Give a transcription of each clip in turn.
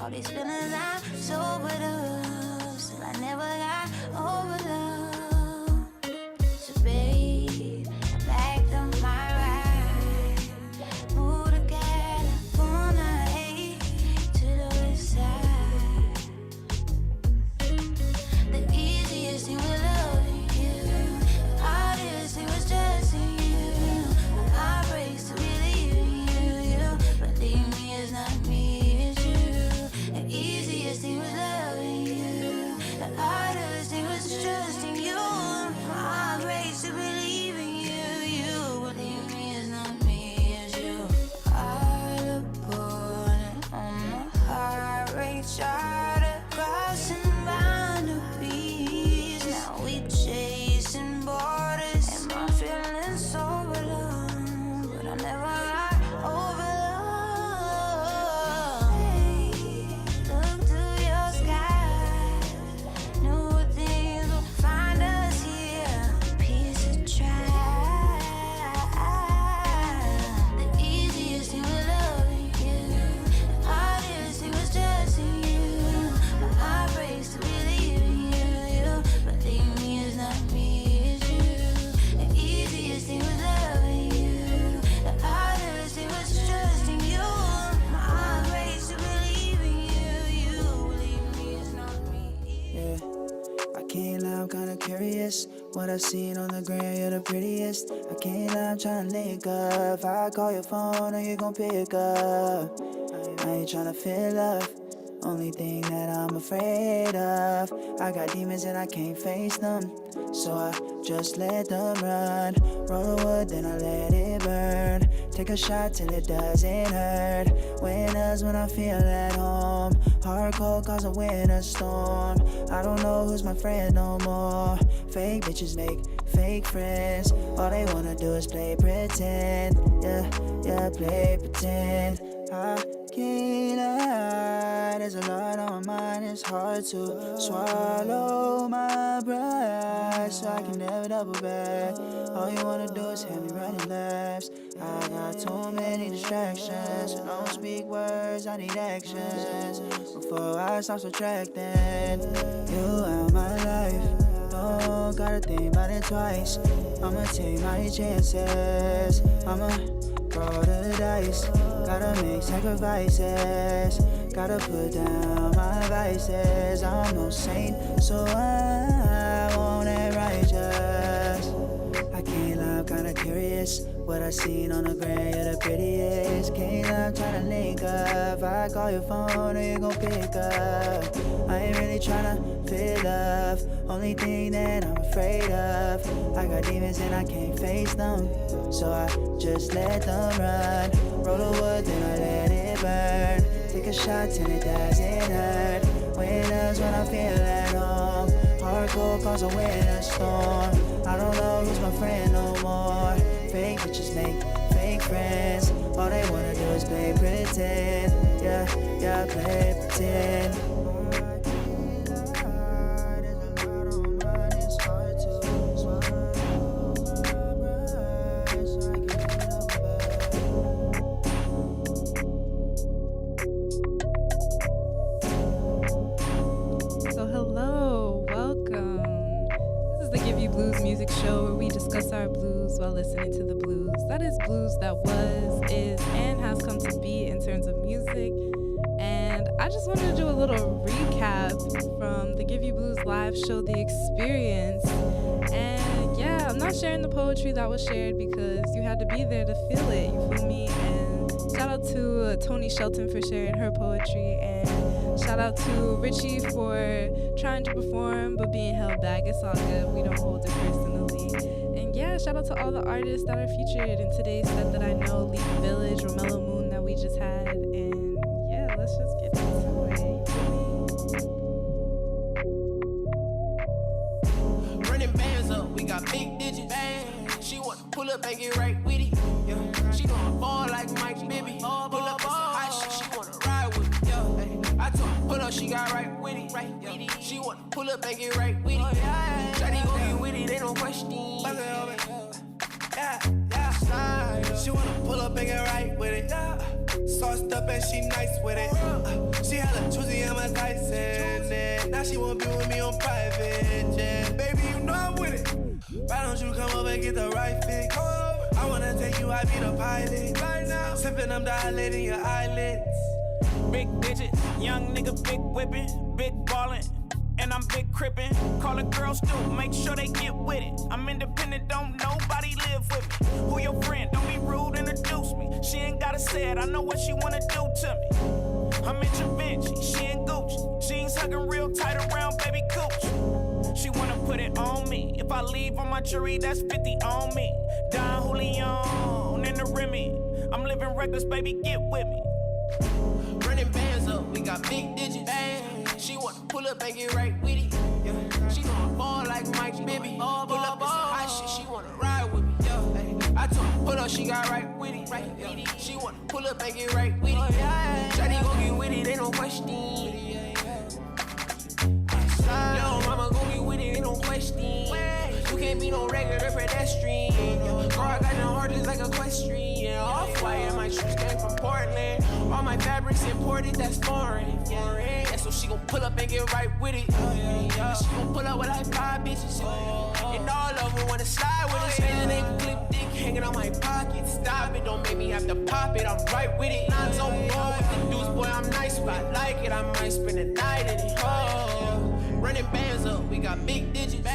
All these feelings I'm sobered up, still I never got over love. So babe, I backed up my ride, moved to California, to the west side. The easiest thing was loving you, the hardest thing was trusting you. I race to believe in you, believe me, it's not me, it's you. The easiest thing was loving you, the hardest thing was trusting you. I race to believe in you, believe me, it's not me, it's you. All aboard on my heart rate charter, crossing boundaries. Now we chasing borders, and my feelings sober long, but I never got over love. Hey, look to your sky, new things will find us here. Piece of trash. The easiest thing was loving you, the hardest thing was trusting you. My heart breaks to believe in you, believe me, it's not me, it's you. The easiest thing was loving you, the hardest thing was trusting you. My heart breaks to believe in you, believe me, it's not me. Yeah, I can't lie, I'm kinda curious. What I seen on the gram, you're the prettiest. I can't lie, I'm tryna link up. If I call your phone, are you gon' pick up? I ain't tryna feel love. Only thing that I'm afraid of, I got demons and I can't face them, so I just let them run. Roll the wood, then I let it burn. Take a shot till it doesn't hurt. Winners when I feel at home. Hard cold cause a winter storm. I don't know who's my friend no more. Fake bitches make fake friends. All they wanna do is play pretend. Yeah, play pretend. I can't lie, there's a lot on my mind, it's hard to swallow my pride, so I can never double back. All you wanna do is have me running laps. I got too many distractions, so don't speak words, I need actions. Before I stop subtracting you out my life, don't gotta think about it twice. I'ma take my chances, I'ma roll the dice. Gotta make sacrifices, gotta put down my vices. I'm no saint, so I won't act righteous. I can't lie, I'm kinda curious. What I seen on the gram, you're the prettiest. Can't lie, I'm tryna link up. If I call your phone, are you gon' pick up? I ain't really tryna feel love. Only thing that I'm afraid of, I got demons and I can't face them, so I just let them run. Roll the wood, then I let it burn. Take a shot till it doesn't hurt. Winners when I feel at home. Hard cold cause a winter storm. I don't know who's my friend no more. Fake bitches make fake friends. All they wanna do is play pretend. Yeah, play pretend. Music show where we discuss our blues while listening to the blues. That is blues that was, is, and has come to be in terms of music. And I just wanted to do a little recap from the Give You Blues live show, The Experience. And yeah, I'm not sharing the poetry that was shared because you had to be there to feel it, you feel me? And shout out to Tony Shelton for sharing her poetry, and shout out to Richie for trying to perform but being held back. It's all good. We don't hold it personally. And yeah, shout out to all the artists that are featured in today's set that I know. Leaf Village, Romello Moon that we just had. And yeah, let's just get into it. Running bands up, we got big digits. Bang. She want to pull up and get right with it. Yeah. She gonna ball like Mike Bibby. Pull up on some hot shit, she wanna ride with me. Yeah. I told her, pull up, she got right with it. Yeah. She want to pull up and get right with it. Shawty gon' get with it, ain't no question. Yeah. She wanna pull up and get right with it. Sauced up and she nice with it. She hella choosy jet. Now she wanna be with me on private jet. Baby, you know I'm with it. Why don't you come over and get the right fix? I wanna take you, I be the pilot. Right now, sipping, I'm dilating your eyelids. Big digit, young nigga, big whippin', big ballin', and I'm big crippin'. Call a girl still, make sure they get with it. I'm independent, don't nobody live with me. Who your friend? Don't be rude, introduce me. She ain't gotta say it, I know what she wanna do to me. I'm in Givenchy, she in Gucci. Jeans hugging real tight around baby cooch. She wanna put it on me. If I leave on my jury, that's 50 on me. Don Julion in the Remy. I'm living reckless, baby, get with me. Running bands up, we got big digits. Bang. She wanna pull up and get right with it. Yeah. She gonna ball like Mike Bibby. Pull up, it's some hot shit. She wanna ride with me. Yeah. Hey. I told her pull up, she got right with it. Right. Yeah. She wanna pull up and get right with it. Yeah. Shawty gon' get with it, ain't no question. Yo, mama gon' get with it, ain't no question. You can't be no regular pedestrian. Girl, I got no heart just like equestrian. Off-white, my shoes came from Portland. All my fabrics imported, that's foreign. Yeah, so she gon' pull up and get right with it. She gon' pull up with like 5 bitches. And all of them wanna slide with it. And they flip dick hanging on my pocket. Stop it, don't make me have to pop it. I'm right with it. Nines on ball with the deuce, boy, I'm nice. If I like it, I might spend the night in it. Running bands up, we got big digits.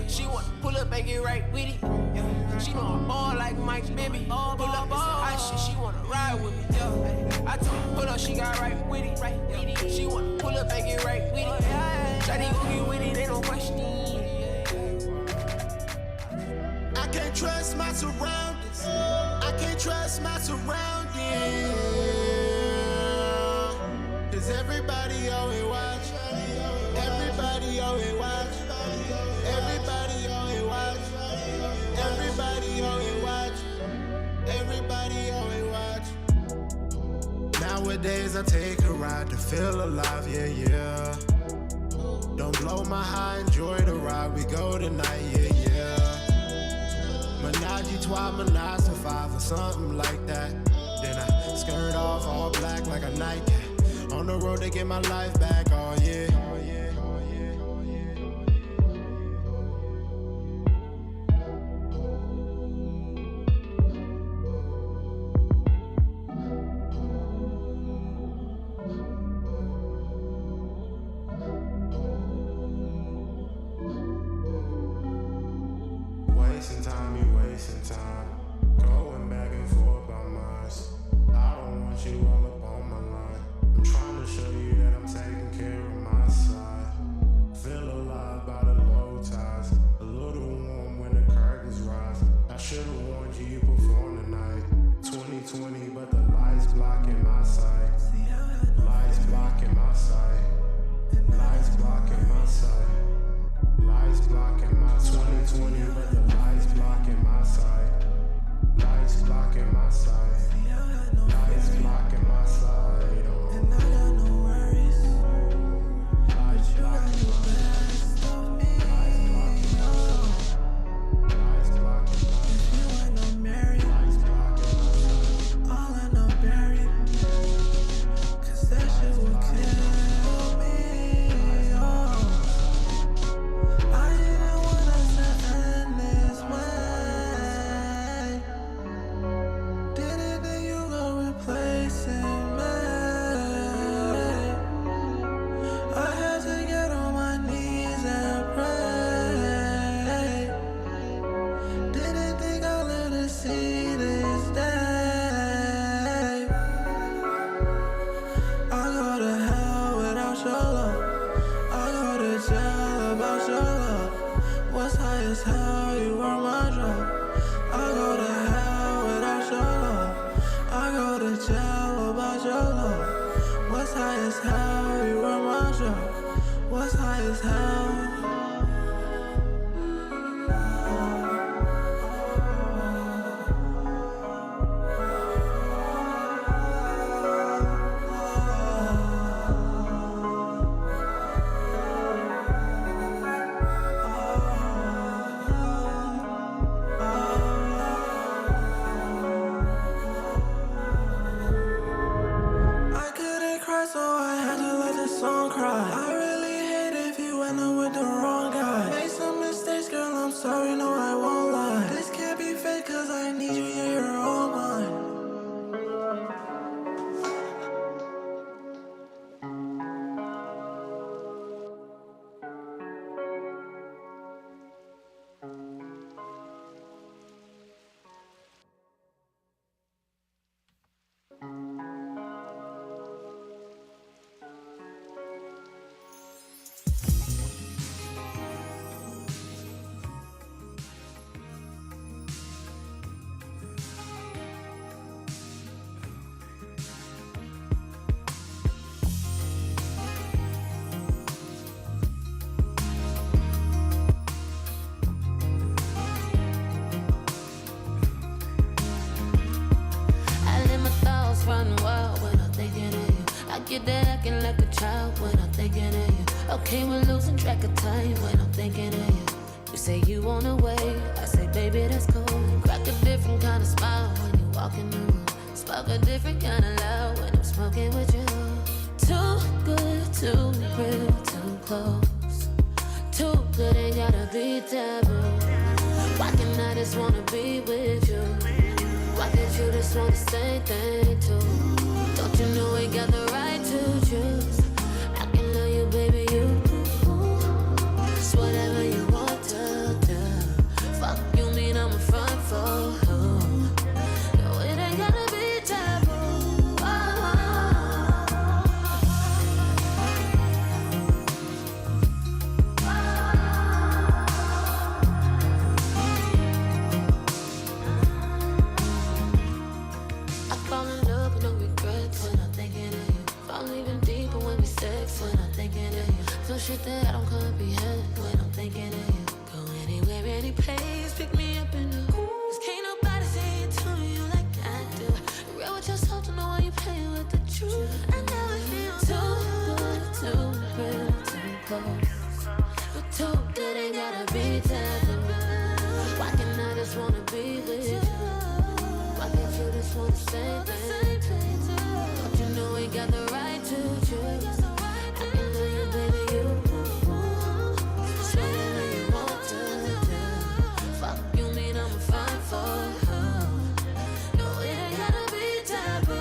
She wanna pull up and get right with it. Yeah. She gon' ball like Mike Bibby. Pull up, it's some hot shit. She wanna ride with me. Yeah. I told her pull up, she got right with it. Yeah. She wanna pull up and get right with it. Shawty gon' get with it, ain't no question. I can't trust my surroundings. I can't trust my surroundings. 'Cause everybody always watch. Everybody always watch. Everybody always watch. Everybody always watch. Everybody always watch. Nowadays I take a ride to feel alive, yeah, yeah. Don't blow my high, enjoy the ride, we go tonight, yeah, yeah. Menage a trois, menage a five or something like that. Then I skirt off all black like a Nike. On the road to get my life back, oh yeah. Wasting time, you wasting time. Going back and forth by minds. I don't want you all up on my line. I'm trying to show you that I'm taking care of my side. Feel alive by the low tides. A little warm when the curtains rise. I should've warned you, you perform tonight. 2020, but the lights blocking my sight. Lights blocking my sight. Lights blocking my sight. Lights blocking my 2020, but the lights blocking my sight. Lights blocking my sight. Lights blocking my sight. Oh. And I got no worries. Lights You got blocking the my best of me. Lights blocking my If you ain't no married, lights blocking my sight. all I know buried. 'Cause that shit will kill me. Oh. I didn't want us to end this way. Didn't think you gon' replace me. I had to get on my knees and pray. Didn't think I'd live to see this day. I go to hell without your love. I go to jail about your love. What's high as hell, you were my drug. I go to hell without your love. I go to jail about your love. What's high as hell, you were my drug. What's high as hell? I couldn't cry, so I had to let the song cry. I really hate end up with the wrong guy. Made some mistakes, girl, I'm sorry, no, I won't lie. This can't be fake, cause I need you, yeah, you're all mine. I let my thoughts run wild when I'm thinking of you. I get that acting like a child when I'm thinking of you. Okay, we're losing track of time when I'm thinking of you. You say you wanna wait, I say baby that's cool. Crack a different kind of smile when you walk in the room. Spark a different kind of loud when I'm smoking with you. Too good, too real, too close. Too good, ain't gotta be taboo. Why can't I just wanna be with you? Why can't you just want the same thing too? Don't you know we got the right to choose? I can love you, baby, you. It's whatever you want to do. Fuck you mean I'm a front for who? No, it ain't gotta be taboo. I fall in love with no regrets when I'm thinking of you. Fall even deeper when we sex when I'm thinking of you. Feel shit that I don't comprehend when I'm thinking of you. Go anywhere, any place, pick me up in the cause can't nobody say it to you like I do. Real with yourself to know why you playing with the truth. I know it feels too good, too real, too close. But too good ain't gotta be taboo. Why can't I just wanna be with you? Why can't you just want the same thing? Don't you know we got the right to choose? I can love you, baby, you. It's whatever you want to do. Fuck you mean I'm a fine for who? No, it ain't gotta be taboo.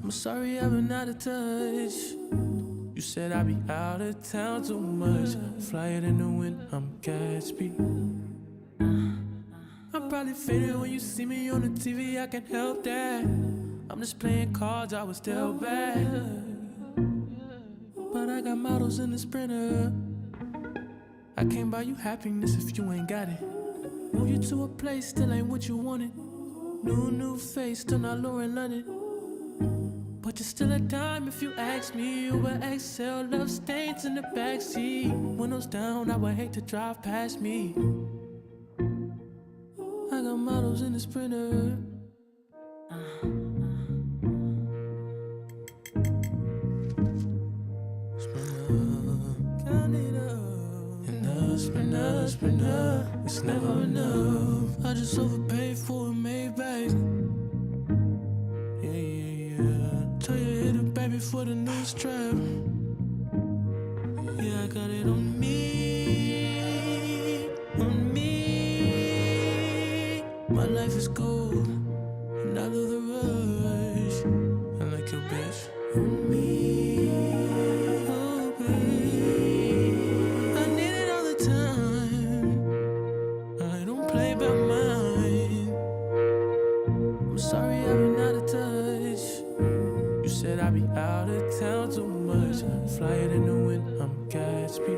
I'm sorry I've been out of touch. You said I'd be out of town too much. Fly it in the wind, I'm Gatsby. I'm probably faded when you see me on the TV, I can't help that. I'm just playing cards, I was still bad. But I got models in the Sprinter. I can't buy you happiness if you ain't got it. Move you to a place, still ain't what you wanted. New face, still not luring London. But you're still a dime if you ask me. Uber XL, love stains in the backseat. Windows down, I would hate to drive past me. I got models in the Sprinter. Count it up. Sprinter. It's never enough. I just overpaid for a Maybach. Yeah. Tell you hit it, baby, for the new strap. Yeah, I got it on me. My life is gold, and I love the rush. I like your bitch. On me. Oh, babe. I need it all the time. I don't play by mine. I'm sorry I've been out of touch. You said I'd be out of town too much. Fly it in the wind, I'm Gatsby.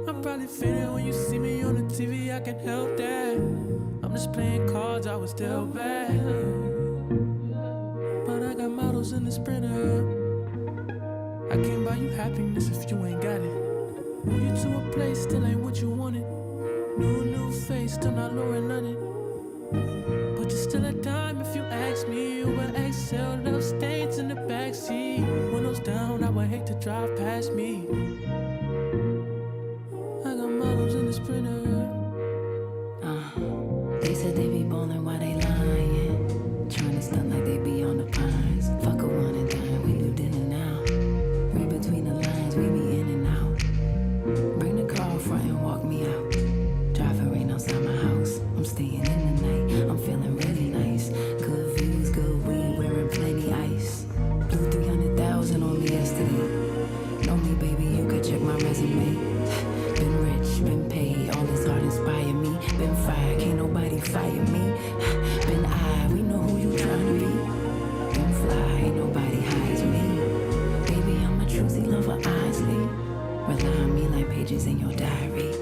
I'm probably faded when you see me on the TV, I can't help that. I'm just playing cards, I was still bad. But I got models in the Sprinter. buy you happiness if you ain't got it. Move you to a place, still ain't what you wanted. New face, still not lowering nothing. But you're still a dime if you ask me. Over XL, love stains in the backseat. Windows down, I would hate to drive past me. I got models in the Sprinter. They said they be ballin' while they lying. Trying to stunt like they be on the pines. Fuck a one and dime, we do dinner now. Read between the lines, we be in and out. Bring the car front and walk me out. Driving rain outside my house. I'm staying in the night. I'm feeling really nice. Good views, good weed, wearing plenty ice. Blew 300,000 on me yesterday. Know me, baby, you could check my resume. Been rich, been paid, all this art inspire me. Been fired, can't nobody fire me. Been I, we know who you trying to be. Been fly, ain't nobody hides me. Baby, I'm a choosy lover, honestly. Rely on me like pages in your diary.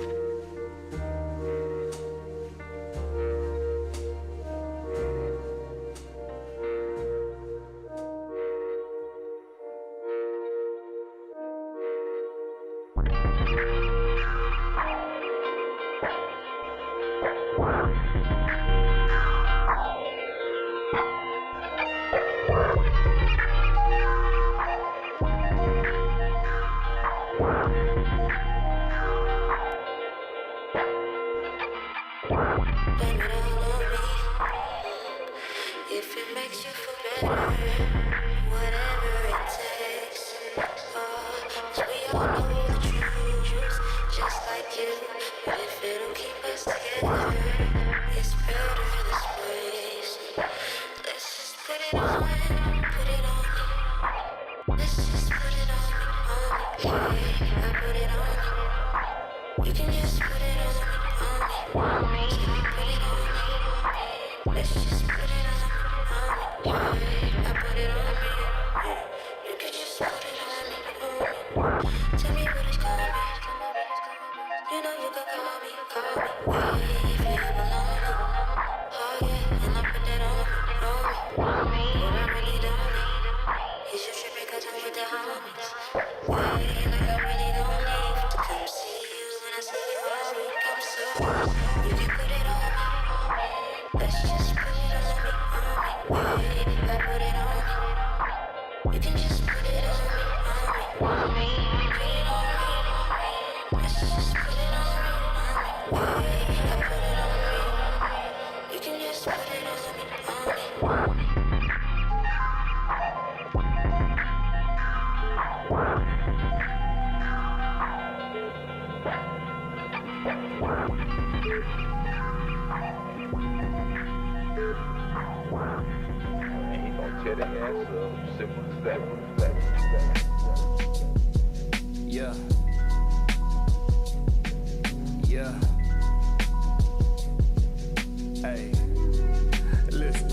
If it makes you feel better, whatever it takes. 'Cause we all know the truth, just like you. But if it'll keep us together, it's better this way. Let's just put it on me. Let's just put it on me. Yeah, I put it on me. You can just put it on me. Can we put it on me? Let's just put it on me. Yeah, I put it on me. You can just put it on me. Tell me what it's gonna be. You know you can call me. Yeah, if you ever lonely. Oh yeah, and I put that on me. What I really don't need is you tripping 'cause I'm with the homies. Yeah, like I really don't need to come see you when I see you all week. I'm so you can put it on me. Let's just put it on me. Yeah, I put it on me. You can just put it on me. Put it on me. Let's just put it on me. Yeah, I put it on me. You can just put it on me. He gon' tear the ass up, simple as that. Yeah. Yeah. Hey. Listen.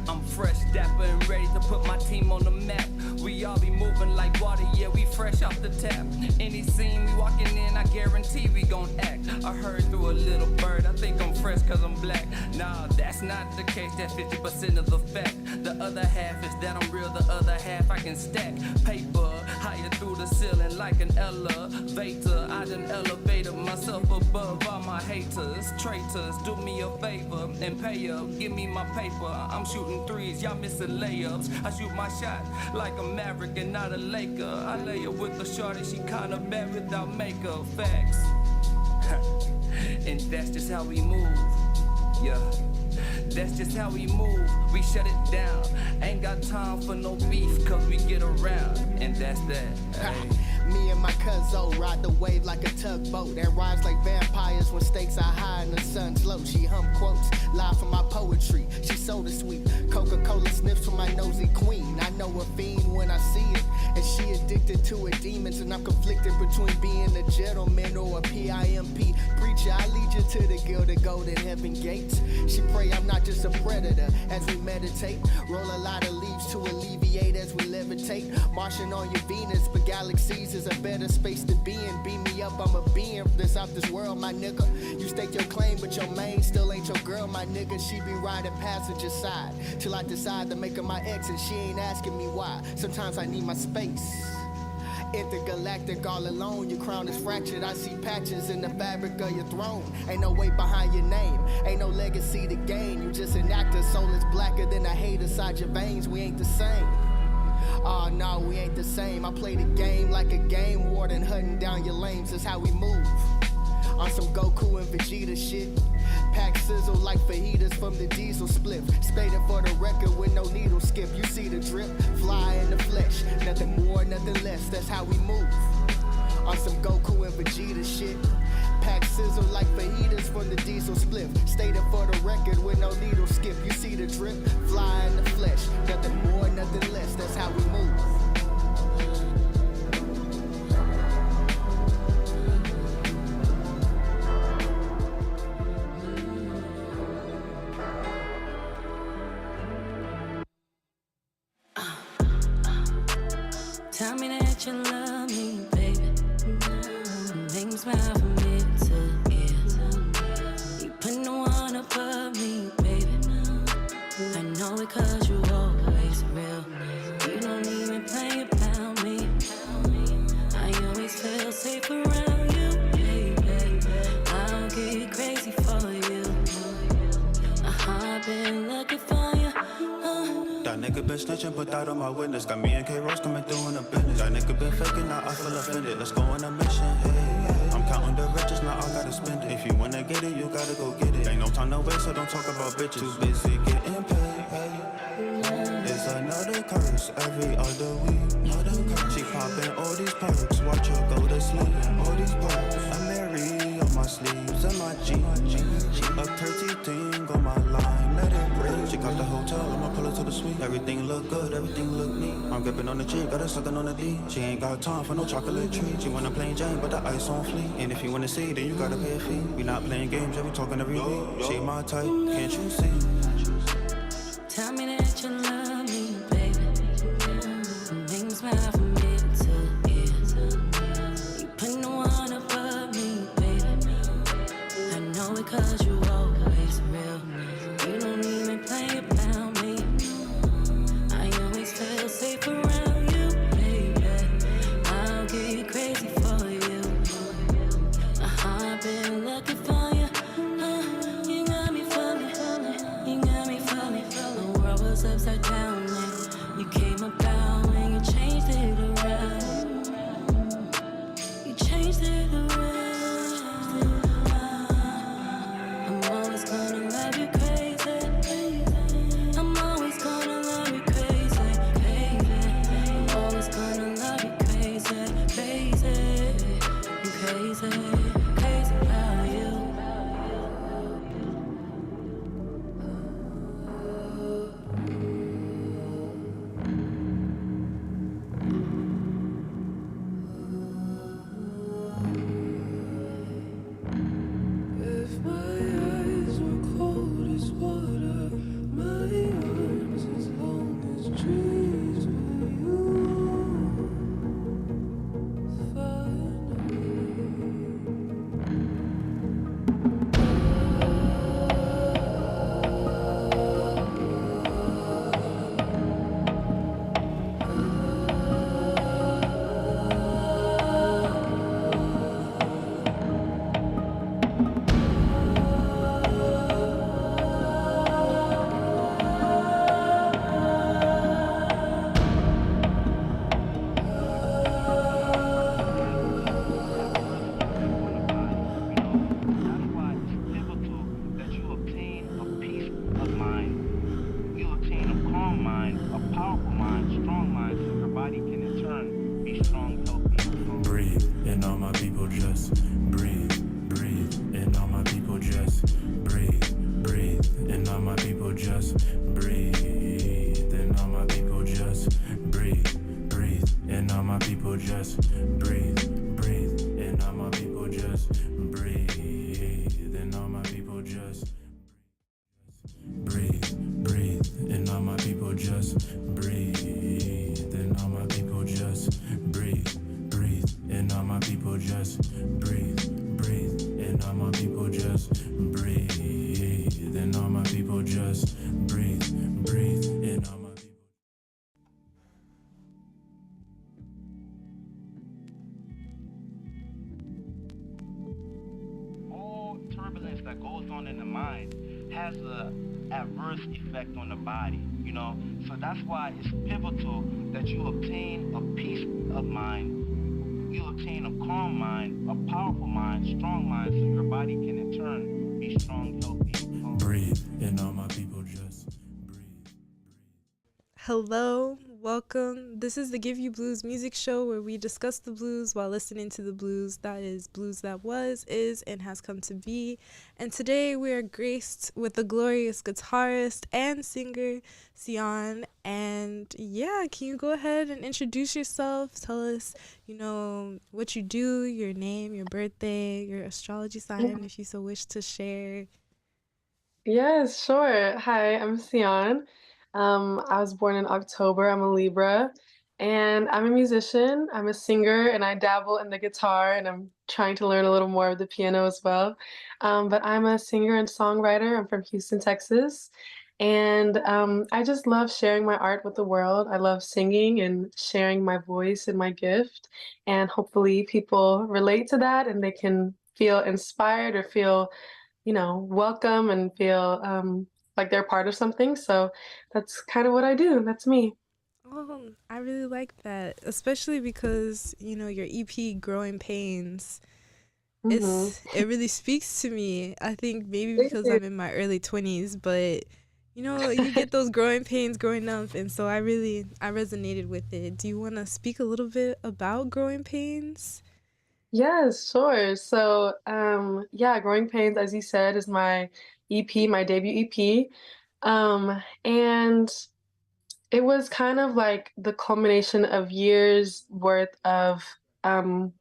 I'm fresh, dapper, and ready to put my team on the map. We all be moving like water, yeah, we fresh off the tap. Any scene we walking in, I guarantee we gon' act. I heard through a little bird, I think I'm fresh cause I'm black. Nah, that's not the case, that's 50% of the fact. The other half is that I'm real, the other half I can stack paper higher through the ceiling like an elevator. I done elevated myself above all my haters, traitors. Do me a favor and pay up, give me my paper. I'm shooting threes, y'all missing layups. I shoot my shot like a Maverick and not a Laker. I lay her with a shorty, she kinda mad without makeup. Facts. And that's just how we move. Yeah. That's just how we move, we shut it down. Ain't got time for no beef, cause we get around. And that's that, hey. Me and my cuzzo ride the wave like a tugboat and rise like vampires when stakes are high and the sun's low. She hum quotes, live from my poetry. She soda sweet, Coca-Cola sniffs from my nosy queen. I know a fiend when I see it, and she addicted to her demons. And I'm conflicted between being a gentleman or a PIMP preacher. I lead you to the gilded golden heaven gates. She pray I'm not just a predator as we meditate. Roll a lot of leaves to alleviate as we levitate. Marching on your Venus, but galaxies is a better space to be in. Beam me up, I'm a being that's out this world, my nigga. You stake your claim, but your main still ain't your girl, my nigga. She be riding passenger side till I decide to make her my ex, and she ain't asking me why. Sometimes I need my space. Intergalactic all alone, your crown is fractured. I see patches in the fabric of your throne. Ain't no weight behind your name, ain't no legacy to gain. You just an actor, soul is blacker than a hate inside your veins. We ain't the same. Oh no, we ain't the same. I play the game like a game warden, hunting down your lanes. That's how we move. On some Goku and Vegeta shit. Pack sizzle like fajitas from the diesel split. Spading for the record with no needle skip. You see the drip, fly in the flesh. Nothing more, nothing less, that's how we move. On some Goku and Vegeta shit. Pack sizzle like fajitas from the diesel split. Stated for the record with no needle skip. You see the drip, fly in the flesh. Nothing more, nothing less, that's how we move. Tell me that you love me, baby. Make me smile from ear to ear. You put no one above me, baby. I know it 'cause you always real. You don't even play about me. I always feel safe around you, baby. I'll get crazy for you. I've been looking for you. That nigga been snitching, put that on my witness. Got me and K-Rose coming through in the business. That nigga been faking, now I feel offended. Let's go on a mission, hey. I'm counting the riches, now I gotta spend it. If you wanna get it, you gotta go get it. Ain't no time to waste, so don't talk about bitches. Too busy getting paid, hey. It's another curse every other week. She popping all these perks, watch her go to sleep. All these perks, I'm Mary on my sleeves and my jeans. She a pretty thing on my line, let it breathe. She got the hotel, I'ma pull her to the suite. Everything look good, everything look neat. I'm gripping on the G, got her sucking on the D. She ain't got time for no chocolate treat. She wanna play Jane, but the ice on fleek. And if you wanna see, then you gotta pay a fee. We not playing games, yeah, we talking every week. She my type, can't you see? Tell me that you love me, baby. Make me smile from ear to ear. You put no one above me, baby. I know it 'cause you always real. You don't even play about me. I always feel safe around you, baby. I'll get crazy for you. I've been looking for you. You got me falling, you got me falling. The world was upside down and you came about when you changed it around. You changed it around. I'm always gonna love you crazy. I'm always gonna love you crazy, crazy. I'm always gonna love you crazy, crazy. You crazy, crazy about you. If my eyes were cold as water, my arms as long as trees, will you find That's why it's pivotal that you obtain a peace of mind. You obtain a calm mind, a powerful mind, strong mind, so your body can in turn be strong, healthy. Breathe, and all my people just breathe, breathe, and all my people just breathe, breathe, and all my people just breathe, and all my people just breathe, breathe, and all my people just breathe, breathe, and all my people just breathe, and all my people just breathe, breathe, and all my people just breathe, and all my people just breathe, breathe, and all my people just breathe, breathe, and all my people just breathe, and all my people just breathe, breathe, and all my people. has a adverse effect on the body, you know. So that's why it's pivotal that you obtain a peace of mind, you obtain a calm mind, a powerful mind, strong mind, so your body can in turn be strong, healthy, and calm. Breathe, and all my people just breathe. Hello, welcome. This is the Give You Blues music show where we discuss the blues while listening to the blues. That is blues that was, is, and has come to be. And today we are graced with the glorious guitarist and singer, Sion. And yeah, can you go ahead and introduce yourself? Tell us, what you do, your name, your birthday, your astrology sign, if you so wish to share. Yes, sure. Hi, I'm Sion. I was born in October. I'm a Libra, and I'm a musician. I'm a singer, and I dabble in the guitar, and I'm trying to learn a little more of the piano as well. But I'm a singer and songwriter. I'm from Houston, Texas, and I just love sharing my art with the world. I love singing and sharing my voice and my gift, and hopefully people relate to that and they can feel inspired or feel welcome and feel like they're part of something. So that's kind of what I do. That's me. Oh, I really like that, especially because, your EP Growing Pains, Hmm. it really speaks to me. I think maybe Thank because you. I'm in my early 20s, but you get those growing pains growing up, and so I resonated with it. Do you want to speak a little bit about growing pains? Yes, sure. So yeah, Growing Pains, as you said, is my EP, my debut EP. And it was kind of like the culmination of years worth of um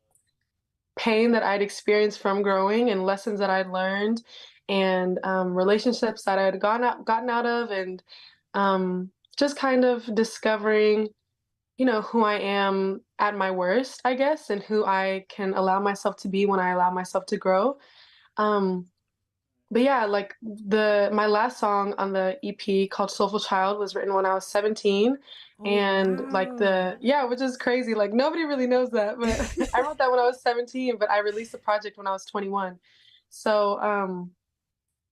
pain that I'd experienced from growing and lessons that I'd learned and relationships that I had gotten out of and just kind of discovering, who I am at my worst, I guess, and who I can allow myself to be when I allow myself to grow. Um, but yeah, like the my last song on the EP called Soulful Child was written when I was 17. Oh, And like wow. yeah, which is crazy. Like nobody really knows that, but I wrote that when I was 17, but I released the project when I was 21. So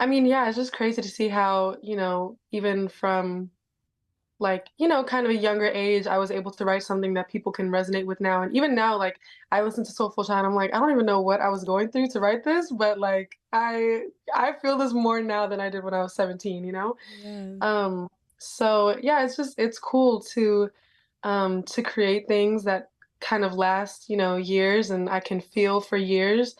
I mean, yeah, it's just crazy to see how, even from like, kind of a younger age, I was able to write something that people can resonate with now. And even now, like I listen to Soulful Child, I'm like, I don't even know what I was going through to write this, but like I feel this more now than I did when I was 17. Yeah. Um, so yeah, it's cool to create things that kind of last, years and I can feel for years.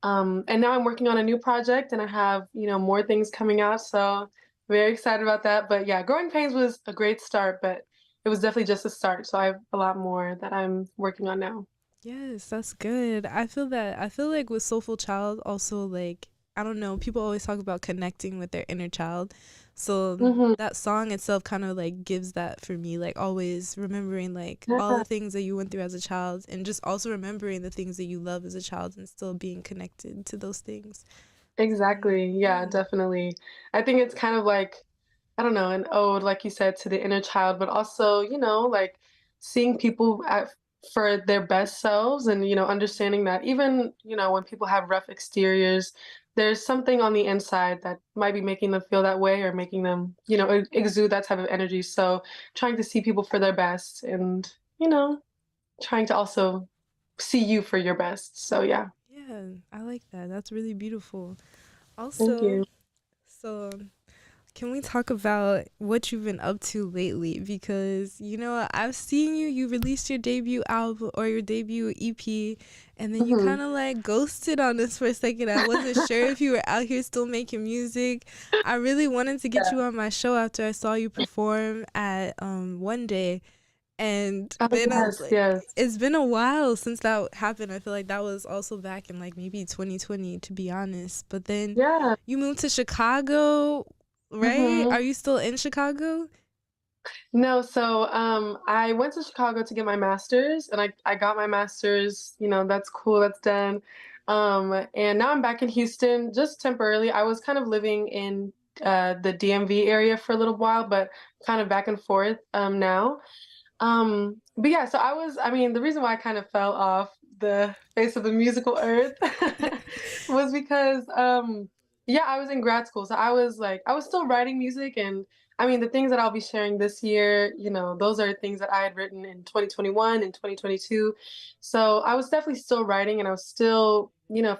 And now I'm working on a new project and I have, more things coming out. So very excited about that. But yeah, Growing Pains was a great start, but it was definitely just a start. So I have a lot more that I'm working on now. Yes, that's good. I feel like with Soulful Child also, like, I don't know, people always talk about connecting with their inner child. So Hmm. that song itself kind of like gives that for me, like always remembering like all Yeah, the things that you went through as a child and just also remembering the things that you love as a child and still being connected to those things. So, exactly. Yeah, yeah. definitely. I think it's kind of like I don't know, an ode, like you said, to the inner child, but also, like seeing people for their best selves and, understanding that even, when people have rough exteriors, there's something on the inside that might be making them feel that way or making them, exude that type of energy. So trying to see people for their best and, trying to also see you for your best. So yeah, Yeah, I like that. That's really beautiful. thank Also, you. so can we talk about what you've been up to lately? Because, I've seen you released your debut album or your debut EP, and then you Hmm. kind of like ghosted on us for a second. I wasn't sure if you were out here still making music. I really wanted to get you Yeah. on my show after I saw you perform at One Day. And Oh, then I was yes, like, yes. it's been a while since that happened. I feel like that was also back in like maybe 2020, to be honest. But then Yeah. you moved to Chicago, right? Hmm. Are you still in Chicago? No, so I went to Chicago to get my master's and I got my master's, that's cool, that's done. And now I'm back in Houston just temporarily. I was kind of living in the DMV area for a little while, but kind of back and forth now. But yeah, so I mean, the reason why I kind of fell off the face of the musical earth was because Yeah, I was in grad school, so I was still writing music, and I mean, the things that I'll be sharing this year, those are things that I had written in 2021 and 2022. So I was definitely still writing, and I was still,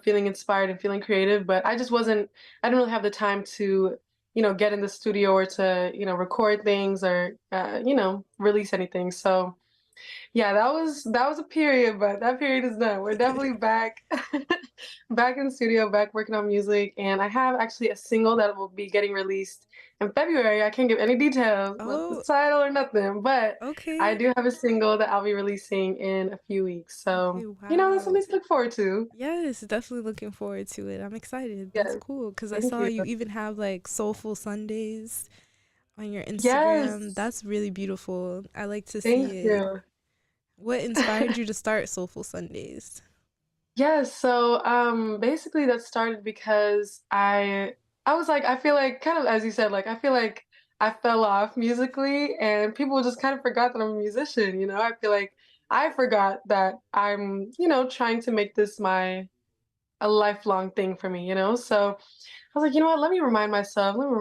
feeling inspired and feeling creative, but I didn't really have the time to, get in the studio or to, record things or, release anything. So yeah, that was a period, but that period is done. We're definitely back back in the studio, back working on music, and I have actually a single that will be getting released in February. I can't give any details, not the Oh, title or nothing, but I okay. do have a single that I'll be releasing in a few weeks. Okay, So, that's wow. something to look forward to. Yes, definitely looking forward to it. I'm excited. That's Yes, cool because I thank saw you. you even have like Soulful Sundays on your Instagram. Yes, That's really beautiful. I like to see thank it. you. What inspired you to start Soulful Sundays? Yes, so basically that started because I was like I feel like kind of as you said, like I feel like I fell off musically and people just kind of forgot that I'm a musician. I feel like I forgot that I'm, trying to make this my a lifelong thing for me. So I was like, you know what, let me remind myself, let me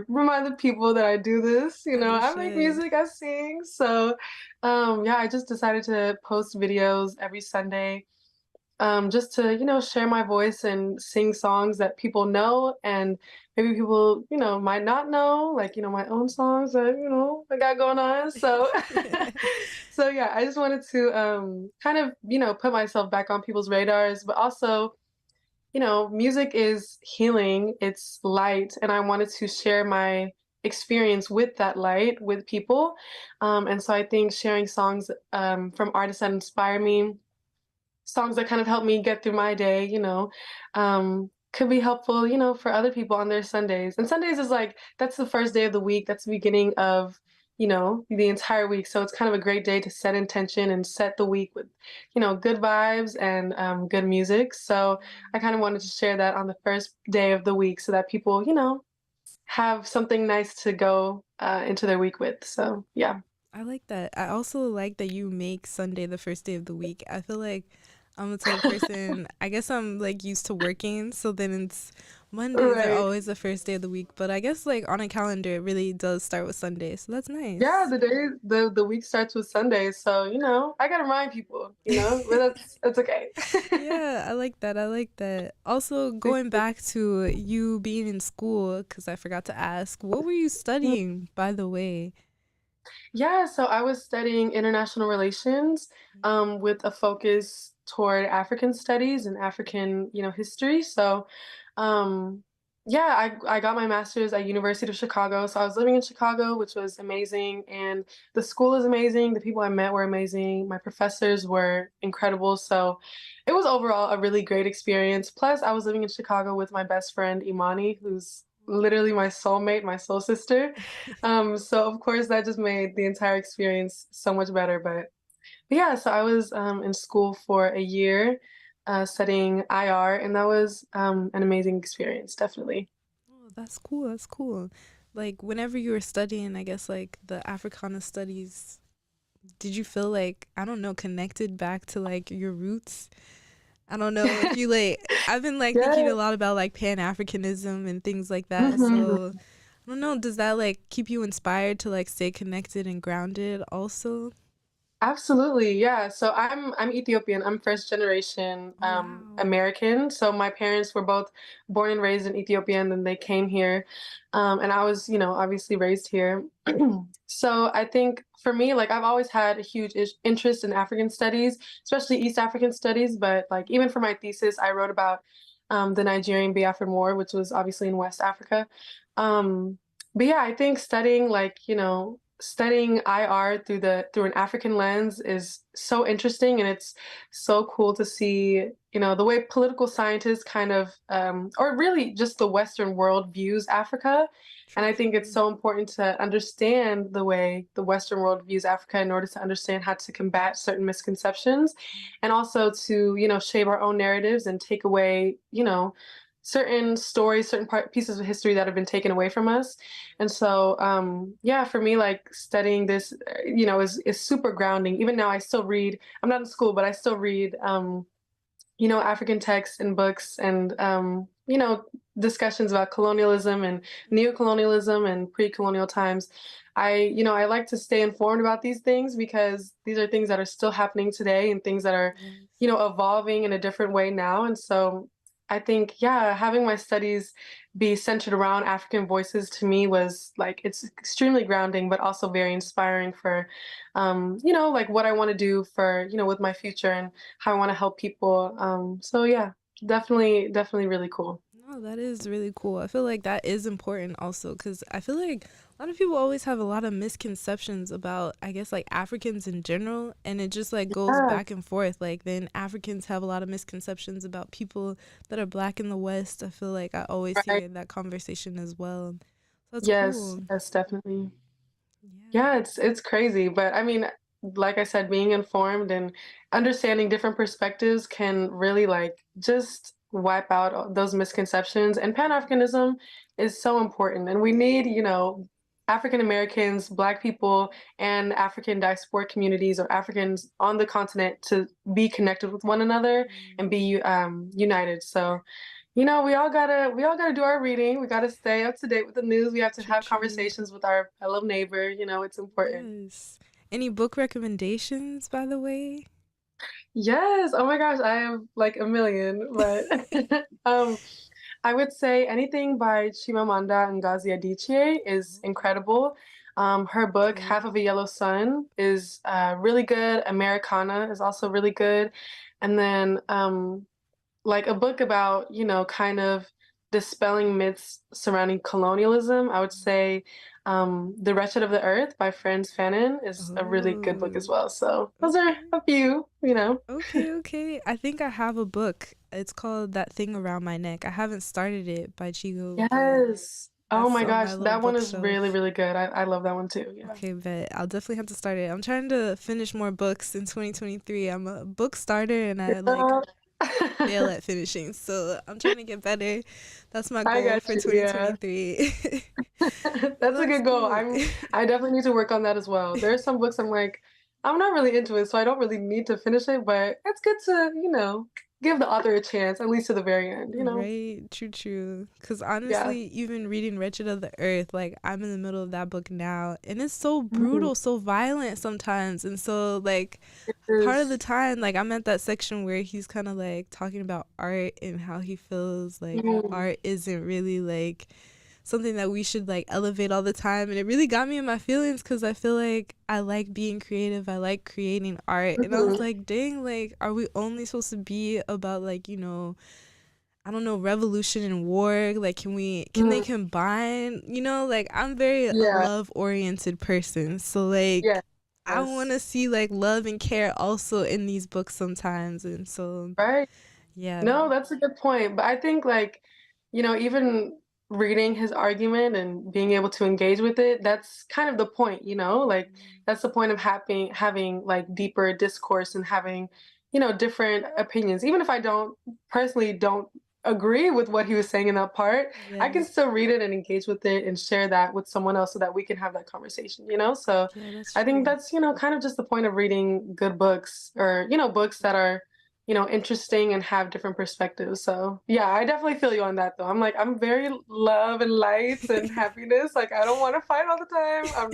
remind the people that I do this, As you I make should. music, I sing. So yeah, I just decided to post videos every Sunday just to share my voice and sing songs that people know and maybe people might not know, like my own songs that I got going on. So so yeah, I just wanted to kind of put myself back on people's radars, but also music is healing, it's light, and I wanted to share my experience with that light with people. And so I think sharing songs from artists that inspire me, songs that kind of help me get through my day, could be helpful, for other people on their Sundays. And Sundays is like, that's the first day of the week, that's the beginning of, the entire week. So it's kind of a great day to set intention and set the week with, good vibes and good music. So I kind of wanted to share that on the first day of the week so that people, have something nice to go into their week with. So yeah. I like that. I also like that you make Sunday the first day of the week. I feel like I'm the type of person, I guess I'm like used to working, so then it's Mondays are Right. always the first day of the week, but I guess like on a calendar it really does start with Sunday, so that's Yeah, nice. the week starts with Sunday, so I gotta remind people, but that's okay. Yeah, I like that. I like that. Also, going back to you being in school, because I forgot to ask, what were you studying, by the way? Yeah, so I was studying international relations, with a focus toward African studies and African, history. So, um, yeah, I got my master's at University of Chicago. So I was living in Chicago, which was amazing, and the school is amazing. The people I met were amazing. My professors were incredible. So it was overall a really great experience. Plus, I was living in Chicago with my best friend Imani, who's literally my soulmate, my soul sister. So of course that just made the entire experience so much better. But yeah, so I was in school for a year studying IR, and that was an amazing experience, definitely. Oh, that's cool. That's cool. Like, whenever you were studying, I guess, like, the Africana studies, did you feel like, I don't know, connected back to, like, your roots? I don't know if you, like, I've been, like, thinking Yeah. a lot about, like, Pan-Africanism and things like that. Mhm. So, I don't know, does that, like, keep you inspired to, like, stay connected and grounded also? Absolutely, yeah. So I'm Ethiopian. I'm first generation Oh, wow. American. So my parents were both born and raised in Ethiopia, and then they came here, and I was, obviously raised here. So I think for me, like I've always had a huge interest in African studies, especially East African studies. But like even for my thesis, I wrote about the Nigerian Biafran War, which was obviously in West Africa. Um, but yeah, I think studying studying IR through an African lens is so interesting, and it's so cool to see, the way political scientists kind of or really just the Western world views Africa. And True, I think it's true. so important to understand the way the Western world views Africa in order to understand how to combat certain misconceptions and also to, shape our own narratives and take away, certain stories, certain pieces of history that have been taken away from us. And so, yeah, for me, like studying this, is super grounding. Even now, I still read. I'm not in school, but I still read, African texts and books, and discussions about colonialism and neocolonialism and pre-colonial times, I like to stay informed about these things because these are things that are still happening today and things that are, Yes. evolving in a different way now. And so I think, yeah, having my studies be centered around African voices to me was like, it's extremely grounding, but also very inspiring for, like what I want to do for, with my future and how I want to help people. So yeah, definitely, definitely really cool. No, that is really cool. I feel like that is important also because I feel like a lot of people always have a lot of misconceptions about, I guess, like Africans in general, and it just like goes Yeah, back and forth. Like then Africans have a lot of misconceptions about people that are black in the West. I feel like I always right. hear that conversation as well. So that's Yes, cool. yes, definitely. Yeah. Yeah, it's crazy, but I mean, like I said, being informed and understanding different perspectives can really like just wipe out those misconceptions. And Pan-Africanism is so important, and we need, African Americans, Black people, and African diasporic communities or Africans on the continent to be connected with one another and Mm, be united. So, we all gotta do our reading. We gotta stay up to date with the news. We have to true, have true. conversations with our fellow neighbor. It's important. Yes. Any book recommendations, by the way? Yes. Oh my gosh, I have like a million, but um, I would say anything by Chimamanda Ngozi Adichie is incredible. Her book Okay. Half of a Yellow Sun is really good. Americana is also really good, and then like a book about, kind of dispelling myths surrounding colonialism, I would say The Wretched of the Earth by Franz Fanon is a really good book as Oh, well. So those are okay. a few. Okay, okay. I think I have a book. It's called That Thing Around My Neck. I haven't started it by Chigo, but Yes. Oh that's my on gosh, my little that one is really, bookshelf. really good. I love that one too. Yeah. Okay, but I'll definitely have to start it. I'm trying to finish more books in 2023. I'm a book starter and I like Girl. fail at finishing. So I'm trying to get better. That's my I goal got for you. Yeah. 2023. Well, That's a that's good goal. cool. I definitely need to work on that as well. There are some books I'm like, I'm not really into it, so I don't really need to finish it, but it's good to, give the author a chance, at least to the very end. Right, true, true. Because Yeah. honestly, even reading Wretched of the Earth, like I'm in the middle of that book now, and it's so Mhm. brutal, so violent sometimes. And so, like, It part of the is. time, like, I'm at that section where he's kind of like talking about art and how he feels like Mhm. art isn't really like something that we should like elevate all the time. And it really got me in my feelings because I feel like I like being creative, I like creating art. And I was Mhm. like, dang, like, are we only supposed to be about like, I don't know, revolution and war? Like, can they Mhm. combine? Like I'm very a Yeah. love oriented person. So Yeah. like I want Yes. to see like love and care also in these books sometimes. And so Right. yeah. No, that's a good point. But I think like, even reading his argument and being able to engage with it, that's kind of the point. Like that's the point of having like deeper discourse and having, different opinions. Even if I don't agree with what he was saying in that part, I Yeah. can still read it and engage with it and share that with someone else so that we can have that conversation. So Yeah, that's I think true. that's, kind of just the point of reading good books or, books that are interesting and have different perspectives. So yeah, I definitely feel you on that though. I'm very love and lights and happiness. Like I don't want to fight all the time. I'm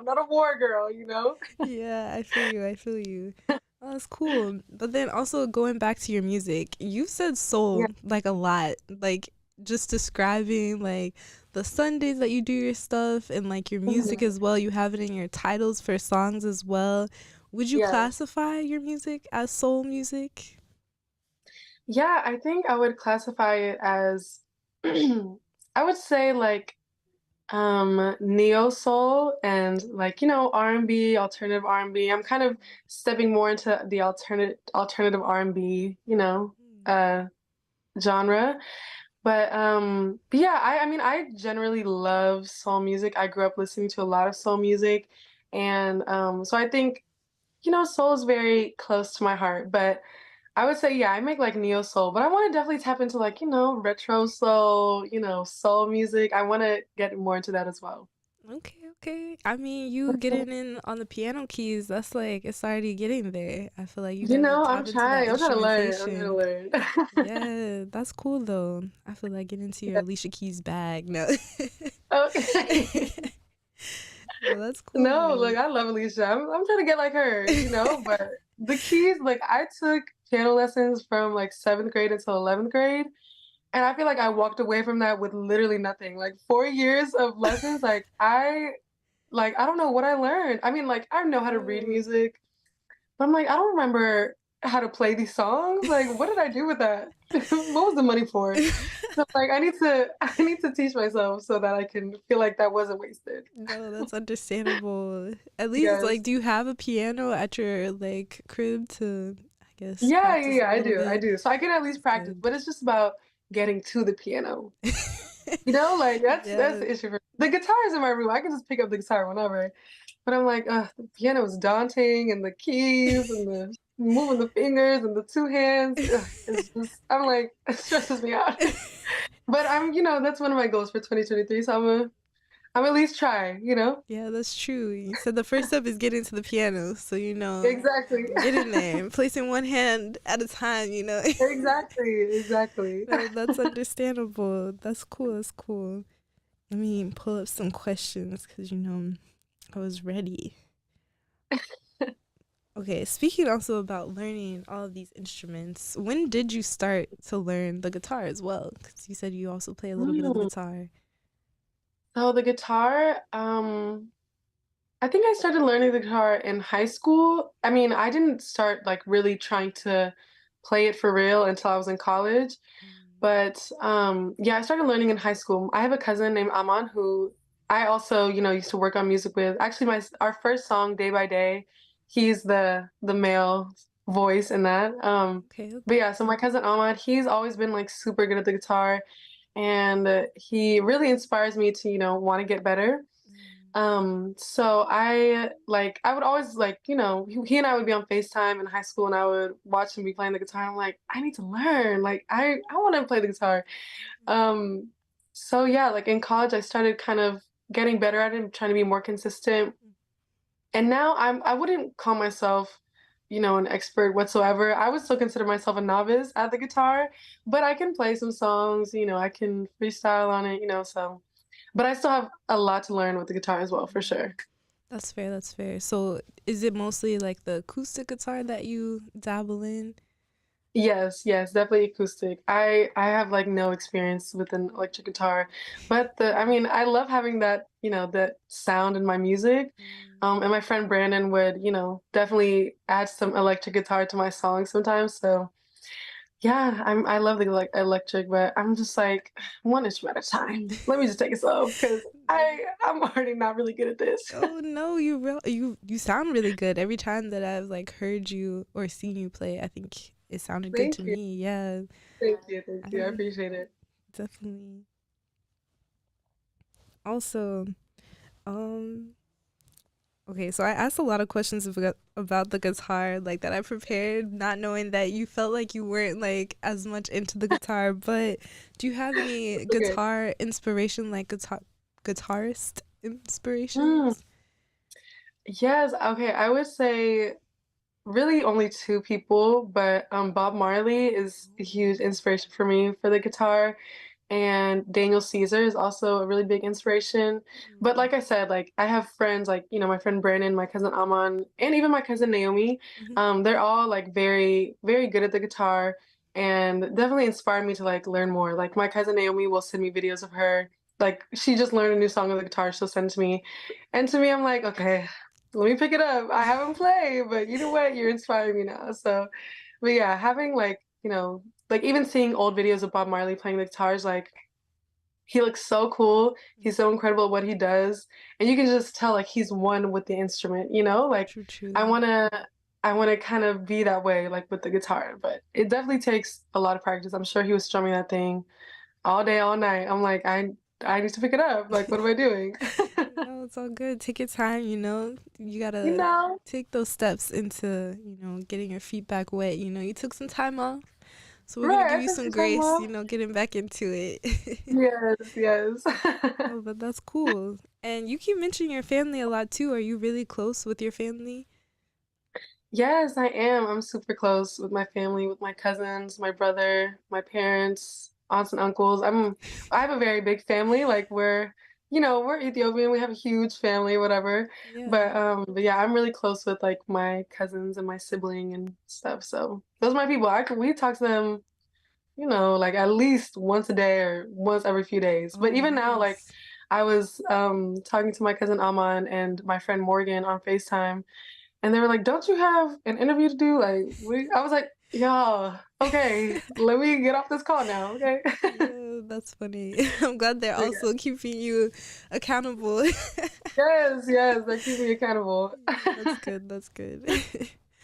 not a war girl. Yeah, I feel you. I feel you. Oh, that's cool. But then also going back to your music, you said Yeah. soul like a lot, like just describing like the Sundays that you do your stuff and like your music Mhm. as well. You have it in your titles for songs as well. Would you Yeah. classify your music as soul music? Yeah, I think I would classify it as I would say like neo soul and like R&B, alternative R&B. I'm kind of stepping more into the alternative R&B, uh genre. But yeah, I mean I generally love soul music. I grew up listening to a lot of soul music, and so I think soul is very close to my heart. But I would say yeah, I make like neo soul, but I want to definitely tap into like retro soul, soul music. I want to get more into that as well. Okay. I mean, you getting in on the piano keys, that's like it's already getting there. I feel like you You gotta know, tap into that I'm trying to learn. I'm trying to instrumentation. learn. Yeah, that's cool though. I feel like get into your Yeah. Alicia Keys bag. No. Okay. No, that's cool No, though. like I love Alicia. I'm trying to get like her, but the keys, like I took piano lessons from like 7th grade until 11th grade. And I feel like I walked away from that with literally nothing. Like 4 years of lessons, I don't know what I learned. I mean, like I know how to read No. music, but I'm like, I don't remember how to play these songs. Like, what did I do with that? What was the money for? So like I need to teach myself so that I can feel like that wasn't wasted. No, that's understandable. At least, Yes. like, do you have a piano at your like crib to, I guess, Yeah, yeah, practice yeah, a I little do. I bit? do. So I can at least That's practice, good. but it's just about getting to the piano. Like that's Yeah, the issue for me. The guitar is in my room. I can just pick up the guitar whenever. But I'm like, ugh, the piano is daunting and the keys and the moving the fingers and the two hands. Ugh, it's just I'm like, it stresses me out. But that's one of my goals for 2023. So I'm at least try. yeah, that's true. You said the first step is getting to the piano, so Exactly. get in there and placing one hand at a time. Exactly. Exactly. No, that's understandable. That's cool. That's cool. Let me pull up some questions because I was ready. Okay, speaking also about learning all of these instruments, when did you start to learn the guitar as well? Because you said you also play a little bit of the Mm. guitar. So the guitar, I think I started learning the guitar in high school. I mean, I didn't start like really trying to play it for real until I was in college. But yeah, I started learning in high school. I have a cousin named Aman who I also, used to work on music with. Actually, our first song, Day by Day, he's the male voice in that. Okay, But okay. yeah, so my cousin Ahmad, he's always been like super good at the guitar, and he really inspires me to, want to get better. So I would always he and I would be on FaceTime in high school and I would watch him be playing the guitar. I'm like, I need to learn. Like I want to play the guitar. Um, so yeah, like in college I started kind of getting better at it, trying to be more consistent. And now I wouldn't call myself, an expert whatsoever. I would still consider myself a novice at the guitar, but I can play some songs, I can freestyle on it, so but I still have a lot to learn with the guitar as well, for sure. That's fair. That's fair. So, is it mostly like the acoustic guitar that you dabble in? Yes, yes, definitely acoustic. I have like no experience with an electric guitar, but I mean, I love having that, that sound in my music. And my friend Brandon would, definitely add some electric guitar to my songs sometimes. So yeah, I love the electric, but I'm just like one instrument at a time. Let me just take it slow because I'm already not really good at this. Oh no, you sound really good. Every time that I've like heard you or seen you play, I think it sounded good to Thank you, me. Yeah, thank you. I I appreciate it. definitely. Also, um, okay, so I asked a lot of questions about the guitar, like that I prepared, not knowing that you felt like you weren't like as much into the guitar. But do you have any Okay. guitar inspiration, like guitarist Mm, inspirations? yes, okay. I would say really only two people, but Bob Marley is a huge inspiration for me for the guitar, and Daniel Caesar is also a really big inspiration. But like I said, like I have friends like, my friend Brandon, my cousin Aman, and even my cousin Naomi. Mm-hmm. They're all like very, very good at the guitar and definitely inspired me to like learn more. Like my cousin Naomi will send me videos of her. Like she just learned a new song on the guitar, she'll send it to me. And to me, I'm like, okay, let me pick it up. I haven't played, but you know what? You're inspiring me now. So, but yeah, having like even seeing old videos of Bob Marley playing the guitars, like he looks so cool. He's so incredible at what he does. And you can just tell like he's one with the instrument. Like True, I true. wanna I wanna kind of be that way, like with the guitar. But it definitely takes a lot of practice. I'm sure he was strumming that thing all day, all night. I'm like, I need to pick it up. Like, what am I doing? No, it's all good. Take your time. You you gotta know? take those steps into, getting your feet back wet. You took some time off. So we're gonna Right, give I you took some some time grace, off. getting back into it. Yes, yes. Oh, but that's cool. And you keep mentioning your family a lot too. Are you really close with your family? Yes, I am. I'm super close with my family, with my cousins, my brother, my parents, aunts and uncles. I have a very big family. Like we're Ethiopian. We have a huge family, whatever. Yeah. But yeah, I'm really close with like my cousins and my sibling and stuff. So those are my people. We talk to them, like at least once a day or once every few days. But Oh, even now, like nice. I was talking to my cousin Aman and my friend Morgan on FaceTime, and they were like, "Don't you have an interview to do?" I was like, "Yeah, okay, let me get off this call now, okay?" Yeah, that's funny. I'm glad they're Yeah. also keeping you accountable. Yes, yes, they keep me accountable. Yeah, that's good. That's good.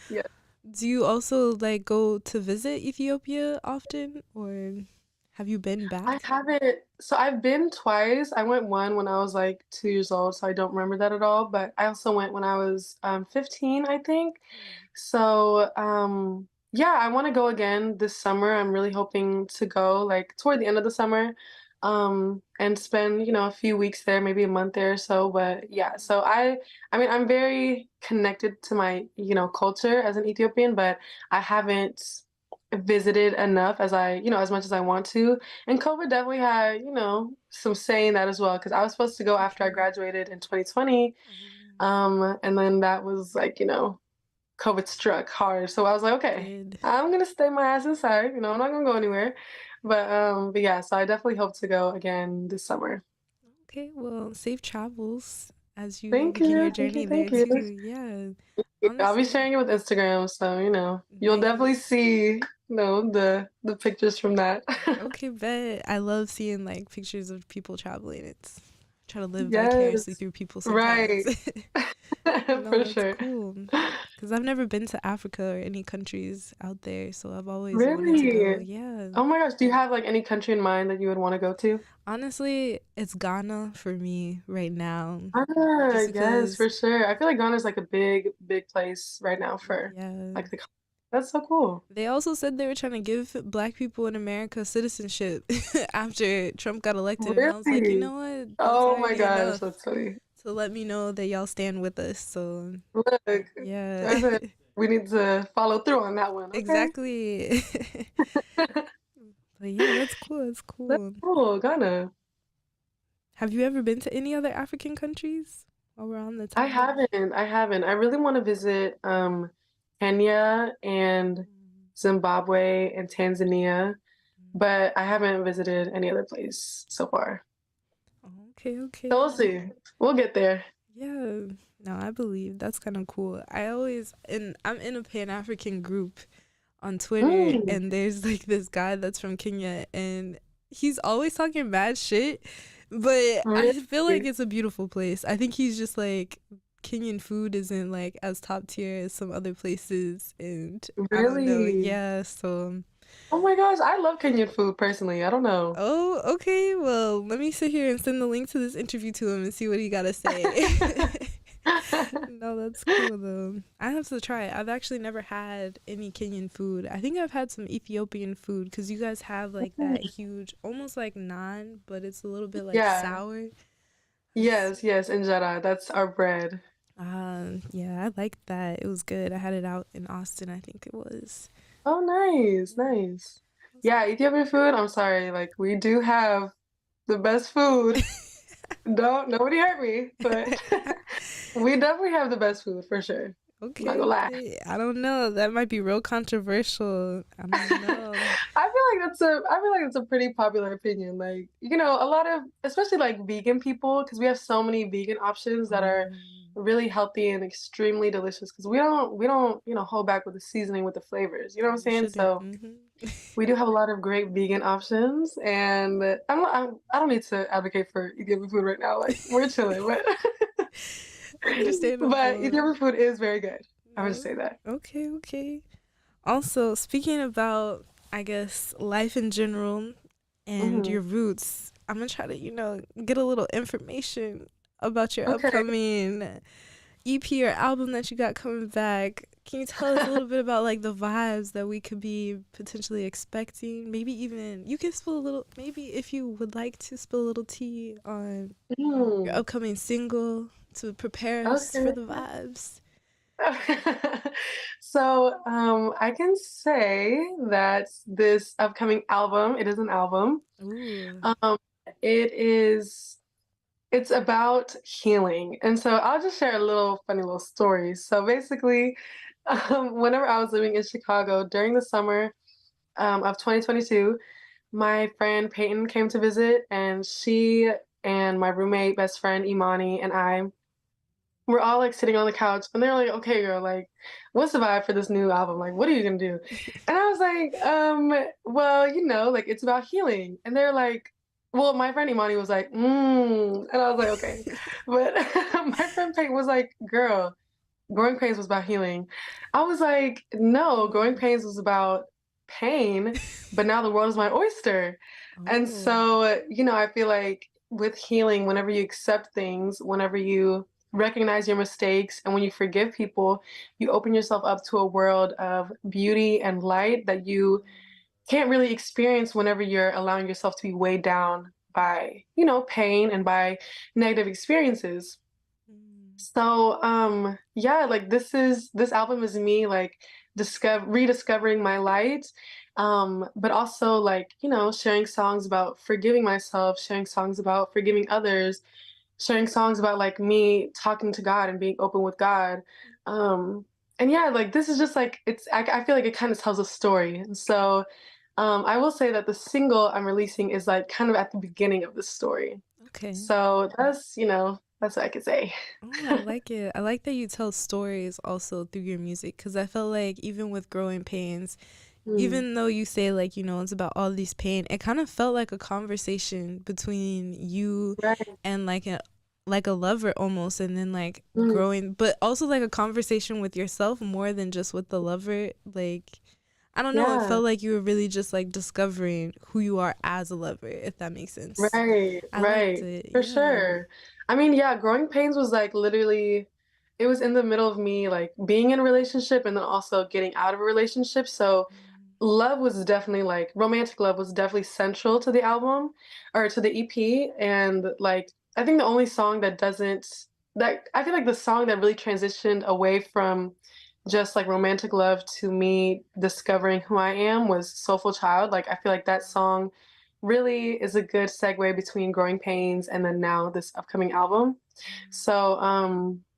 Yeah. Do you also like go to visit Ethiopia often, or have you been I back? haven't. So I've been twice. I went one when I was like 2 years old, so I don't remember that at all. But I also went when I was 15, I think. So yeah, I want to go again this summer. I'm really hoping to go like toward the end of the summer, and spend a few weeks there, maybe a month there or so. But yeah, so I mean, I'm very connected to my culture as an Ethiopian, but I haven't visited enough as much as I want to. And COVID definitely had, some say in that as well, because I was supposed to go after I Okay. graduated in 2020. Oh, And then that was like, COVID struck hard. So I was like, it okay, did. I'm gonna stay my ass inside, I'm not gonna go anywhere. But yeah, so I definitely hope to go again this summer. Okay, well, safe travels as you Thank begin your you, thank you, journey there thank you. too. Yeah, Yeah, I'll be honestly, sharing it with Instagram, so you'll definitely nice. see, the pictures from that. Okay, bet. I love seeing like pictures of people traveling. It's try to live vicariously Yes, through people sometimes. right. No, For that's sure. cool. Because I've never been to Africa or any countries out there, so I've always wanted to go. Really? Yeah. Oh my gosh, do you have like any country in mind that you would want to go to? Honestly, it's Ghana for me right now. Ah, Just yes, because, for sure. I feel like Ghana's like a big, big place right now for yeah. like the. That's so cool. They also said they were trying to give black people in America citizenship after Trump got elected. And I was like, you Really? know what? That's Oh my already gosh, enough that's funny. to let me know that y'all stand with us. So, Look, yeah. I said we need to follow through on that one. Okay. Exactly. But yeah, that's cool. That's That's cool. cool, Ghana. Have you ever been to any other African countries while we're on the I topic? haven't. I haven't. I really want to visit Kenya and Zimbabwe and Tanzania, but I haven't visited any other place so far. Okay, So we'll okay. see. We'll get there. Yeah. No, I believe that's kind of cool. I'm in a Pan-African group on Twitter, Mm, and there's like this guy that's from Kenya, and he's always talking bad shit, but I feel like really? it's a beautiful place. I think he's just like Kenyan food isn't like as top tier as some other places, and I don't know. Really? Yeah, so Oh my gosh, I love Kenyan food personally. I don't know. oh, okay. Well, let me sit here and send the link to this interview to him and see what he got to say. No, that's cool though. I have to try it. I've actually never had any Kenyan food. I think I've had some Ethiopian food because you guys have like that huge, almost like naan, but it's a little bit like Yeah. sour. Yes, yes, injera. That's our bread. Yeah, I liked that. It was good. I had it out in Austin, I think it was. Oh, nice, Yeah, nice. Yeah, Ethiopian food, I'm sorry, like we do have the best food. Don't nobody hurt me, but we definitely have the best food for sure. I'm not Okay, gonna lie. okay. I don't know. That might be real controversial. I don't know. I feel like that's a pretty popular opinion. Like, a lot of especially like vegan people, because we have so many vegan options that are Oh, really healthy and extremely delicious because we don't, hold back with the seasoning with the flavors. You know what I'm you saying? shouldn't. So we do have a lot of great vegan options, and I don't need to advocate for Ethiopian food right now. Like we're chilling, but but Understandable. Ethiopian food is very good. I would just No. say that. Okay, okay. Also, speaking about, I guess, life in general and Hmm. your roots, I'm gonna try to, get a little information about your Okay. upcoming EP or album that you got coming back. Can you tell us a little bit about like the vibes that we could be potentially expecting? Maybe even you can spill a little, maybe if you would like to spill a little tea on your Mm, upcoming single to prepare us for okay. the vibes. So, I can say that this upcoming album, it is an album. Ooh. Um, it is it's about healing. And so I'll just share a little funny little story. So basically, whenever I was living in Chicago during the summer of 2022, my friend Peyton came to visit, and she and my roommate, best friend Imani, and I we're all like sitting on the couch, and they're like, "Okay, girl, like, what's the vibe for this new album? Like, what are you gonna do?" And I was like, well, like it's about healing." And they're like, well, my friend Imani was like, and I was like, okay, but my friend Peyton was like, "Girl, Growing Pains was about healing." I was like, "No, Growing Oh. Pains was about pain, but now the world is my oyster." And Oh. so, I feel like with healing, whenever you accept things, whenever you recognize your mistakes, and when you forgive people, you open yourself up to a world of beauty and light that you can't really experience whenever you're allowing yourself to be weighed down by, pain and by negative experiences. Mm. So, yeah, like this album is me like rediscovering my light, but also like, sharing songs about forgiving myself, sharing songs about forgiving others, sharing songs about like me talking to God and being open with God. Um, and yeah, like this is just like I feel like it kind of tells a story. And so, I will say that the single I'm releasing is like kind of at the beginning of the story. Okay. So that's what I could say. Oh, I like it. I like that you tell stories also through your music because I felt like even with Growing Pains, Mm, even though you say like, it's about all these pain, it kind of felt like a conversation between you right. and like a lover almost, and then like Mm, growing, but also like a conversation with yourself more than just with the lover. Like, I don't know, it yeah. felt like you were really just like discovering who you are as a lover, if that makes sense. Right, I liked right. it. For Yeah. sure. I mean, yeah, Growing Pains was like literally, it was in the middle of me like being in a relationship and then also getting out of a relationship. So love was definitely like romantic love was definitely central to the album or to the EP. And like I think the only song that doesn't that I feel like the song that really transitioned away from just like romantic love to me discovering who I am was Soulful Child. Like I feel like that song really is a good segue between Growing Pains and then now this upcoming album. So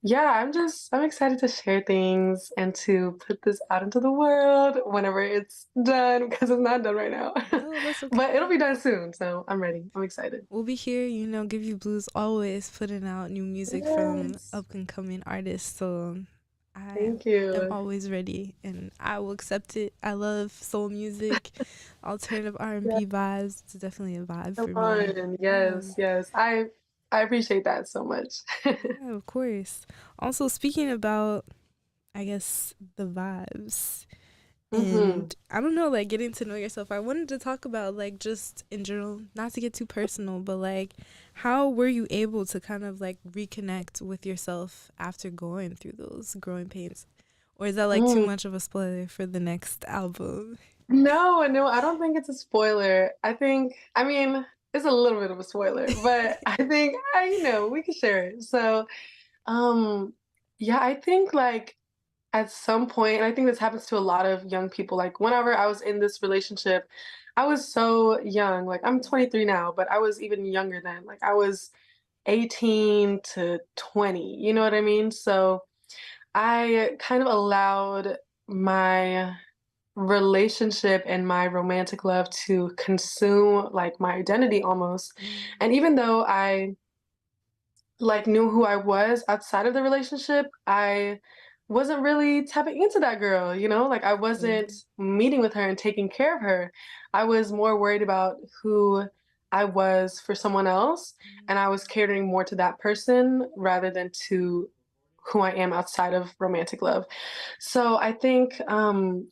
yeah, I'm excited to share things and to put this out into the world whenever it's done because it's not done right now. No, that's But it'll okay. be done soon, so I'm ready. I'm excited. We'll be here, Give You Blues always putting out new music from Yes. up and coming artists. So I Thank am you. always ready and I will accept it. I love soul music, alternative Yeah, R&B vibes. It's definitely a vibe come for me. on. Yeah. Yes, yes. I appreciate that so much. Yeah, of course. Also, speaking about, I guess, the vibes. hmm And I don't know, like getting to know yourself. I wanted to talk about like just in general, not to get too personal, but like how were you able to kind of like reconnect with yourself after going through those growing pains? Or is that like too Mm. much of a spoiler for the next album? No, no, I don't think it's a spoiler. I mean, it's a little bit of a spoiler, but I think we can share it. So, um, yeah, I think like at some point, and I think this happens to a lot of young people, like whenever I was in this relationship, I was so young. Like I'm 23 now, but I was even younger then. Like I was 18 to 20, you know what I mean? So I kind of allowed my relationship and my romantic love to consume like my identity almost. Mm, And even though I like knew who I was outside of the relationship, I wasn't really tapping into that girl, like I wasn't mm, meeting with her and taking care of her. I was more worried about who I was for someone else, and I was catering more to that person rather than to who I am outside of romantic love. So I think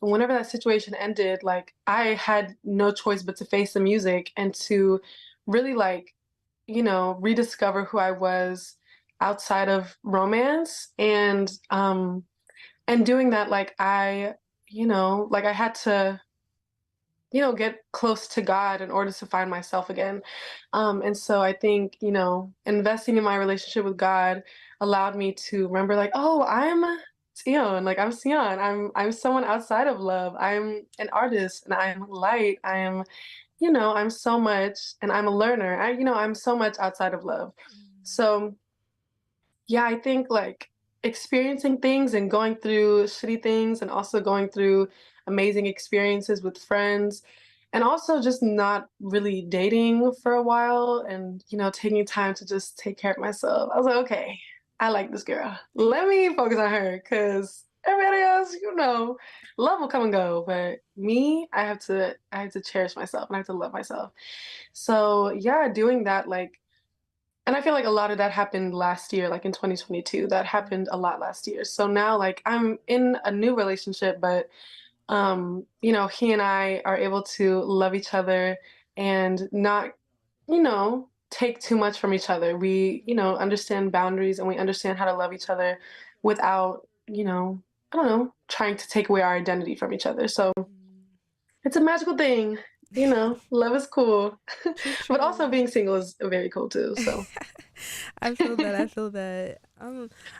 whenever that situation ended, like I had no choice but to face the music and to really like rediscover who I was outside of romance. And doing that, like like I had to get close to God in order to find myself again. And so I think, investing in my relationship with God allowed me to remember, like, oh, I'm Sion. I'm someone outside of love. I'm an artist and I'm light. I'm so much, and I'm a learner. I'm so much outside of love. So yeah, I think like experiencing things and going through shitty things and also going through amazing experiences with friends and also just not really dating for a while and, taking time to just take care of myself. I was like, okay, I like this girl. Let me focus on her because everybody else, love will come and go. But me, I have to cherish myself and I have to love myself. So yeah, doing that, like, and I feel like a lot of that happened last year, like in 2022. That happened a lot last year. So now, like, I'm in a new relationship, but he and I are able to love each other and not, take too much from each other. We, understand boundaries and we understand how to love each other without, I don't know, trying to take away our identity from each other. So it's a magical thing. Love is cool. True, But also true. being single is very cool too. So I feel that. I feel that.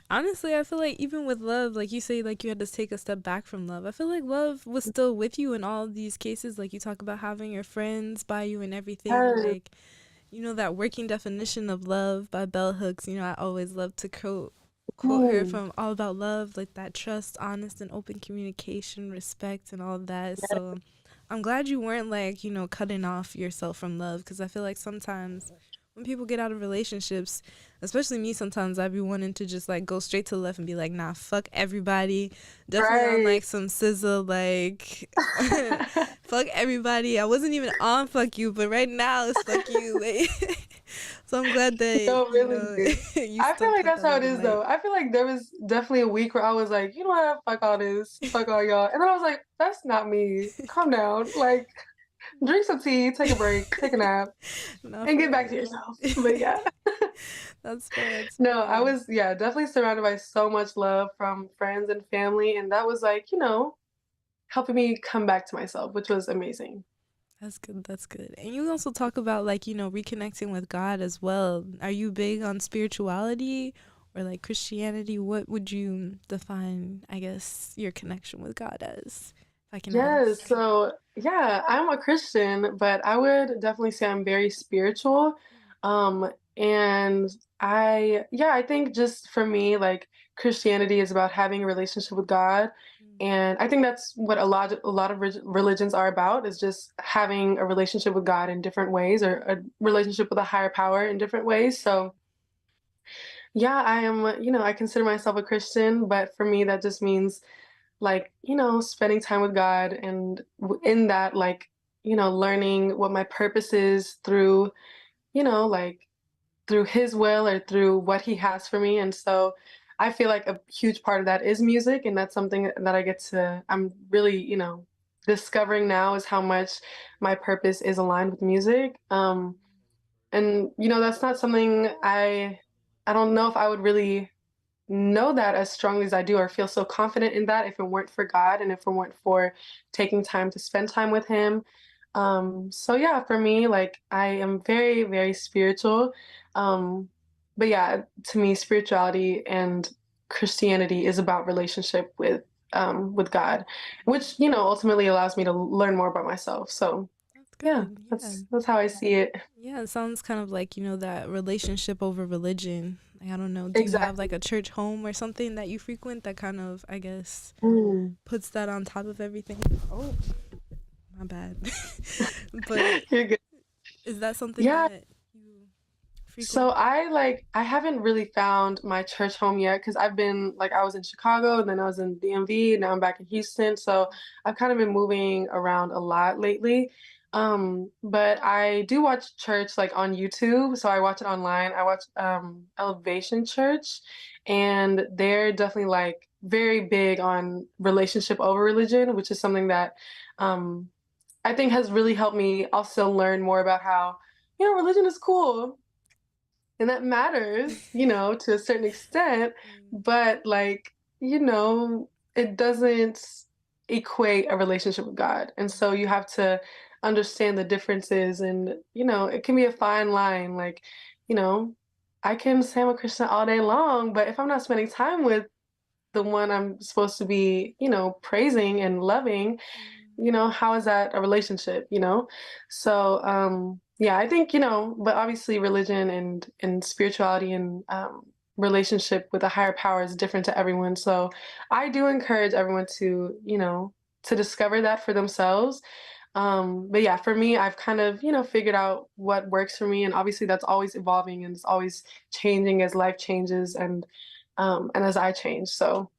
Honestly, I feel like even with love, like you say, like you had to take a step back from love. I feel like love was still with you in all these cases. Like you talk about having your friends by you and everything. yes, Like, that working definition of love by Bell Hooks. I always love to quote her mm, from All About Love, like that trust, honest and open communication, respect, and all that. So I'm glad you weren't like, cutting off yourself from love, because I feel like sometimes when people get out of relationships, especially me, sometimes I be wanting to just like go straight to the left and be like, nah, fuck everybody. Definitely on right. like some sizzle, like fuck everybody. I wasn't even on fuck you, but right now it's fuck you. Like, so I'm glad that, No, really. you I feel still like kept that's that how it love in is light. though. I feel like there was definitely a week where I was like, you know what, fuck all this, fuck all y'all. And then I was like, that's not me. Calm down. Like, drink some tea, take a break, take a nap, Not and for get back to real. yourself. But yeah. That's fair. That's No, I fair. was, yeah, definitely surrounded by so much love from friends and family. And that was like, helping me come back to myself, which was amazing. That's good. That's good. And you also talk about like, reconnecting with God as well. Are you big on spirituality or like Christianity? What would you define, I guess, your connection with God as? If I can Yes, ask. so yeah, I'm a Christian, but I would definitely say I'm very spiritual. And I think just for me, like Christianity is about having a relationship with God. And I think that's what a lot of religions are about, is just having a relationship with God in different ways or a relationship with a higher power in different ways. So yeah, I consider myself a Christian, but for me that just means like spending time with God and in that like learning what my purpose is through like through his will or through what he has for me. And so I feel like a huge part of that is music, and that's something that I'm really discovering now, is how much my purpose is aligned with music. And that's not something I don't know if I would really know that as strongly as I do or feel so confident in that if it weren't for God and if it weren't for taking time to spend time with him. So yeah, for me, like I am very, very spiritual. Um, but yeah, to me, spirituality and Christianity is about relationship with God, which, ultimately allows me to learn more about myself. So That's yeah, good. Yeah. that's how I see it. Yeah, it sounds kind of like, that relationship over religion. Like, I don't know. Do you have Exactly. like a church home or something that you frequent that kind of, I guess, Mm. puts that on top of everything? Oh, my bad. But You're good. is that something Yeah. that you So frequent? I haven't really found my church home yet because I've been like I was in Chicago and then I was in DMV and now I'm back in Houston. So I've kind of been moving around a lot lately. But I do watch church like on YouTube. So I watch it online. I watch Elevation Church, and they're definitely like very big on relationship over religion, which is something that um I think has really helped me also learn more about how religion is cool. and that matters, to a certain extent, but like, it doesn't equate a relationship with God. And so you have to understand the differences and, it can be a fine line. Like, you know, I can say I'm a Christian all day long, but if I'm not spending time with the one I'm supposed to be, praising and loving, how is that a relationship, So, yeah, I think, but obviously religion and spirituality and relationship with a higher power is different to everyone. So I do encourage everyone to, to discover that for themselves. But yeah, for me, I've kind of, figured out what works for me. And obviously that's always evolving and it's always changing as life changes and as I change. So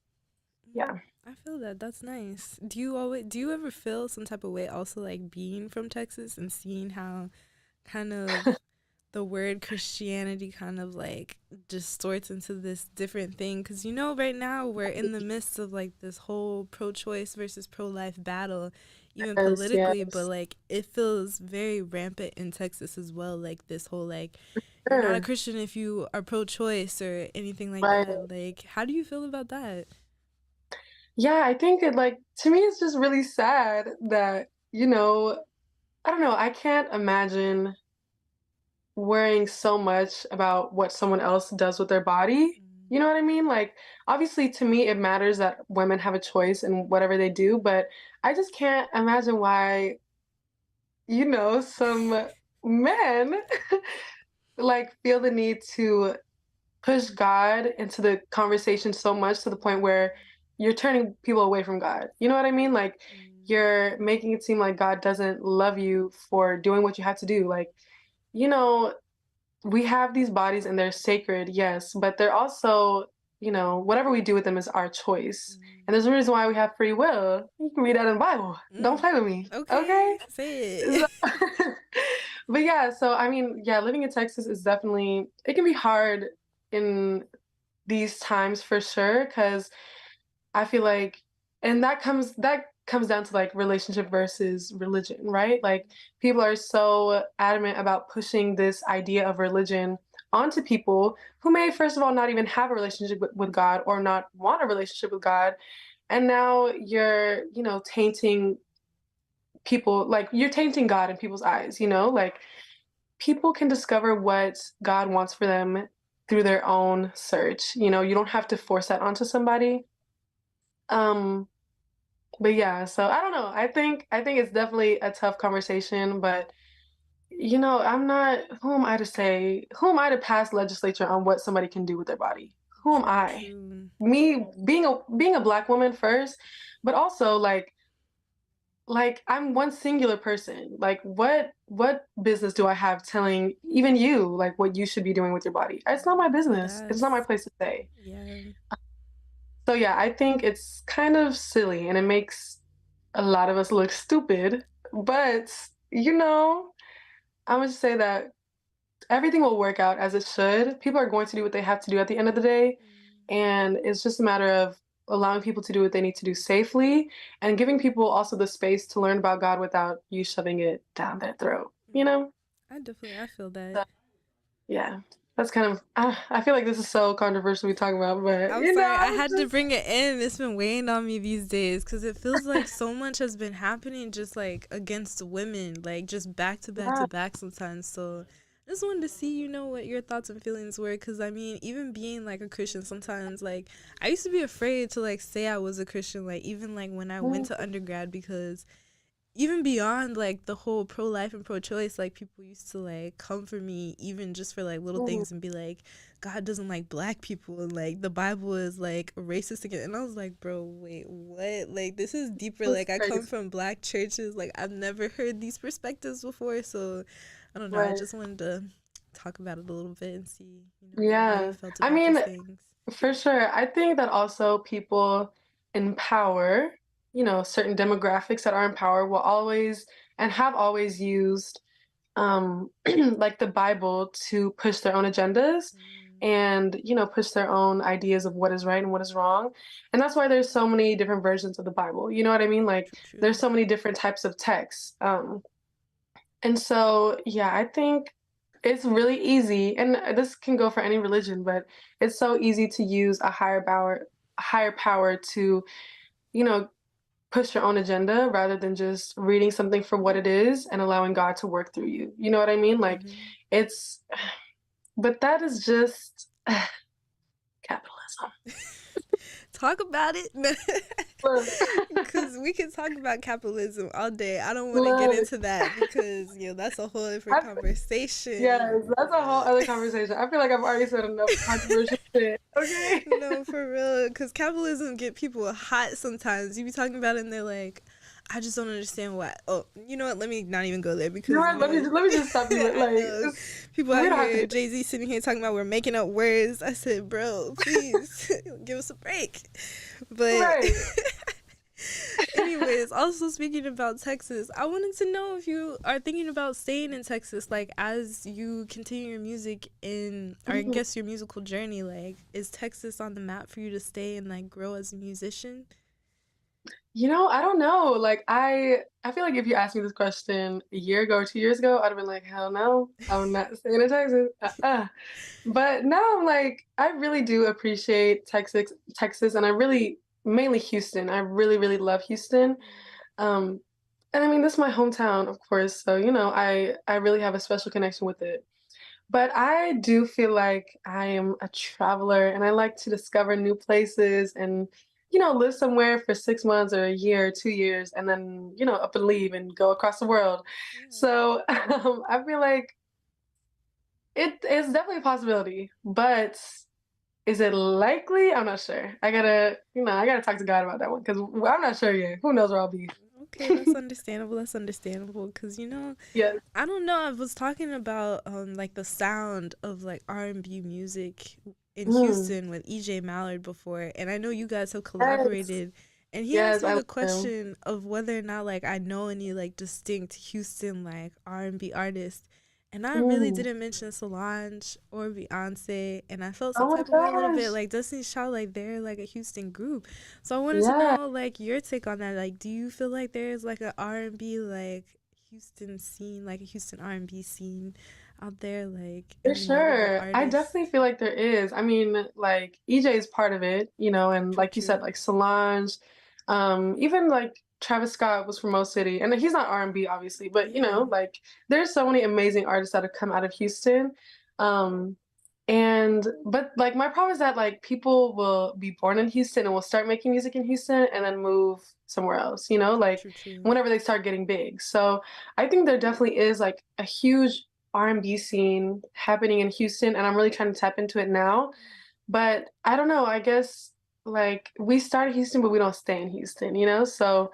yeah. I feel that. That's nice. Do you ever feel some type of way also like being from Texas and seeing how kind of the word Christianity kind of like distorts into this different thing? Because right now we're in the midst of like this whole pro-choice versus pro-life battle, even Yes, politically, but yes. like it feels very rampant in Texas as well, like this whole like you're not a Sure. Christian if you are pro-choice or anything like Right. that. Like, how do you feel about that? Yeah, I think to me, it's just really sad that, I don't know, I can't imagine worrying so much about what someone else does with their body. You know what I mean? Like, obviously, to me, it matters that women have a choice in whatever they do, but I just can't imagine why, some men like feel the need to push God into the conversation so much to the point where you're turning people away from God. You know what I mean? Like you're making it seem like God doesn't love you for doing what you have to do. Like, you know, we have these bodies and they're sacred, yes, but they're also, whatever we do with them is our choice. And there's a reason why we have free will. You can read that in the Bible. Don't play with me. Okay, Okay? say So- it. but yeah, so I mean, yeah, living in Texas is definitely it can be hard in these times for sure because I feel like and that comes down to like relationship versus religion, right? Like people are so adamant about pushing this idea of religion onto people who may first of all not even have a relationship with God or not want a relationship with God. And now you're, tainting people like you're tainting God in people's eyes, like people can discover what God wants for them through their own search. You don't have to force that onto somebody. Um, but yeah, so I don't know. I think it's definitely a tough conversation, but I'm not who am I to say, who am I to pass legislature on what somebody can do with their body? Who am True, I? true. Me being a black woman first, but also like I'm one singular person. Like what business do I have telling even you like what you should be doing with your body? It's not my Dead business. It's not my ass. place to say. Yeah. So yeah, I think it's kind of silly and it makes a lot of us look stupid. But I'm gonna just say that everything will work out as it should. People are going to do what they have to do at the end of the day. And it's just a matter of allowing people to do what they need to do safely and giving people also the space to learn about God without you shoving it down their throat, I feel that. So, yeah, that's kind of, I feel like this is so controversial we talk about, but, I'm sorry, I it's had to just, bring it in. It's been weighing on me these days because it feels like so much has been happening just like against women, like just back to back yeah. to back sometimes. So I just wanted to see, what your thoughts and feelings were. Because I mean, even being like a Christian, sometimes like I used to be afraid to like say I was a Christian, like even like when I went to undergrad, because even beyond like the whole pro-life and pro-choice, like people used to like come for me even just for like little Mhm. things and be like, God doesn't like black people and like the Bible is like racist again. And I was like, bro, wait, what? Like this is deeper. It's Like I come crazy, from black churches, like I've never heard these perspectives before. So I don't know, I right? just wanted to talk about it a little bit and see how you Yeah. felt I about these mean, things. for sure. I think that also people in power, certain demographics that are in power will always and have always used like the Bible to push their own agendas and, push their own ideas of what is right and what is wrong. And that's why there's so many different versions of the Bible. You know what I mean? Like True, true. there's so many different types of texts. And so, yeah, I think it's really easy, and this can go for any religion, but it's so easy to use a higher power to, you know, push your own agenda rather than just reading something for what it is and allowing God to work through you. You know what I mean? Like Hmm. it's but that is just capitalism. Talk about it. Look, Because we can talk about capitalism all day. I don't want to get look, into that because, that's a whole different I, yes, conversation. that's a whole other conversation. I feel like I've already said enough controversial shit. Okay. No, for real. Because capitalism get people hot sometimes. You be talking about it and they're like, I just don't understand why. Oh, you know what? Let me not even go there You know because, what? Let me just stop you with I like know it's, people we out don't have to here, do Jay Z sitting here talking about we're making up words. I said, bro, please give us a break. But right. anyways, also speaking about Texas, I wanted to know if you are thinking about staying in Texas, like as you continue your music or I Mhm. guess your musical journey. Like, is Texas on the map for you to stay and like grow as a musician? I don't know. Like I feel like if you asked me this question a year ago or 2 years ago, I'd have been like, hell no, I'm not staying in Texas. But now I'm like, I really do appreciate Texas, and I really mainly Houston. I really, really love Houston. Um, and I mean, this is my hometown, of course, so I really have a special connection with it. But I do feel like I am a traveler and I like to discover new places and, live somewhere for 6 months or a year or 2 years and then, up and leave and go across the world. Yeah, So I feel like it is definitely a possibility, but is it likely? I'm not sure. I gotta talk to God about that one because I'm not sure yet. Who knows where I'll be? okay, that's understandable. That's understandable because Yes. I don't know. I was talking about like the sound of like R&B music in Mm. Houston with EJ Mallard before, and I know you guys have Yes. collaborated. And he asked Yes, me I the love him. question of whether or not like I know any like distinct Houston like R&B artists, and I really Mm. didn't mention Solange or Beyonce, and I felt some Oh my type of way a little bit gosh. like Destiny Child like they're like a Houston group. So I wanted to Yeah. know like your take on that. Like, do you feel like there's like an R&B like Houston scene, like a Houston R&B scene out there, like For any notable sure. I artists? definitely feel like there is. I mean, like EJ is part of it, and True, like you said, true. like Solange, even like Travis Scott was from Mo City, and he's not R&B obviously, but Yeah. like there's so many amazing artists that have come out of Houston. Um, and but like my problem is that like people will be born in Houston and will start making music in Houston and then move somewhere else, like True, true. whenever they start getting big. So I think there definitely is like a huge R&B scene happening in Houston, and I'm really trying to tap into it now. But I don't know, I guess like we started Houston, but we don't stay in Houston, So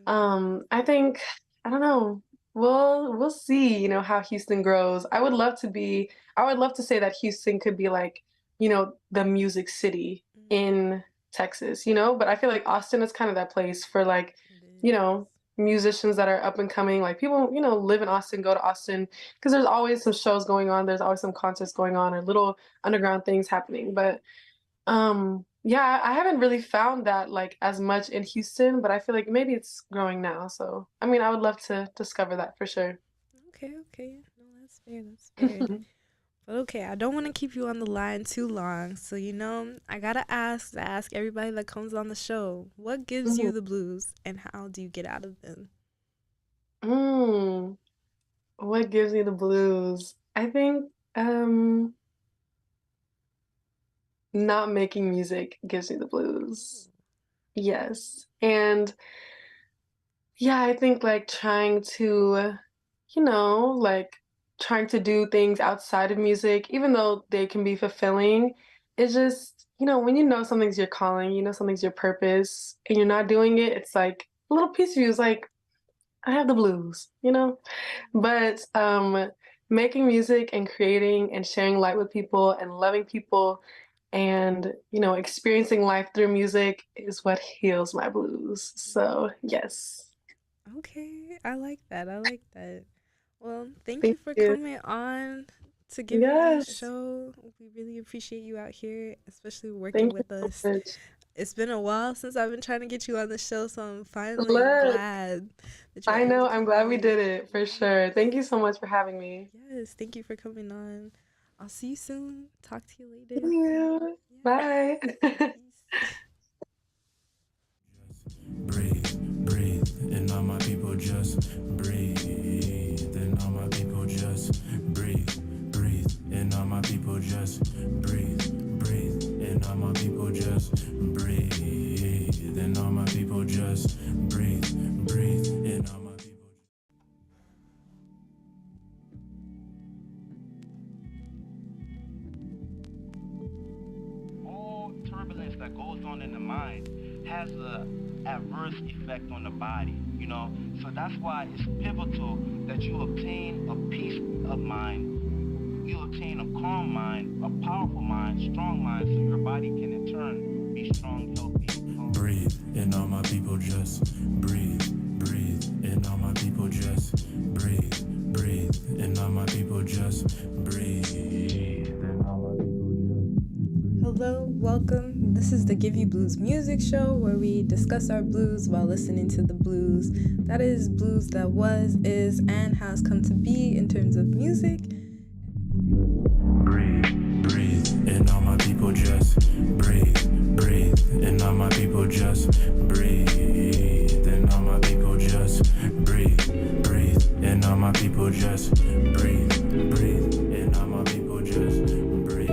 Mm. I think I don't know. We'll see, how Houston grows. I would love to say that Houston could be like, the music city Mm. in Texas, but I feel like Austin is kind of that place for like, It you is. know, musicians that are up and coming. Like people, live in Austin, go to Austin because there's always some shows going on, there's always some concerts going on or little underground things happening. But yeah, I haven't really found that like as much in Houston, but I feel like maybe it's growing now. So, I mean, I would love to discover that for sure. Okay, okay. No, that's fair. That's fair. But okay, I don't want to keep you on the line too long. So, I gotta ask everybody that comes on the show, what gives Mhm. you the blues and how do you get out of them? Mm, what gives me the blues? I think not making music gives me the blues. Yes. And yeah, I think like like trying to do things outside of music, even though they can be fulfilling, it's just, when something's your calling, something's your purpose, and you're not doing it, it's like a little piece of you is like, I have the blues. But making music and creating and sharing light with people and loving people and, experiencing life through music is what heals my blues. So, yes. Okay, I like that. I like that. Well, thank Thank you for you. coming on to give me this Yes. show. We really appreciate you out here, especially working Thank you with so us. much. It's been a while since I've been trying to get you on the show, so I'm finally Look, glad that you're I able know. to I'm come glad we on. did it for sure. Thank you so much for having me. Yes, thank you for coming on. I'll see you soon. Talk to you Thank later. you. Yeah. Bye. Peace. Breathe, breathe, and all my people just breathe. And all my people just breathe, breathe, and all my people just breathe, breathe, and all my people just breathe. And all my people just breathe, breathe, and all my people. All turbulence that goes on in the mind has a adverse effect on the body, you know. So that's why it's pivotal that you obtain a peace of mind, you obtain a calm mind, a powerful mind, strong mind, so your body can in turn be strong, healthy. Breathe, and all my people just breathe, breathe, and all my people just breathe, breathe, and all my people just breathe, and all my people just. Hello, welcome. This is the Give You Blues music show where we discuss our blues while listening to the blues. That is blues that was, is, and has come to be in terms of music. Breathe, breathe, and all my people just breathe, breathe, and all my people just breathe, and all my people just breathe, breathe, and all my people just breathe, breathe, and all my people just breathe.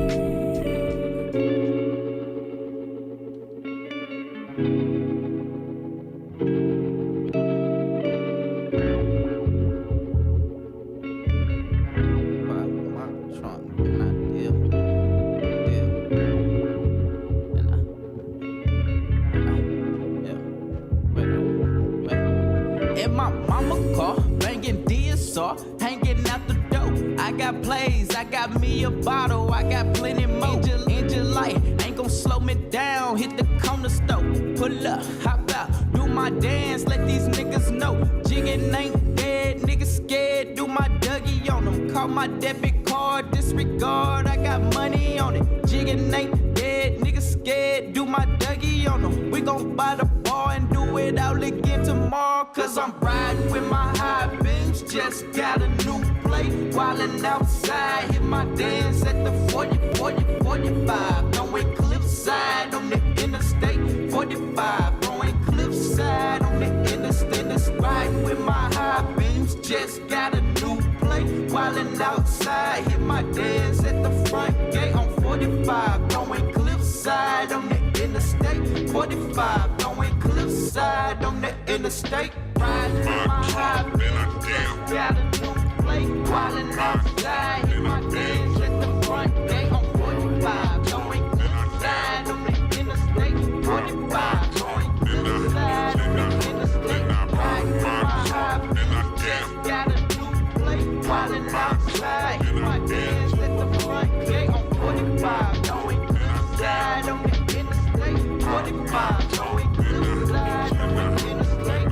In my mama car, banging DSR, hanging out the door. I got plays, I got me a bottle, I got plenty more. Engine light, ain't gon' slow me down. Hit the corner store, pull up, hop out, do my dance, let these niggas know. Jiggin' ain't dead, niggas scared, do my Dougie on them. Call my debit card, disregard, I got money on it. Jiggin' ain't dead, niggas scared, do my Dougie on them. We gon' buy the bar and do it all again tomorrow, cause I'm riding with my high beams. Just got a new plate, wildin' outside, hit my dance at the 45, throwing cliffside on the interstate. 45, throwing cliffside on the interstate. Riding with my high beams, just got a new plate, wildin' outside, hit my dance at the front gate on 45, throwing cliffside on the interstate. 45, throwing cliffside on the interstate. Riding with my high beams, just got a new plate, wildin' outside, hit my dance at the front gate on 45, throwing cliffside on the interstate. 45, throwing cliffside on the interstate. Riding with my high beams, just got a new plate, wildin' outside, hit my dance at the front gate on 45, throwing cliffside on the interstate. 45, throwing cliffside on the interstate.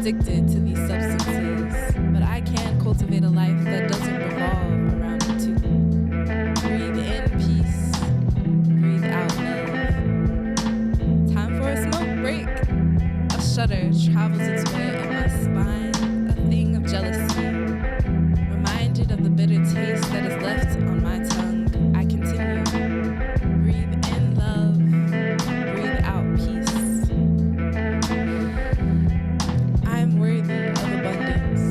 addicted to these substances, but I can cultivate a life that doesn't revolve around it too. Breathe in peace, breathe out love. Time for a smoke break. A shudder travels its way up my spine, a thing of jealousy. Reminded of the bitter taste that is left on my tongue, I continue. Breathe in love, breathe out peace. I am worthy of abundance.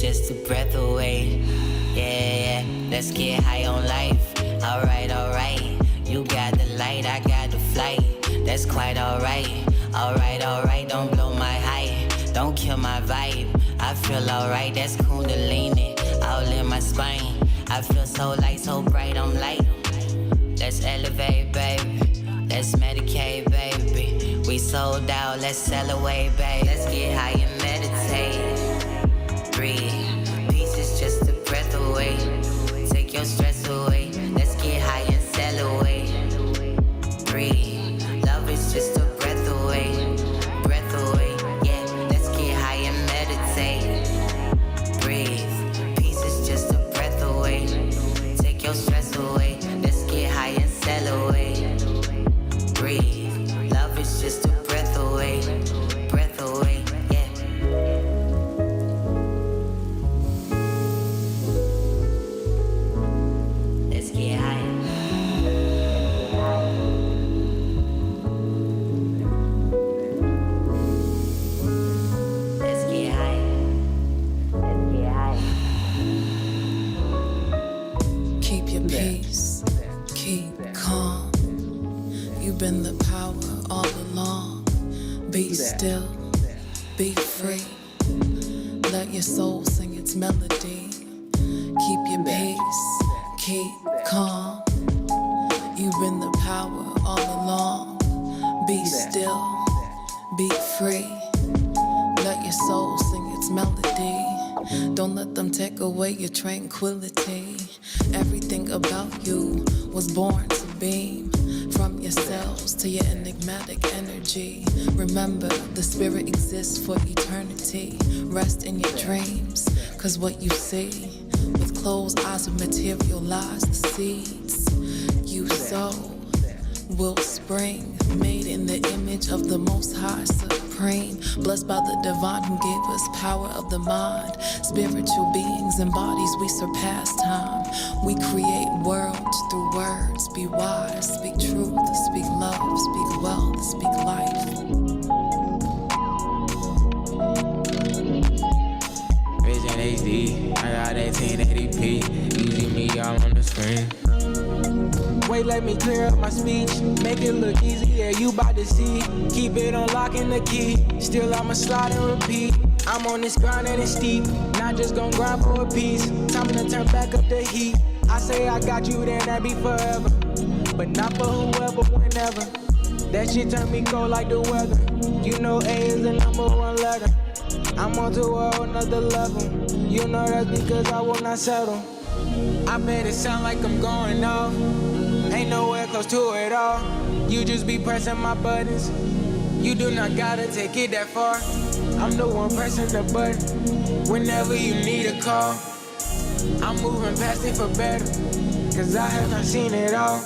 is just a breath away. Yeah, let's get high on life. Alright, you got the light, I got the flight. That's quite alright. Alright, don't blow my high. Don't kill my vibe. I feel alright, that's Kundalini all in my spine. I feel so light, so bright, I'm light. Let's elevate, baby. Let's medicate, baby. We sold out, let's sell away, baby. Let's get high and meditate. Breathe. Peace is just a breath away. Take your stress away. Let's get high and sell away. Breathe. Love is just a breath away. Breath away. Yeah, let's get high and meditate. Breathe. Peace is just a breath away. Take your stress away. Let's get high and sell away. Breathe. Love is just a breath away. Breath away. Yeah. Let's get high. Let's get high. Let's get high. Keep your peace, keep calm. You've been the power all along. Be still, be free. Let your soul sing its melody. Keep your peace, keep calm. You've been the power all along. Be still, be free. Let your soul sing its melody. Don't let them take away your tranquility. Everything about you was born to beam. From your cells to your enigmatic energy. Remember, the spirit exists for eternity. Rest in your dreams, cause what you see with closed eyes will materialize. The seeds you sow will spring, made in the image of the Most High Supreme. Blessed by the divine who gave us power of the mind. Spiritual beings and bodies, we surpass time. We create worlds through words. Be wise, speak truth, speak love, speak wealth, speak life. Vision HD, I got 1880p. You see me all on the screen. Wait, let me clear up my speech. Make it look easy, yeah, you bout to see. Keep it on lock and the key. Still I'ma slide and repeat. I'm on this grind and it's steep. Not just gon' grind for a piece. Time to turn back up the heat. I say I got you, then that be forever. But not for whoever, whenever. That shit turn me cold like the weather. You know A is the #1 letter. I'm on to a whole nother level. You know that's because I will not settle. I bet it sound like I'm going off. Ain't nowhere close to it all. You just be pressing my buttons. You do not gotta take it that far. I'm the one pressing the button whenever you need a call. I'm moving past it for better, cause I have not seen it all.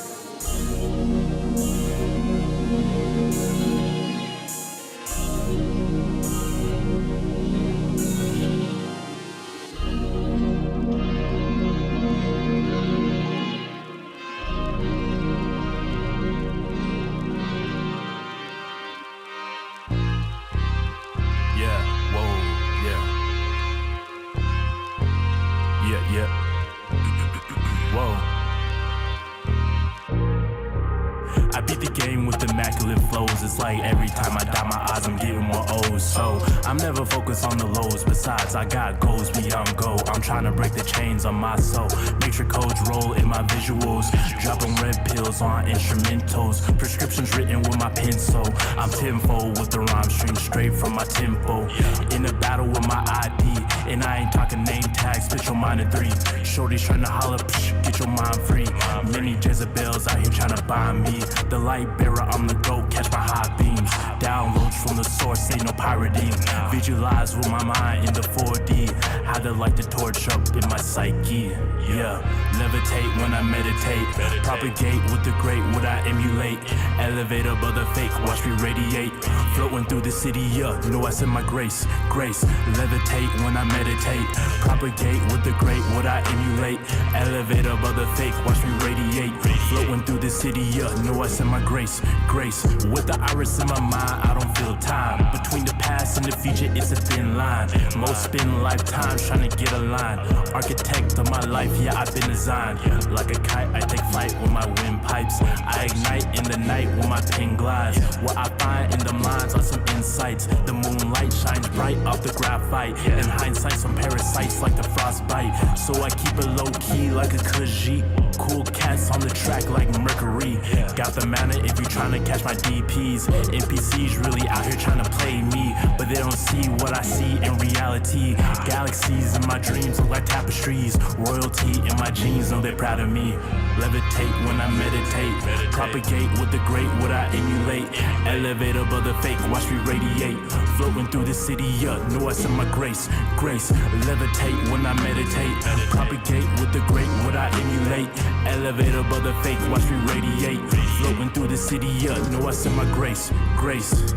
It's like every time I dot my eyes, I'm getting more O's. So I'm never focused on the lows. Besides, I got goals beyond go. I'm trying to break the chains on my soul. Make sure codes roll in my visuals. Dropping red pills on instrumentals. Prescriptions written with my pencil. I'm tenfold with the rhyme string straight from my tempo. In a battle with my ID. And I ain't talking name tags, spit your mind in 3. Shorty's trying to holler, get your mind free. Many Jezebels out here trying to bind me. The light bearer, I'm the GOAT, catch my high beams. Downloads from the source, ain't no pirating. Visualize with my mind in the 4D. How to light the torch up in my psyche. Yeah, levitate when I meditate. Propagate with the great, what I emulate. Elevate above the fake, watch me radiate. Floating through the city, yeah, know I send my grace. Grace, levitate when I meditate. Propagate with the great, what I emulate. Elevate above the fake, watch me radiate. Floating through the city, yeah, know I send my grace. Grace, with the iris in my mind, I don't feel time. Between the past and the future, it's a thin line. Most spend lifetimes trying to get a line. Architect of my life, yeah, I've been designed. Like a kite, I take flight with my windpipes. I ignite in the night when my pen glides. What I find in them lines are some insights. The moonlight shines bright off the graphite. In hindsight, some parasites like the frostbite. So I keep it low key like a Khajiit. Cool cats on the track like Mercury. Got the manner if you trying to catch my DPs. NPCs really out here trying to play me, but they don't see what I see in reality. Galaxies in my dreams look like tapestries. Royalty in my jeans, know they're proud of me. Levitate when I meditate. Propagate with the great, what I emulate. Elevate above the fake, watch me radiate. Floating through the city, yeah, know I send my grace. Grace, levitate when I meditate. Propagate with the great, what I emulate. Elevate above the fake, watch me radiate. Floating through the city, yeah, know I send my grace. Grace,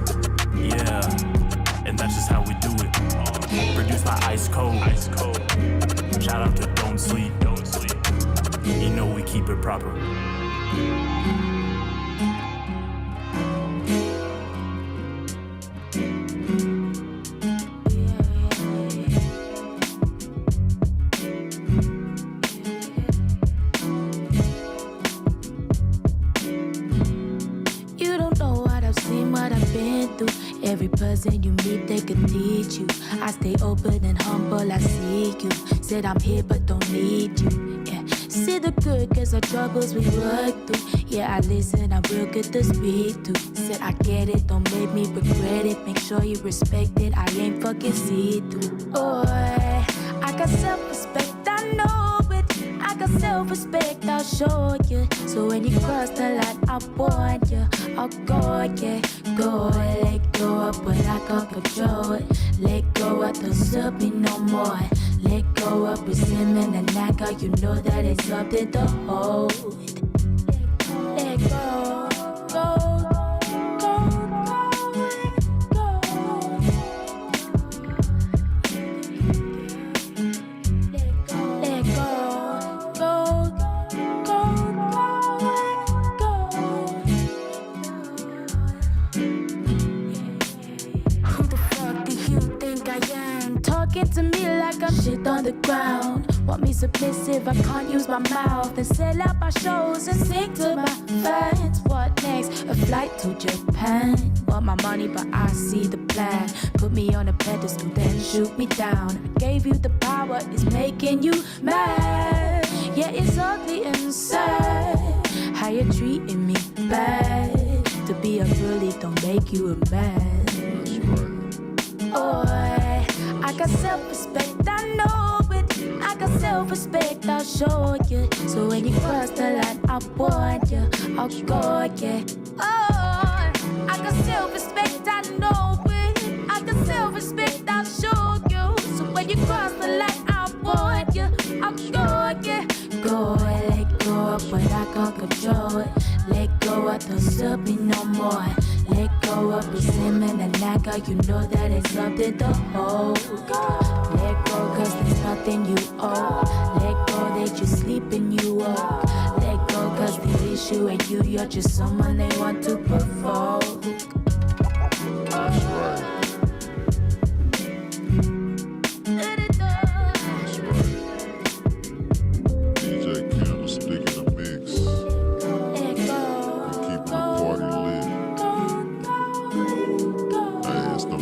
yeah, and that's just how we do it. Produced by Ice Cold. Shout out to Don't Sleep. You know we keep it proper. Every person you meet, they could teach you. I stay open and humble, I seek you. Said I'm here but don't need you. Yeah. See the good cause the troubles we work through. Yeah, I listen, I'm real good to speak to. Said I get it, don't make me regret it. Make sure you respect it, I ain't fucking see-through. Boy, I got self-respect, I know it. I got self-respect, I'll show you. So when you cross the line, I'll warn you. I'll go, yeah, go. Let go of what I can't control it. Let go of don't serve me no more. Let go of resentment and anger. You know that it's something to hold. Let go, go. To me like I'm shit on the ground. Want me submissive, I can't use my mouth. Then sell out my shows and sing to my fans. What next? A flight to Japan. Want my money but I see the plan. Put me on a pedestal then shoot me down. I gave you the power, it's making you mad. Yeah, it's ugly inside. How you treating me bad. To be a bully don't make you a man. That's right. Oh, I got self-respect, I know it. I got self-respect, I'll show you. So when you cross the line, I'll warn you. I'll go, yeah. Oh, I got self-respect, I know it. I got self-respect, I'll show you. So when you cross the line, I'll warn you. I'll go, yeah. Go, let go of what I can't control it. Let go of don't serve me no more. Let go of resentment and anger. You know that it's something to hold. Let go cause there's nothing you owe. Let go that you sleep and you woke. Let go cause the issue ain't you. You're just someone they want to provoke. That's right.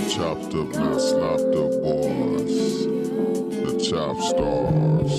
Chopped up, not slopped up boys. The chop stars.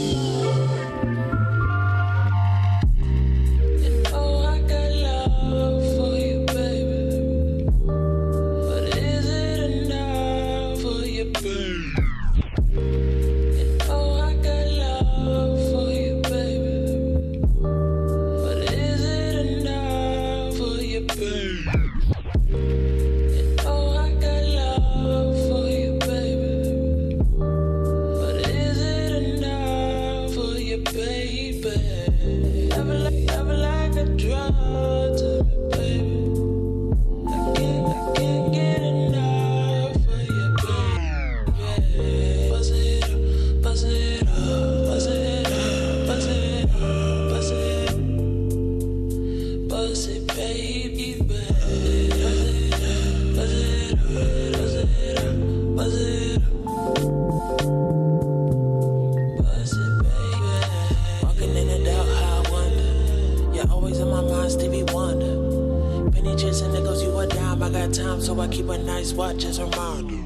nice watch as a reminder.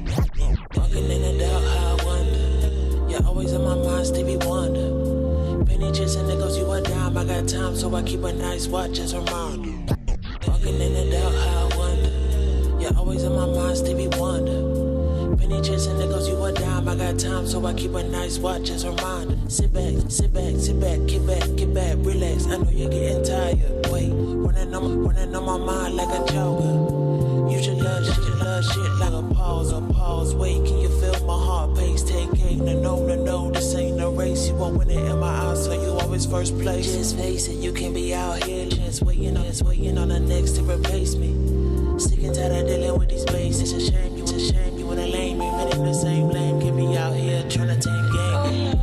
Walking in the dark, how I wonder. You're always in my mind, Stevie Wonder. Penny chasing niggas, you a dime. I got time, so I keep a nice watch as a reminder. Walking in the dark, how I wonder. You're always in my mind, Stevie Wonder. Penny chasing niggas, you a dime. I got time, so I keep a nice watch as a reminder. Sit back, sit back, sit back, get back, relax. I know you're getting tired. Wait, running on my mind like a joker. You should love shit like a pause. Wait, can you feel my heart pace? Take aim, no, this ain't no race. You won't win it in my eyes, so you always first place. Just face it, you can be out here just waiting on the next to replace me. Sick and tired of dealing with these bases. It's a shame you wanna lame me. But in the same lane, get me out here trying to take game.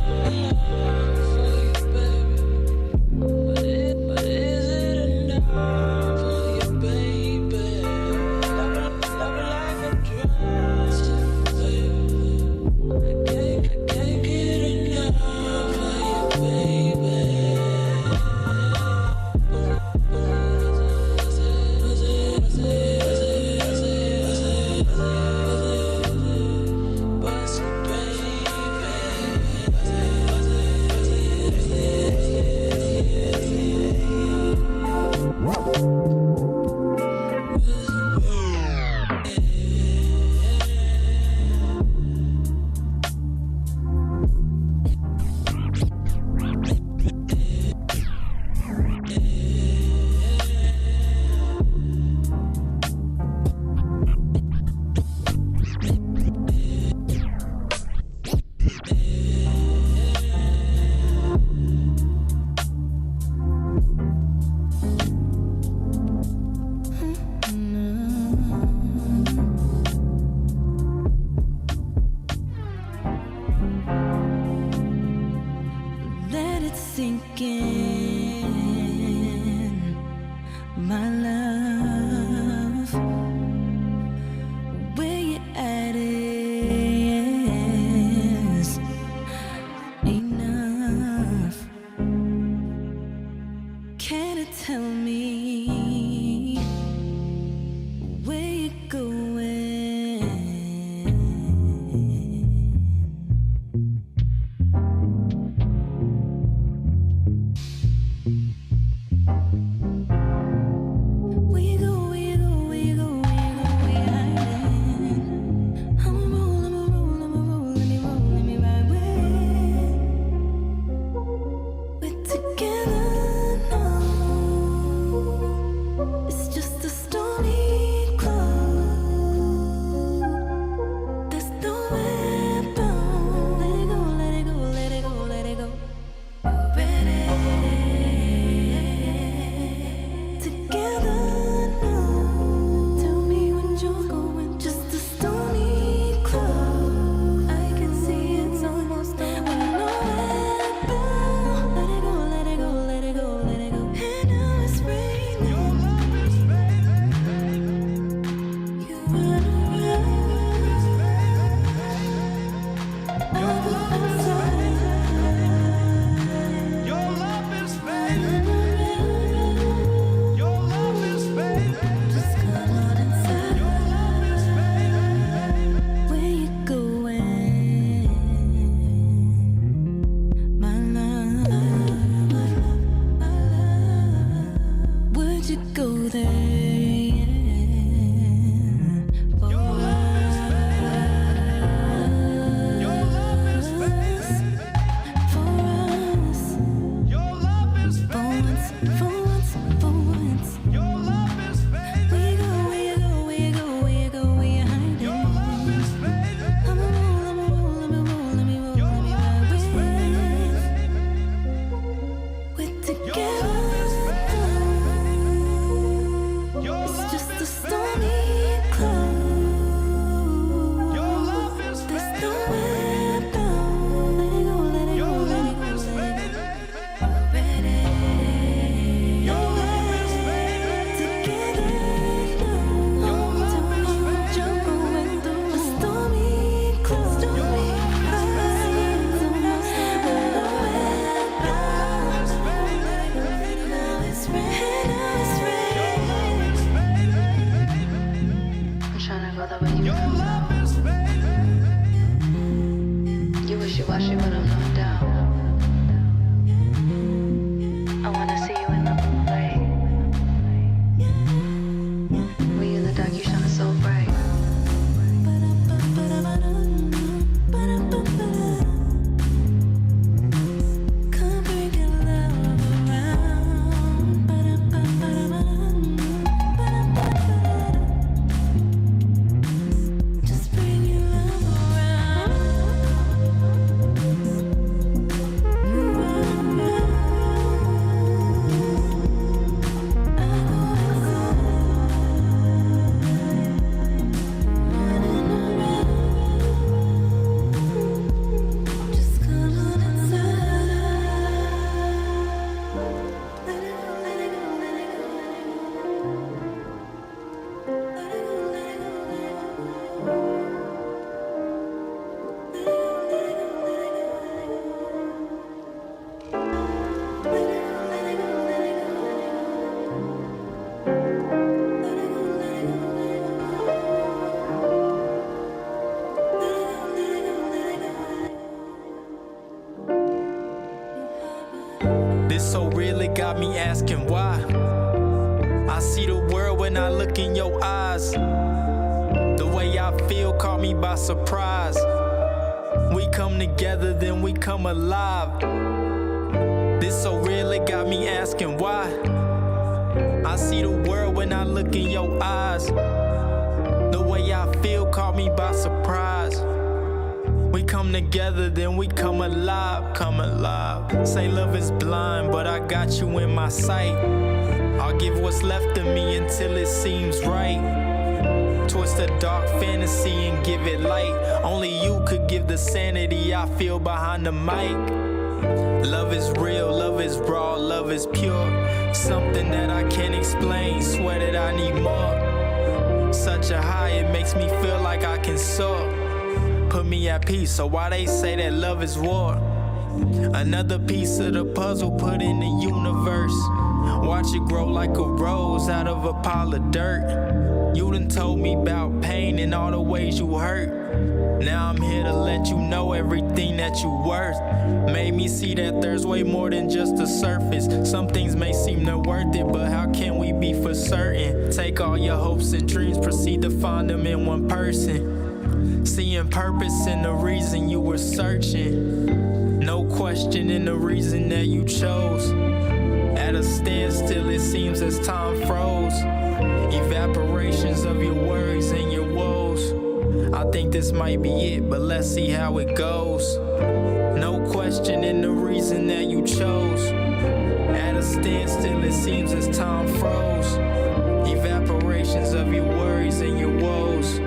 especially when I'm knocked out. I wanna see you in the moonlight. When you're in the dark, you shine so bright. Come bring your love around. Just bring your love around. Just come on inside. Let it go, let it go, let it go, let it go. Let it go, let it go, let it This so real, it got me asking why. I see the world when I look in your eyes. The way I feel caught me by surprise. We come together, then we come alive. This so real, it got me asking why. I see the world when I look in your eyes. The way I feel caught me by surprise. We come together, then we come alive, come alive. Say love is blind, but I got you in my sight. I'll give what's left of me until it seems right. Twist a dark fantasy and give it light. Only you could give the sanity I feel behind the mic. Love is real, love is raw, love is pure. Something that I can't explain, swear that I need more. Such a high, it makes me feel like I can soar. Put me at peace, so why they say that love is war? Another piece of the puzzle put in the universe. Watch it grow like a rose out of a pile of dirt. You done told me about pain and all the ways you hurt. Now I'm here to let you know everything that you worth. Made me see that there's way more than just the surface. Some things may seem not worth it, but how can we be for certain? Take all your hopes and dreams, proceed to find them in one person. Seeing purpose in the reason you were searching. No questioning the reason that you chose. At a standstill, it seems as time froze. Evaporations of your worries and your woes. I think this might be it, but let's see how it goes. No questioning the reason that you chose. At a standstill, it seems as time froze. Evaporations of your worries and your woes.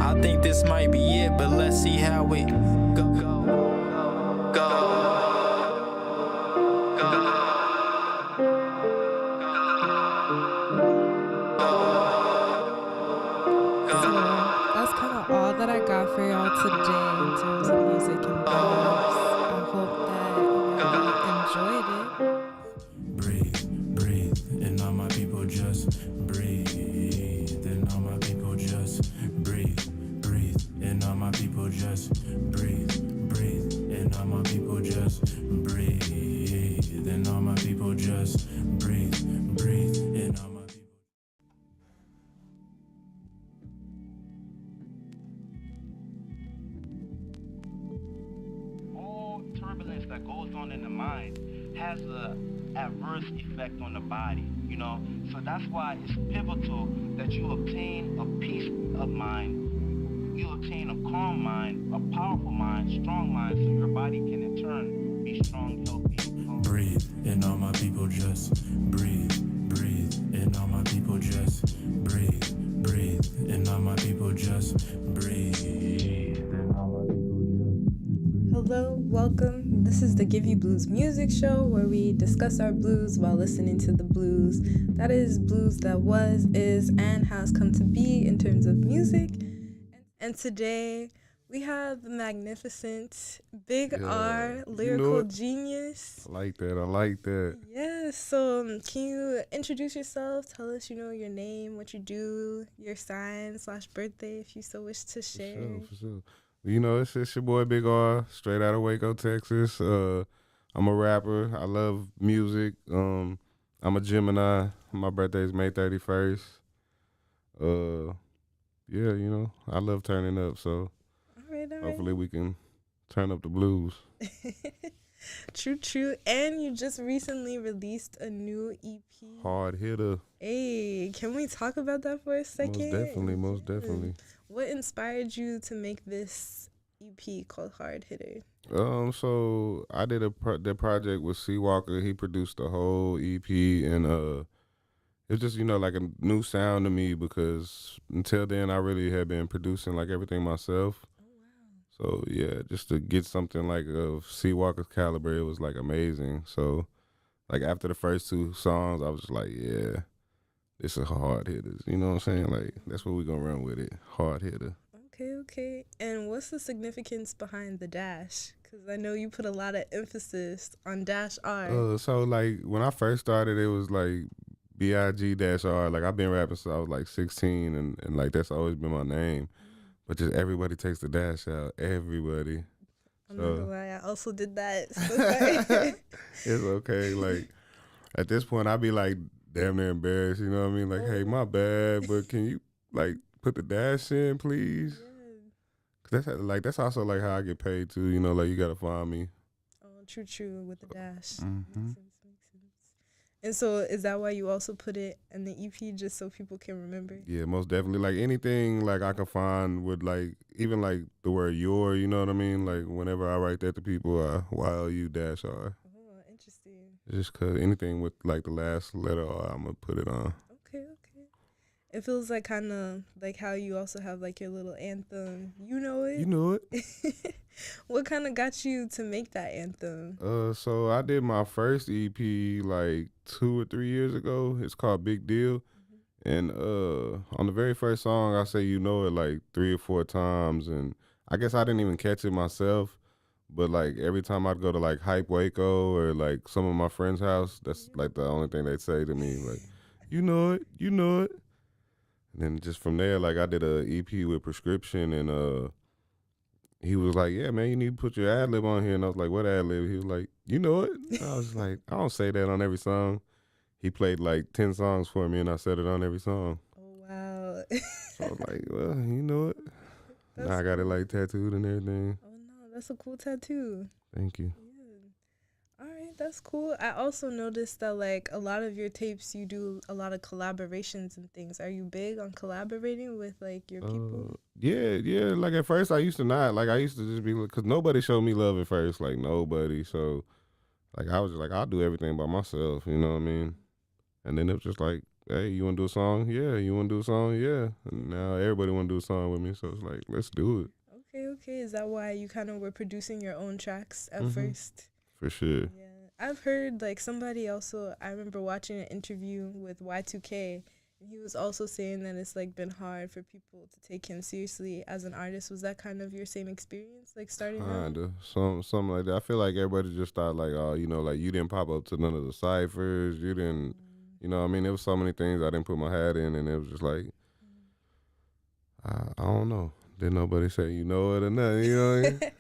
I think this might be it, but let's see how it goes. That's kind of all that I got for y'all today in terms of music and vibes. I hope that y'all enjoyed it. Breathe, breathe, and all my people just breathe. And all my people just breathe, breathe, and all my people just breathe, breathe, and all my people just breathe. And all my people just breathe, breathe, and all my people. All turbulence that goes on in the mind has a adverse effect on the body, you know. So that's why it's pivotal that you obtain a peace of mind, you obtain a calm mind, a powerful mind, strong mind, so your body can in turn be strong, healthy, and calm. Breathe, and all my people just breathe, breathe, and all my people just breathe, breathe, and all my people just breathe, and all my people just breathe. Hello, welcome. This is the Give You Blues music show where we discuss our blues while listening to the blues. That is blues that was, is, and has come to be in terms of music. And today we have the magnificent Big R, lyrical genius. I like that. Yes, so can you introduce yourself? Tell us, your name, what you do, your sign / birthday, if you so wish to share. For sure. You know, it's your boy Big R, straight out of Waco, Texas. I'm a rapper. I love music. I'm a Gemini. My birthday's May 31st. Yeah, you know, I love turning up, so hopefully we can turn up the blues. True. And you just recently released a new EP. Hard hitter. Hey, can we talk about that for a second? Most definitely. What inspired you to make this EP called Hard Hitter? So I did the project with Seawalker. He produced the whole EP, and it's just, you know, like a new sound to me because until then I really had been producing like everything myself. So yeah, just to get something like of Seawalker's caliber, it was like amazing. So like after the first 2 songs, I was just like, yeah, this is hard hitters. You know what I'm saying? Like that's what we gonna run with it, hard hitter. Okay. And what's the significance behind the dash? Because I know you put a lot of emphasis on dash R. So like when I first started, it was like BIG-R. Like I've been rapping since I was like 16, and like that's always been my name. But just everybody takes the dash out. Everybody. I'm not gonna lie, I also did that. It's okay. Like at this point, I'd be like damn near embarrassed. You know what I mean? Like, hey, my bad, but can you like put the dash in, please? Cause that's also like how I get paid too. You know, like you gotta find me. Oh, true with the dash. Mm-hmm. Makes sense. And so is that why you also put it in the EP just so people can remember? Yeah, most definitely. Like anything like I can find with like even like the word your, you know what I mean? Like whenever I write that to people, YLU-R. Oh, interesting. Just cause anything with like the last letter R, I'm gonna put it on. Okay. It feels like kind of like how you also have like your little anthem. You know it? You know it. What kind of got you to make that anthem? So I did my first EP like 2 or 3 years ago. It's called Big Deal. And on the very first song, I say you know it like 3 or 4 times. And I guess I didn't even catch it myself. But like every time I'd go to like Hype Waco or like some of my friends' house, that's like the only thing they'd say to me. Like, you know it. And then just from there, like I did a EP with Prescription, and he was like, yeah, man, you need to put your ad lib on here. And I was like, what ad lib? He was like, you know it. I was like, I don't say that on every song. He played like 10 songs for me, and I said it on every song. Oh, wow. So I was like, well, you know it. Now I got it like tattooed and everything. Oh, no, that's a cool tattoo. Thank you. All right, that's cool. I also noticed that like a lot of your tapes, you do a lot of collaborations and things. Are you big on collaborating with like your people? Yeah. Like at first I used to not. Like I used to just be like, cause nobody showed me love at first. Like nobody. So like I was just like, I'll do everything by myself. You know what I mean? And then it was just like, hey, you want to do a song? Yeah. You want to do a song? Yeah. And now everybody want to do a song with me. So it's like, let's do it. Okay. Is that why you kind of were producing your own tracks at first? For sure. Yeah. I've heard like somebody also, I remember watching an interview with Y2K, and he was also saying that it's like been hard for people to take him seriously as an artist. Was that kind of your same experience, like starting out? Kinda. Something like that. I feel like everybody just thought like, oh, you know, like you didn't pop up to none of the ciphers. You didn't, you know what I mean? There was so many things I didn't put my hat in, and it was just like, I don't know. Didn't nobody say you know it or nothing, you know what I mean?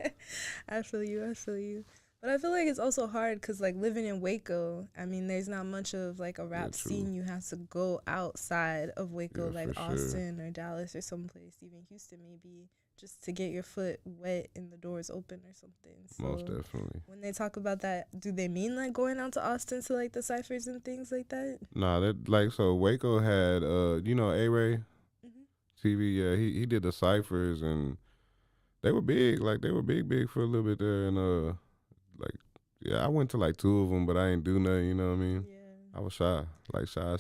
I feel you. But I feel like it's also hard because, like, living in Waco, I mean, there's not much of, like, a rap scene. You have to go outside of Waco, like Austin or Dallas or someplace, even Houston maybe, just to get your foot wet and the doors open or something. So most definitely. When they talk about that, do they mean, like, going out to Austin to, like, the ciphers and things like that? Nah, that, like, so Waco had, you know, A-Ray? TV, yeah, he did the ciphers, and they were big. Like, they were big for a little bit there, and, like, yeah, I went to like 2 of them, but I ain't do nothing, you know what I mean? Yeah. I was shy.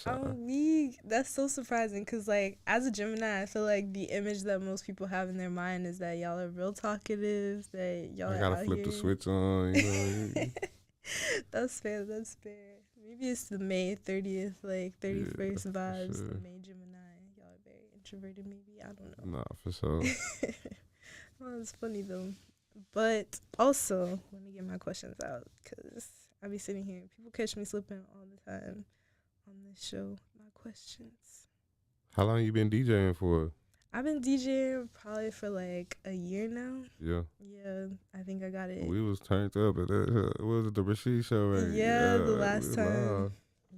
Oh, weak. That's so surprising because, like, as a Gemini, I feel like the image that most people have in their mind is that y'all are real talkative, that y'all I gotta flip the switch on, you know? That's fair. Maybe it's the May 30th, like, 31st vibes, the May Gemini. Y'all are very introverted, maybe. I don't know. Nah, for sure. Well, it's funny, though. But also, let me get my questions out because I be sitting here. People catch me slipping all the time on this show. My questions. How long you been DJing for? I've been DJing probably for like a year now. Yeah. Yeah, I think I got it. We was turned up at that. Was it the Rashid show? Right? Yeah, the we last was time. live.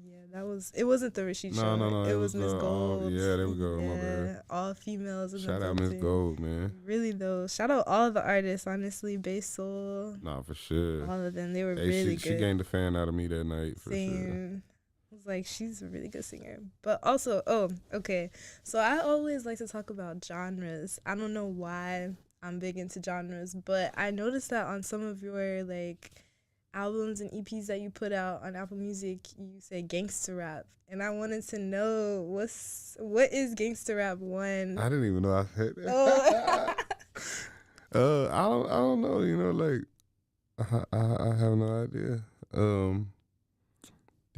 Yeah, that was. It wasn't the Rashid show. No. It was Miss the, Gold. yeah, there we go. Yeah, My bad. all females. In Shout the out Miss building. Gold, man. Really though, shout out all the artists. Honestly, Bass Soul. Nah, for sure. All of them. They were Hey, really she good. gained a fan out of me that night for sure. Same. I was like, she's a really good singer. But also, oh, okay. So I always like to talk about genres. I don't know why I'm big into genres, but I noticed that on some of your like albums and EPs that you put out on Apple Music, you say gangster rap. And I wanted to know what is gangster rap one? I didn't even know I said that. Oh. I don't know. You know, like I have no idea.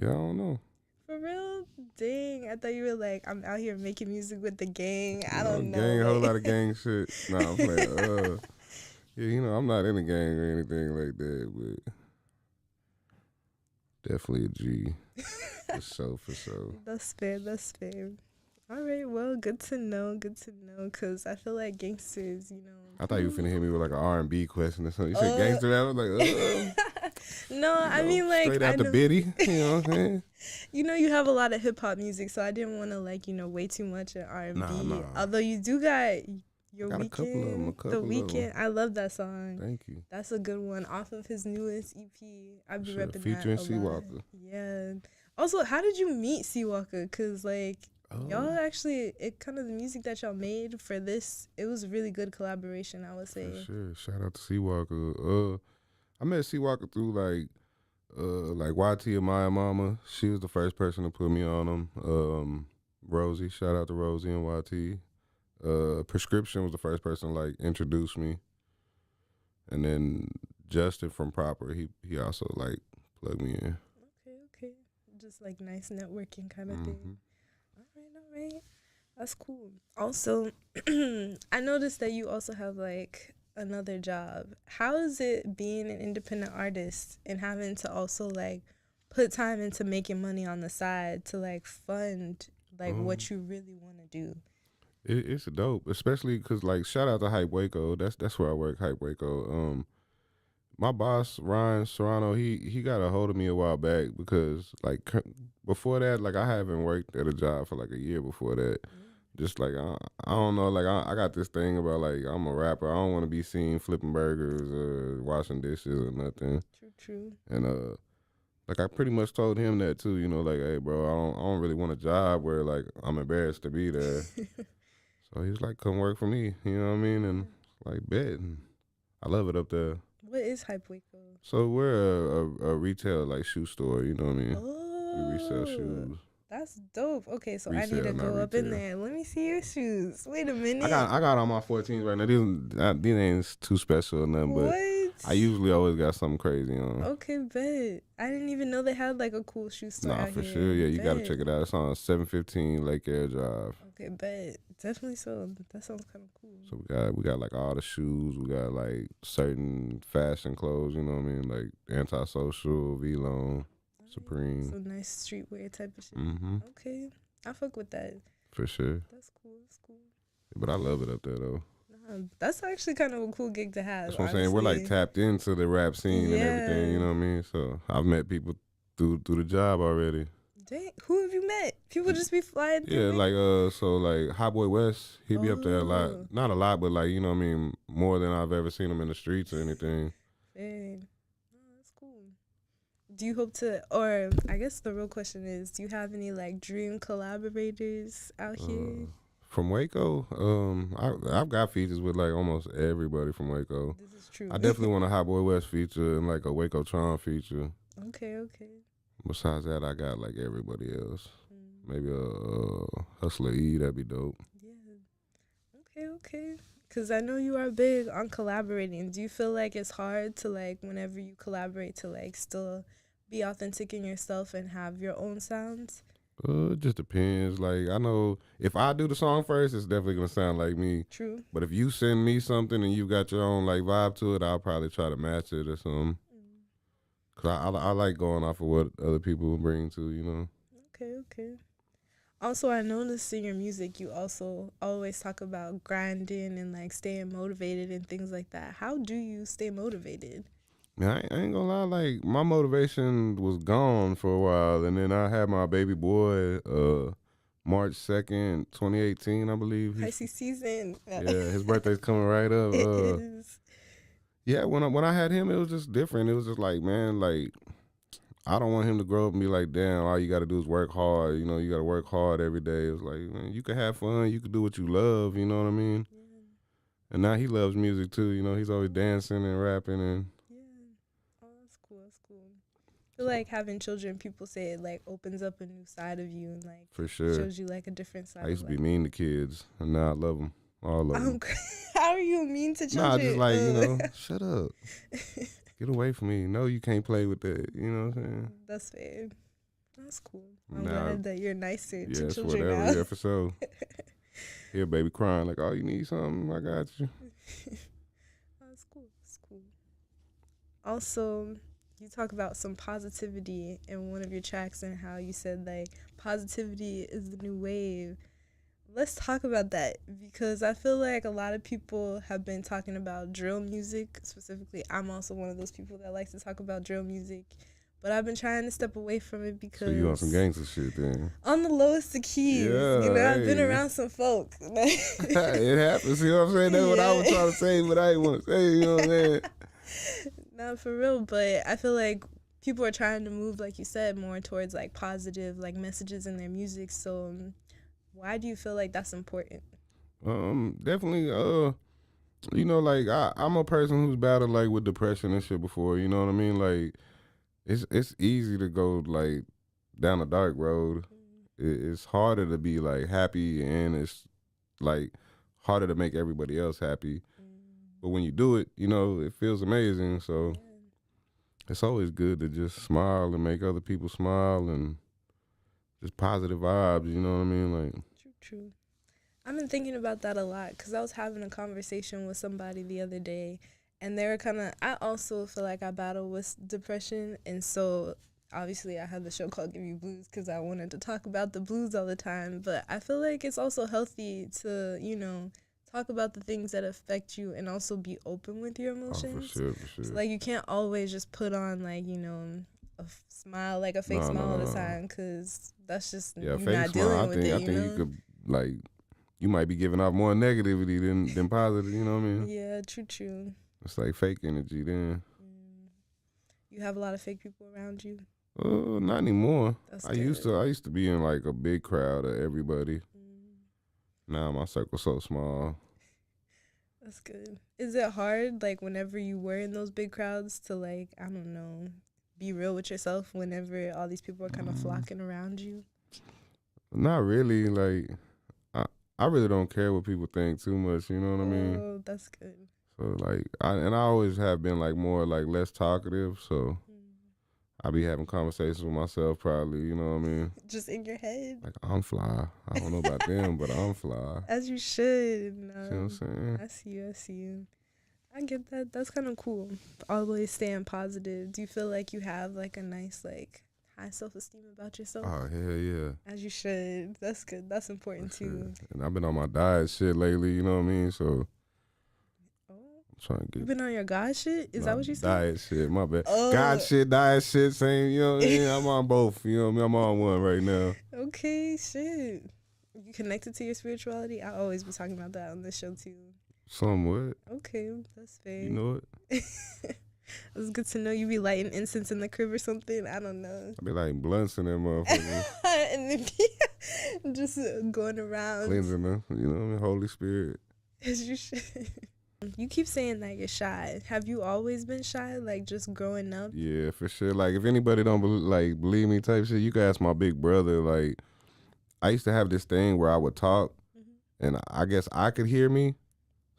Yeah, I don't know. For real? Dang. I thought you were like, I'm out here making music with the gang. I don't know. Gang, a whole lot of gang shit. Nah, I'm playing. Yeah, you know, I'm not in a gang or anything like that, but definitely a G. For sure. That's fair. All right, well, good to know, because I feel like gangsters, you know. I thought you were finna hit me with like an R&B question or something. You said gangster rap? I was like, no, I mean, like, straight after Biddy, you know what I'm saying? You know, you have a lot of hip-hop music, so I didn't want to, like, you know, way too much in R&B. Nah. Although you do got Your got Weekend. a couple The of 'em. Weekend. I love that song. Thank you. That's a good one. Off of his newest EP. I've been repping featuring that a lot. Seawalker. Yeah. Also, how did you meet Seawalker? Because, like, y'all actually, it kind of the music that y'all made for this, it was a really good collaboration, I would say. For sure. Shout out to Seawalker. I met Seawalker through like YT and Maya Mama. She was the first person to put me on them. Rosie, shout out to Rosie and YT. Prescription was the first person to like introduce me. And then Justin from Proper, he also like plugged me in. Okay. Just like nice networking kind of thing. All right. That's cool. Also, I noticed that you also have like another job. How is it being an independent artist and having to also like put time into making money on the side to like fund like what you really want to do? It's dope, especially because like shout out to Hype Waco. That's where I work, Hype Waco. My boss Ryan Serrano, he got a hold of me a while back because like before that, like I haven't worked at a job for like a year before that. Just like I don't know, like I got this thing about like I'm a rapper. I don't want to be seen flipping burgers or washing dishes or nothing. True. And like I pretty much told him that too. You know, like hey bro, I don't really want a job where like I'm embarrassed to be there. So he's like, come work for me. You know what I mean? And like bet. And I love it up there. What is Hype Waco? So we're a retail like shoe store. You know what I mean? We resell shoes. That's dope. Okay, so I Resale, need to not go up in retail. there. Let me see your shoes. Wait a minute. I got on my 14s right now. These ain't too special or nothing, but I usually always got something crazy on. Okay, bet. I didn't even know they had like a cool shoe store Nah, out for here. sure. Yeah, you Bet. gotta check it out. It's on 715 Lake Air Drive. Okay, bet. Definitely so. That sounds kind of cool. So we got like all the shoes. We got like certain fashion clothes. You know what I mean? Like Antisocial, V-Lone, Supreme. So nice streetwear type of shit. Mhm. Okay, I fuck with that. For sure. That's cool. But I love it up there though. That's actually kind of a cool gig to have. That's what I'm saying. We're like honestly. tapped into the rap scene and everything. You know what I mean? So I've met people through the job already. Dang, who have you met? People just be flying through. Yeah, like so like Hot Boy West, he be up there a lot. Not a lot, but like, you know what I mean, more than I've ever seen him in the streets or anything. Dang. Oh, that's cool. Do you hope to, or I guess the real question is, do you have any like dream collaborators out here? From Waco, I've got features with like almost everybody from Waco. This is true. I definitely want a Hot Boy West feature and like a Waco Tron feature. Okay. Besides that, I got like everybody else. Maybe a Hustler E, that'd be dope. Okay. Because I know you are big on collaborating. Do you feel like it's hard to like whenever you collaborate to like still be authentic in yourself and have your own sounds? It just depends. Like I know if I do the song first, it's definitely gonna sound like me. True. But if you send me something and you got your own like vibe to it, I'll probably try to match it or something. Cause I like going off of what other people bring to, you know. Okay. Also, I noticed in your music, you also always talk about grinding and like staying motivated and things like that. How do you stay motivated? Man, I ain't gonna lie, like my motivation was gone for a while, and then I had my baby boy, March 2nd, 2018, I believe. Pisces season. Yeah, his birthday's coming right up. It is. Yeah, when I had him, it was just different. It was just like, man, like I don't want him to grow up and be like, damn, all you got to do is work hard. You know, you got to work hard every day. It was like, man, you can have fun. You can do what you love. You know what I mean? Yeah. And now he loves music too. You know, he's always dancing and rapping and. Oh, that's cool. That's cool. I feel like having children, people say it like opens up a new side of you and like for sure shows you like a different side. I used to be mean to kids, and now I love them. All of them. How are you mean to children? Nah, just like, you know, shut up. Get away from me. No, you can't play with that. You know what I'm saying? That's fair. That's cool. I'm glad that you're nicer to children whatever. now. Yeah, for sure. Here, baby crying like, oh, you need something? I got you. That's cool. That's cool. Also, you talk about some positivity in one of your tracks and how you said like positivity is the new wave. Let's talk about that because I feel like a lot of people have been talking about drill music. Specifically, I'm also one of those people that likes to talk about drill music. But I've been trying to step away from it because... So you on some gangster shit then? On the lowest of keys. Yeah, you know, I've been around some folk. It happens. You know what I'm saying? That's what I was trying to say, but I didn't want to say, you know what I'm saying? Not for real, but I feel like people are trying to move, like you said, more towards like positive like messages in their music. So why do you feel like that's important? Definitely, you know, like I'm a person who's battled like with depression and shit before, you know what I mean? Like it's easy to go like down a dark road. It's harder to be like happy, and it's like harder to make everybody else happy. But when you do it, you know, it feels amazing. So it's always good to just smile and make other people smile and just positive vibes, you know what I mean? Like True. I've been thinking about that a lot because I was having a conversation with somebody the other day, and they were I also feel like I battle with depression, and so obviously I had the show called Give You Blues because I wanted to talk about the blues all the time, but I feel like it's also healthy to, you know, talk about the things that affect you and also be open with your emotions. For sure. So, like, you can't always just put on, like, you know, a smile, like a fake smile all the time, because that's just you're not dealing with it. I think you could, like, you might be giving off more negativity than positive, you know what I mean? Yeah, true. It's like fake energy then. You have a lot of fake people around you? Not anymore. I used to be in like a big crowd of everybody. Now my circle's so small. That's good. Is it hard, like, whenever you were in those big crowds to, like, I don't know, be real with yourself whenever all these people are kind of flocking around you? Not really. Like, I really don't care what people think too much, you know what I mean? Oh, that's good. So, like, I always have been, like, more, like, less talkative, so I be having conversations with myself probably, you know what I mean? Just in your head? Like, I'm fly. I don't know about them, but I'm fly. As you should. See what I'm saying? I see you. I get that. That's kind of cool. Always staying positive. Do you feel like you have, like, a nice, like, high self-esteem about yourself? Oh, hell yeah. As you should. That's good. That's important, too. And I've been on my diet shit lately, you know what I mean? So I'm trying to get... You been on your God shit? Is that what you said? Diet shit, my bad. God shit, diet shit, same, you know what I mean? I'm on both, you know what I mean? I'm on one right now. Okay, shit. You connected to your spirituality? I always be talking about that on this show, too. Somewhat. Okay, that's fair. You know it? It's good to know you be lighting incense in the crib or something. I don't know. I be lighting blunts in that motherfucker. And then just going around. Cleansing them, you know what I mean? Holy Spirit. As you should. You keep saying that you're shy. Have you always been shy, like just growing up? Yeah, for sure. Like, if anybody don't believe me type shit, you can ask my big brother. Like, I used to have this thing where I would talk, and I guess I could hear me.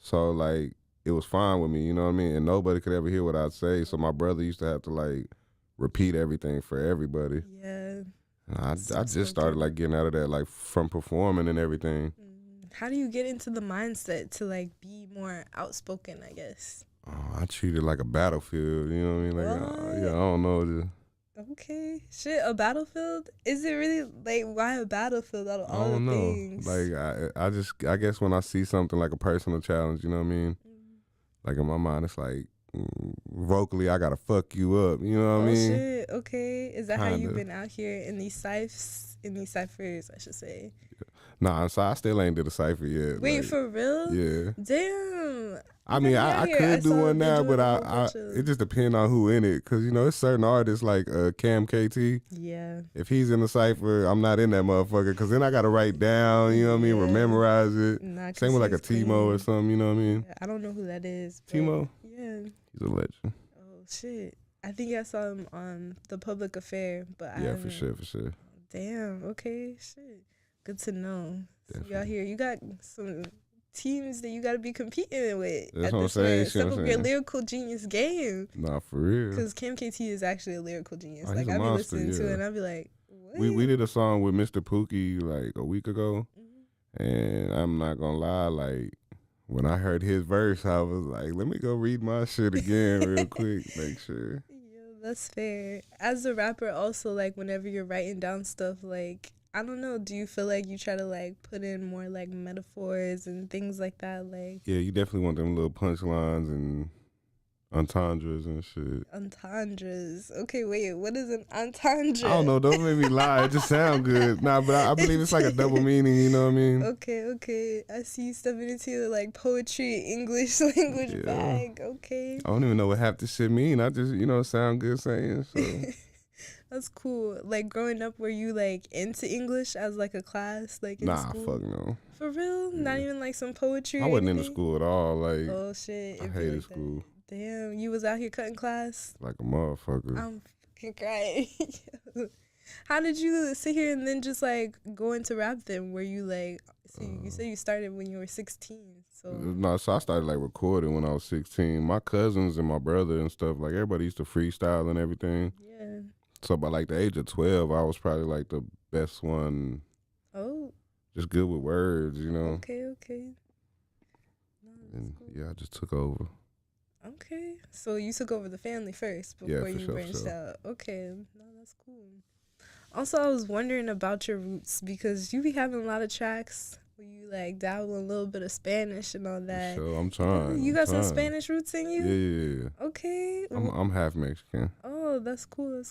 So, like, it was fine with me, you know what I mean? And nobody could ever hear what I'd say. So my brother used to have to, like, repeat everything for everybody. Yeah. I just started, like, getting out of that, like, from performing and everything. How do you get into the mindset to, like, be more outspoken, I guess? Oh, I treat it like a battlefield, you know what I mean? Like, yeah, I don't know. Okay. Shit, a battlefield? Is it really like why a battlefield out of I all don't the know. things? Like I guess when I see something like a personal challenge, you know what I mean? Like in my mind, it's like vocally, I gotta fuck you up. You know what I Oh mean? shit. Okay. Is that how you've Kinda. been out here in these ciphers, I should say? Nah, so I still ain't did a cipher yet. Wait, like, for real? Yeah. Damn. I mean, I could do one now, but I it just depends on who in it. Cause you know, it's certain artists like Cam KT. Yeah. If he's in the cipher, I'm not in that motherfucker. Cause then I gotta write down. You know what I mean? Memorize it. Nah, 'cause Same with like a he's Timo or clean. something. You know what I mean? Yeah, I don't know who that is. but Timo. Yeah. He's a legend. Oh shit. I think I saw him on The Public Affair, but I Yeah, haven't. for sure. Damn. Okay. Shit. Good to know. So you out here, you got some teams that you got to be competing with. That's at what I'm this saying, rate. see what Step I'm up your saying? lyrical genius game. Nah, for real. Because Kim KT is actually a lyrical genius. Oh, Like he's a I be monster, listening to yeah. it and I be like, what? We did a song with Mr. Pookie like a week ago, and I'm not gonna lie, like when I heard his verse, I was like, let me go read my shit again real quick, make sure. That's fair. As a rapper, also, like, whenever you're writing down stuff, like, I don't know, do you feel like you try to, like, put in more, like, metaphors and things like that? Like, Yeah, you definitely want them little punchlines and entendres and shit. entendres. Okay, wait, what is an entendre? I don't know, don't make me lie, it just sound good. Nah, but I believe it's like a double meaning, you know what I mean? Okay. I see you stepping into, like, poetry, English language bag. Okay. I don't even know what half this shit mean. I just, sound good saying, so. That's cool. Like, growing up, were you, like, into English as, like, a class, like, in Nah, school? fuck no. For real? Not even, like, some poetry I or wasn't into anything? school at all. Like, Oh, shit. I It'd be hated like that. school Damn, you was out here cutting class? like a motherfucker. I'm fucking crying. How did you sit here and then just, like, go into rap then? Were you, like, so you said you started when you were 16, so. No, so I started like recording when I was 16. My cousins and my brother and stuff, like everybody used to freestyle and everything. Yeah. So by like the age of 12, I was probably like the best one. Oh. Just good with words, you know. Okay. And yeah, I just took over. Okay. So you took over the family first Yeah, before for you sure, branched sure. out. Okay. No, that's cool. Also, I was wondering about your roots because you be having a lot of tracks where you like dabble in a little bit of Spanish and all that. So I'm trying. You I'm got some trying. Spanish roots in you? Yeah. Okay. I'm half Mexican. Oh, that's cool.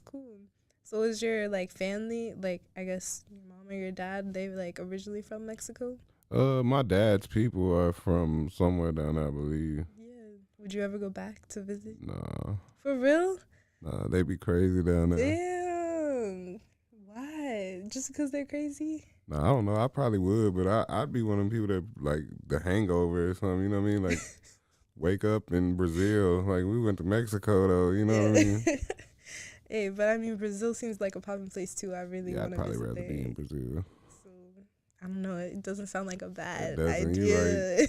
So is your like family, like I guess your mom or your dad, they like originally from Mexico? My dad's people are from somewhere down there, I believe. Would you ever go back to visit? Nah. For real? Nah, they be crazy down there. Damn. Why? Just because they're crazy? Nah, I don't know. I probably would, but I'd be one of them people that like the hangover or something. You know what I mean? Like wake up in Brazil. Like we went to Mexico though. You know what I mean? Hey, but I mean Brazil seems like a popping place too. I really Yeah, want I'd to probably visit rather there. be in Brazil. I don't know. It doesn't sound like a bad Doesn't. You idea.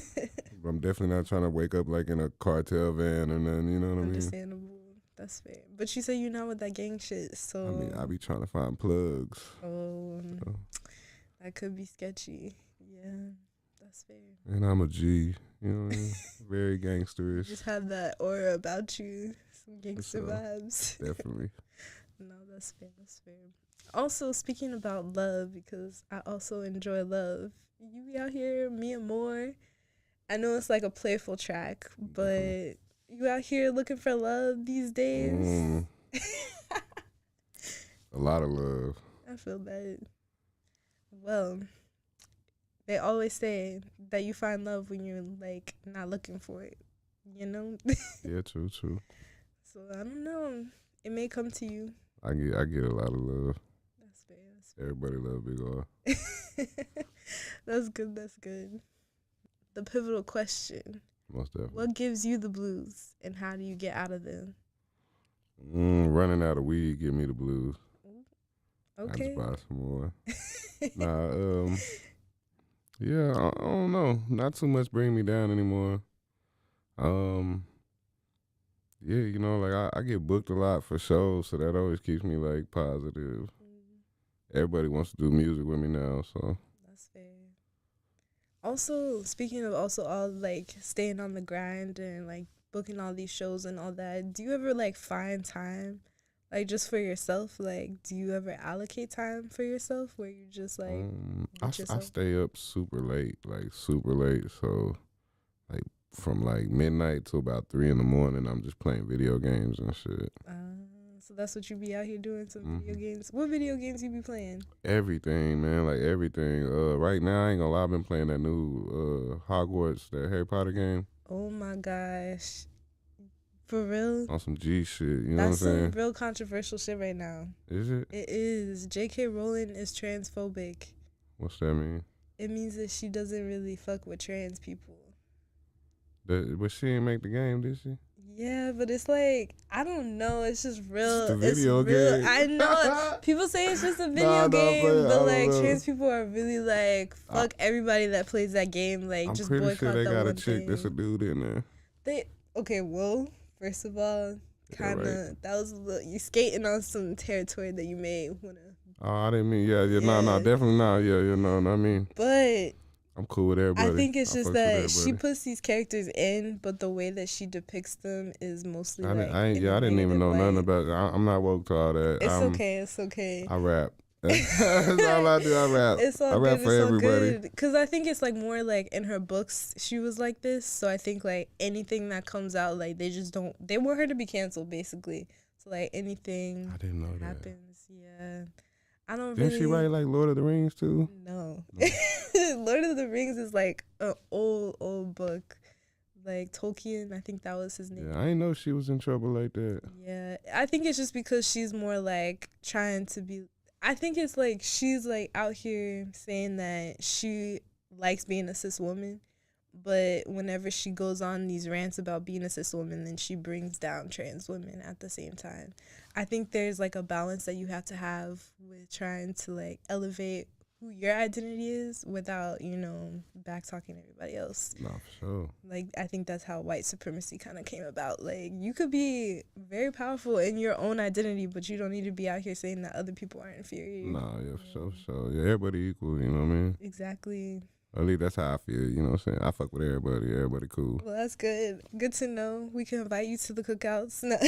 I'm definitely not trying to wake up like in a cartel van or nothing. You know what I mean? Understandable. That's fair. But you say you're not with that gang shit, so. I mean, I be trying to find plugs. Oh, So. that could be sketchy. Yeah, that's fair. And I'm a G. You know what I mean? Very gangsterish. Just have that aura about you. Some gangster So, vibes. Definitely. No, that's fair. Also, speaking about love, because I also enjoy love. You be out here, me and more. I know it's like a playful track, but you out here looking for love these days? A lot of love. I feel that. Well, they always say that you find love when you're like not looking for it, you know? Yeah, true. So I don't know. It may come to you. I get a lot of love. That's fair. Everybody love Big R. That's good. The pivotal question. Most definitely. What gives you the blues and how do you get out of them? Running out of weed give me the blues. Okay. I just buy some more. Yeah, I don't know. Not too much bring me down anymore. Yeah, you know, like I get booked a lot for shows, so that always keeps me like positive. Everybody wants to do music with me now, so. That's fair. Also, speaking of also all like staying on the grind and like booking all these shows and all that, do you ever like find time Like just for yourself, like do you ever allocate time for yourself where you just like I with yourself? stay up super late, like super late. So like from like midnight to about 3 in the morning, I'm just playing video games and shit. So that's what you be out here doing, some video Mm-hmm. games. What video games you be playing? Everything, man, like everything. Right now I ain't gonna lie, I've been playing that new Hogwarts, that Harry Potter game. Oh my gosh. For real? On some G shit, you know what I'm That's some saying? real controversial shit right now. Is it? It is. J.K. Rowling is transphobic. What's that mean? It means that she doesn't really fuck with trans people. But she didn't make the game, did she? Yeah, but it's like, I don't know. It's just real. It's a video game. I know. People say it's just a video Nah, game, but I but don't like know. trans people are really like, fuck everybody that plays that game. Like, I'm just pretty boycott sure they that got a one chick thing. that's a dude in there. Okay, well, first of all, kind of, right. that was a little, you skating on some territory that you may want to. Oh, I didn't mean, no, definitely not. Yeah, no, I mean, But I'm cool with everybody. I think it's I just fucks with that she everybody. puts these characters in, but the way that she depicts them is mostly I like. didn't even know nothing about it. I'm not woke to all that. It's okay. I rap. That's all I do. I rap. It's all I rap good. for It's everybody. all good. Because I think it's like more like in her books, she was like this. So I think like anything that comes out, like they just don't. They want her to be canceled, basically. So like anything. I didn't know that. Happens. Yeah. I don't Didn't really. she write like Lord of the Rings too? No. Lord of the Rings is like an old book. Like Tolkien, I think that was his name. Yeah, I didn't know she was in trouble like that. Yeah, I think it's just because she's more like trying to be. I think it's like she's like out here saying that she likes being a cis woman, but whenever she goes on these rants about being a cis woman, then she brings down trans women at the same time. I think there's like a balance that you have to have with trying to like elevate who your identity is without, back talking everybody else. No, for sure. Like, I think that's how white supremacy kind of came about. Like, you could be very powerful in your own identity, but you don't need to be out here saying that other people are inferior. Nah, yeah, for sure. Yeah, everybody equal, you know what I mean? Exactly. At least that's how I feel, you know what I'm saying? I fuck with everybody. Everybody cool. Well, that's good. Good to know. We can invite you to the cookouts. No.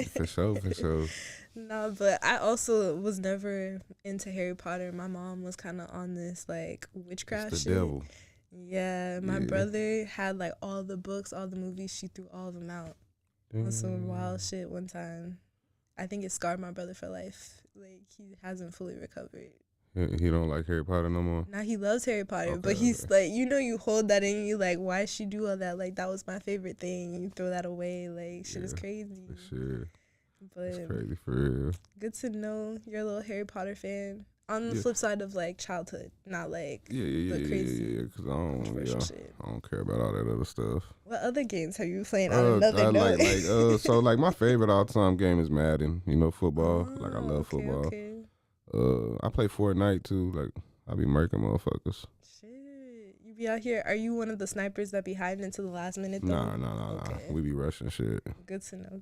For sure. No, but I also was never into Harry Potter. My mom was kind of on this, like, witchcraft It's the shit. devil. Yeah, my brother had, like, all the books, all the movies. She threw all of them out on some wild shit one time. I think it scarred my brother for life. Like, he hasn't fully recovered. He don't like Harry Potter no more? Now he loves Harry Potter, Okay, but he's like, you hold that in you, like, why she do all that? Like, that was my favorite thing. You throw that away, like, shit is crazy. Shit. But It's crazy for real. good to know you're a little Harry Potter fan. On the flip side of like childhood, not like the crazy. Because I don't care about all that other stuff. What other games have you been playing on another note? So like my favorite all time game is Madden. You know, football. Like I love football. Okay. I play Fortnite too. Like I be murking motherfuckers. Shit, you be out here. Are you one of the snipers that be hiding into the last minute? Though? Nah. We be rushing shit. Good to know.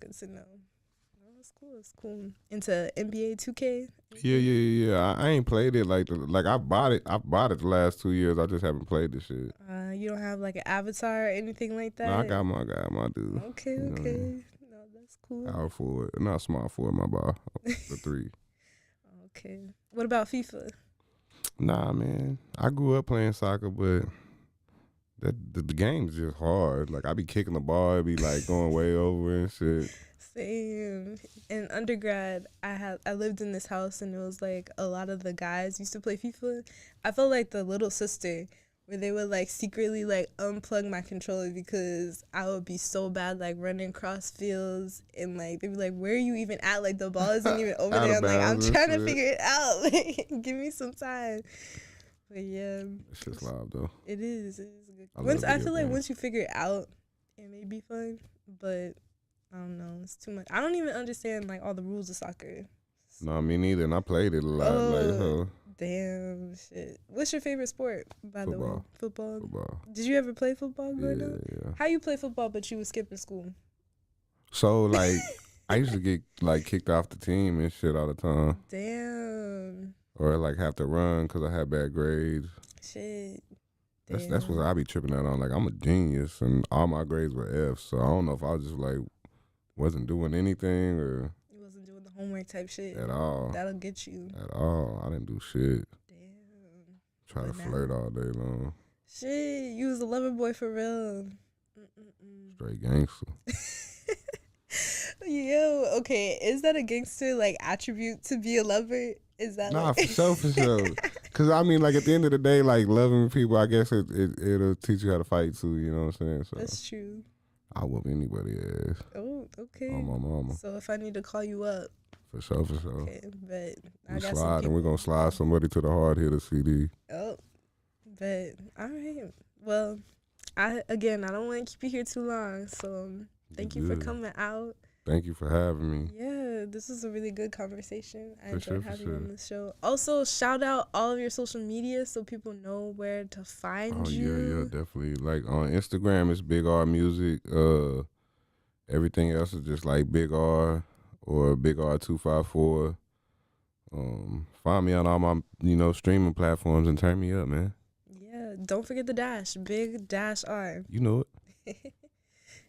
Oh, that's cool. It's cool. Into NBA 2K. Yeah. I ain't played it like I bought it. I bought it the last 2 years. I just haven't played this shit. You don't have like an avatar or anything like that. Nah, I got my dude. Okay. You know what I mean? No, that's cool. Power forward, not small forward. My ball, the 3. Okay. What about FIFA? Nah, man. I grew up playing soccer, but the game's just hard. Like I be kicking the ball, it be like going way over and shit. Same. In undergrad, I lived in this house and it was like a lot of the guys used to play FIFA. I felt like the little sister where they would like secretly like unplug my controller because I would be so bad like running cross fields and like they'd be like, where are you even at? Like the ball isn't even over there. I'm like, I'm trying to figure it out. Like, give me some time. But yeah. It's just live though. It is. It is good. I feel like once you figure it out, it may be fun. But I don't know. It's too much. I don't even understand like all the rules of soccer. No, me neither. And I played it a lot. Like, damn shit. What's your favorite sport, by the way? Football. Did you ever play football growing up? Yeah. How you play football but you was skipping school? So like I used to get like kicked off the team and shit all the time. Damn. Or like have to run because I had bad grades. Shit. That's what I be tripping out on. Like I'm a genius and all my grades were F. So I don't know if I was just like wasn't doing anything or You wasn't doing the homework type shit. At all. That'll get you. At all. I didn't do shit. Damn. Try to But now- flirt all day long. Shit, you was a lover boy for real. Straight gangster. Yo, okay, is that a gangster like attribute to be a lover? Is that Nah, like for sure, for sure. Cause I mean, like at the end of the day, like loving people, I guess it'll teach you how to fight too. You know what I'm saying? So That's true. I whoop anybody ass. Oh, okay. On my mama. So if I need to call you up, For sure, for sure. okay, but I We got some slide, and we're people. gonna slide somebody to the hard hitter CD. Oh, but all right. Well, I don't want to keep you here too long. So thank you for good. coming out. Thank you for having me. Yeah, this was a really good conversation. I For sure, enjoyed for having you on sure. the show. Also, shout out all of your social media so people know where to find Oh you. yeah, definitely. Like on Instagram, it's Big R Music. Everything else is just like Big R or Big R254. Find me on all my streaming platforms and turn me up, man. Yeah, don't forget the dash. Big dash R. You know it.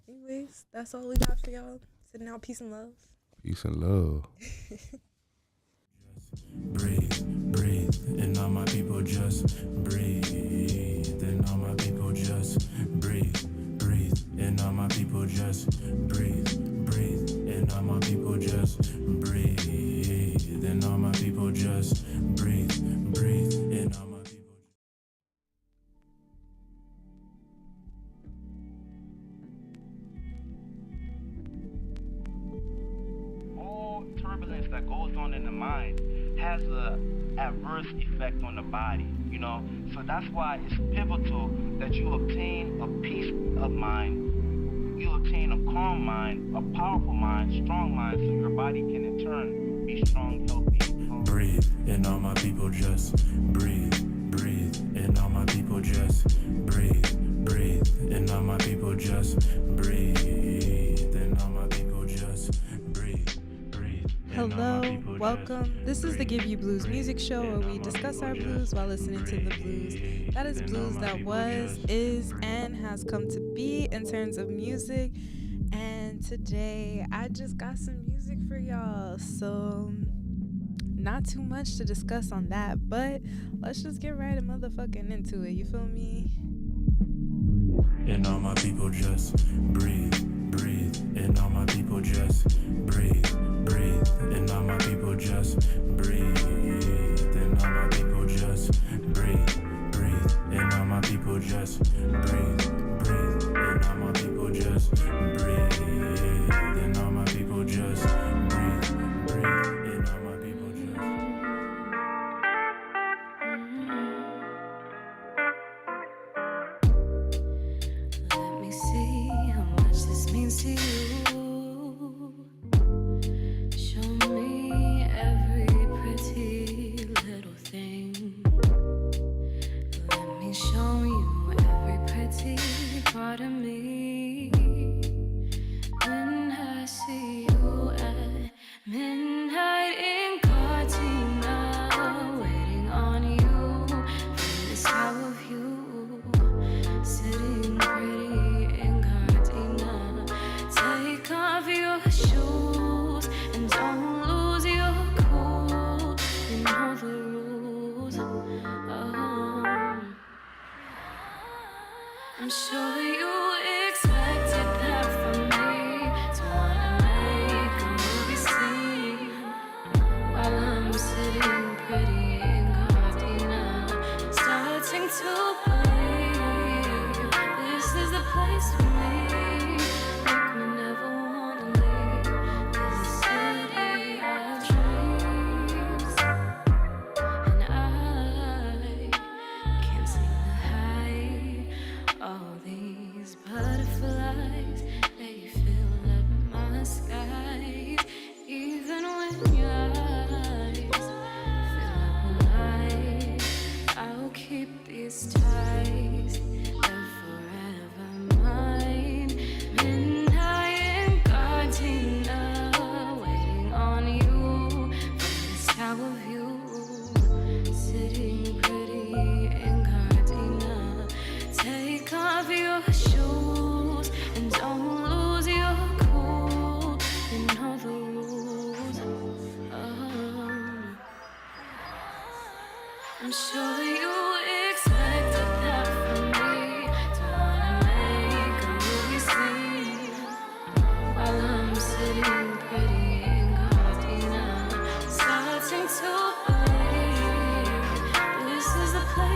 Anyways, that's all we got for y'all. Sitting out, peace and love. Peace and love. Breathe, breathe, and all my people just breathe. And all my people just breathe, breathe, and all my people just breathe, breathe, and all my people just breathe. And all my people just breathe, breathe, and all my people. All turbulence that goes on in the mind has a adverse effect on the body, you know. So that's why it's pivotal that you obtain a peace of mind, you obtain a calm mind, a powerful mind, strong mind, so your body can in turn be strong, healthy, and calm. Breathe, and all my people just breathe, breathe, and all my people just breathe, breathe, and all my people just breathe, and all my people just breathe, breathe. Hello, welcome. This is the Give You Blues music show where we discuss our blues while listening to the blues. That is blues that was, is, and has come to be in terms of music. And today I just got some music for y'all. So not too much to discuss on that, but let's just get right and motherfucking into it. You feel me? And all my people just breathe, breathe, and all my people just breathe, breathe, and all my people just breathe, and all my people just breathe, breathe, and all my people just breathe, breathe, and all my people just breathe, and all my people just breathe, breathe, and all my people just. Let me see how much this means to you.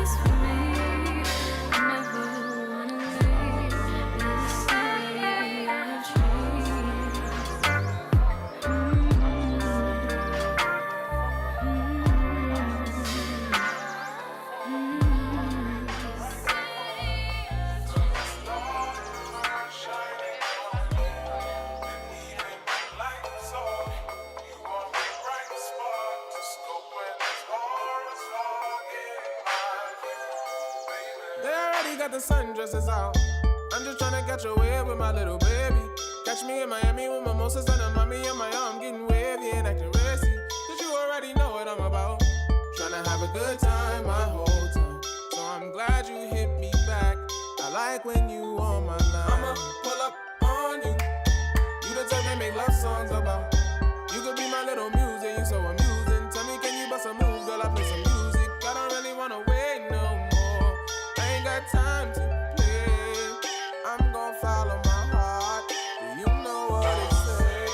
this for me. I never wanna leave this city of dreams. They already got the sundresses out. I'm just tryna catch a wave with my little baby. Catch me in Miami with mimosas and a mommy in my arm, getting wavy and acting racy. Cause you already know what I'm about. Tryna have a good time my whole time. So I'm glad you hit me back. I like when you on my line. I'ma pull up on you. You the type they make love songs about. You could be my little music, you so amusing. Tell me, can you bust a move, girl? I play some music. I don't really wanna wait no more. I ain't got time to play. I'm gon' follow my heart. Do you know what it said?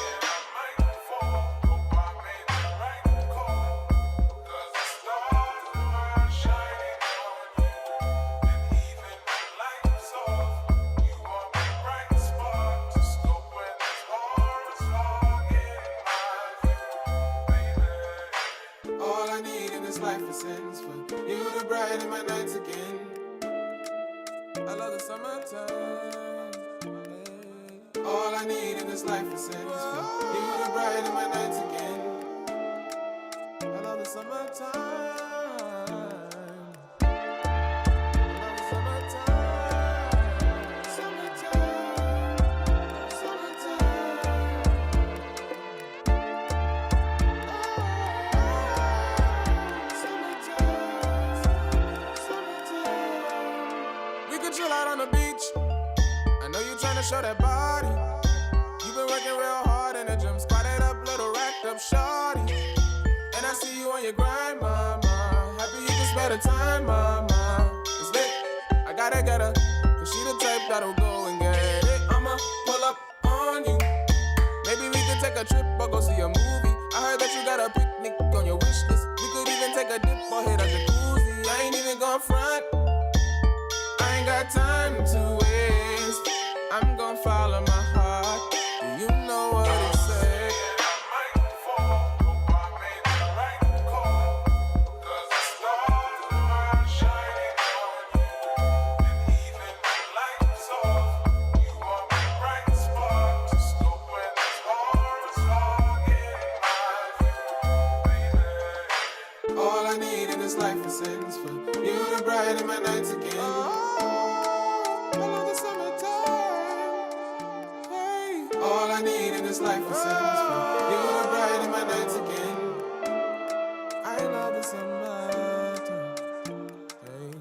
All I need in this life is sense for you to brighten my nights again. I love the summertime. All I need in this life is sense for you to brighten my nights again. I love the summertime. We could chill out on the beach. I know you tryna show that body. You been working real hard in the gym, squatted up, little racked up shawty. And I see you on your grind, mama. Happy you can spare the time, mama. It's lit, I gotta get her, cause she the type that'll go and get it. I'ma pull up on you. Maybe we could take a trip or go see a movie. I heard that you got a picnic on your wish list. We could even take a dip or hit a jacuzzi. I ain't even gon' front, I ain't got time to waste. I'm gon' follow my heart. Do you know what it said? All I need in this life is sense for you to brighten my nights again. I love the summertime. Hey. All I need in this life is sense for you to brighten my nights again. I love the summertime. Hey.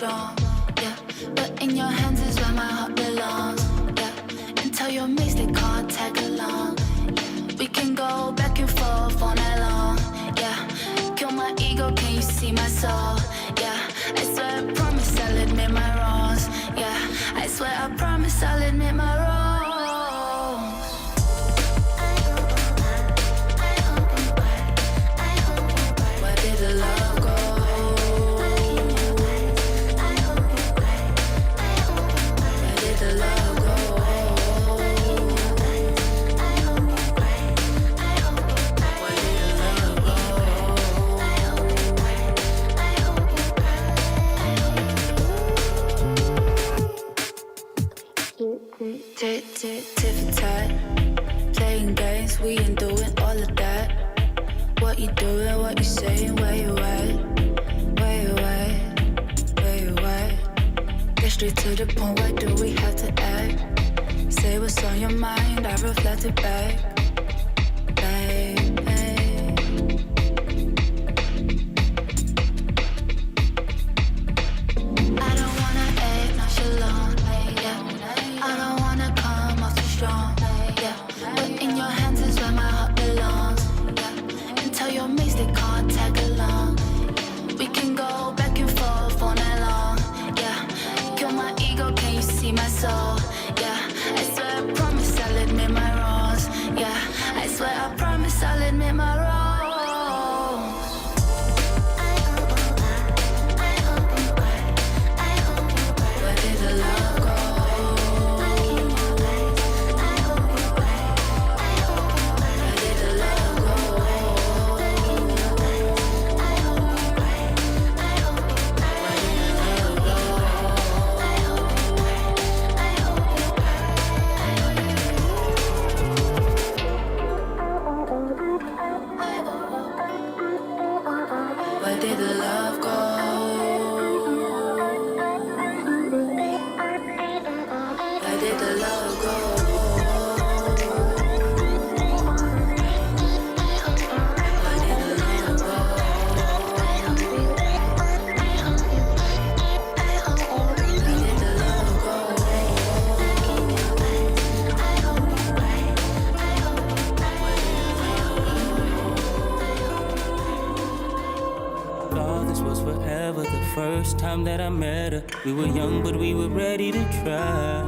strong, yeah. But in your hands is where my heart belongs, yeah. And tell your mates they can't tag along. We can go back and forth all night long, yeah. Kill my ego, can you see my soul? Yeah, I swear I promise I'll admit my wrongs, yeah. I swear I promise I'll admit my wrongs. Where did the love go? Where did the love go? Tit-tit-tit-for-tat, playing games, we ain't doing all of that. What you doing, what you saying, where you at? Where you at? Where you at? Get straight to the point, why do we have to act? Say what's on your mind, I reflect it back. I don't wanna act nonchalant, yeah. I don't wanna come off too strong, yeah. But in your hands is where my heart belongs, yeah. And tell your mates they can't tag along. We can go back and forth all night long, yeah. Kill my ego, can you see my soul? Yeah, I swear I promise I'll admit my wrongs, yeah. I swear I promise I'll admit my wrongs. Where did the love go? Where did the love go? Where did the love go? Where did the love go? Thought this was forever. The first time that I met her, we were young, but we were ready to try.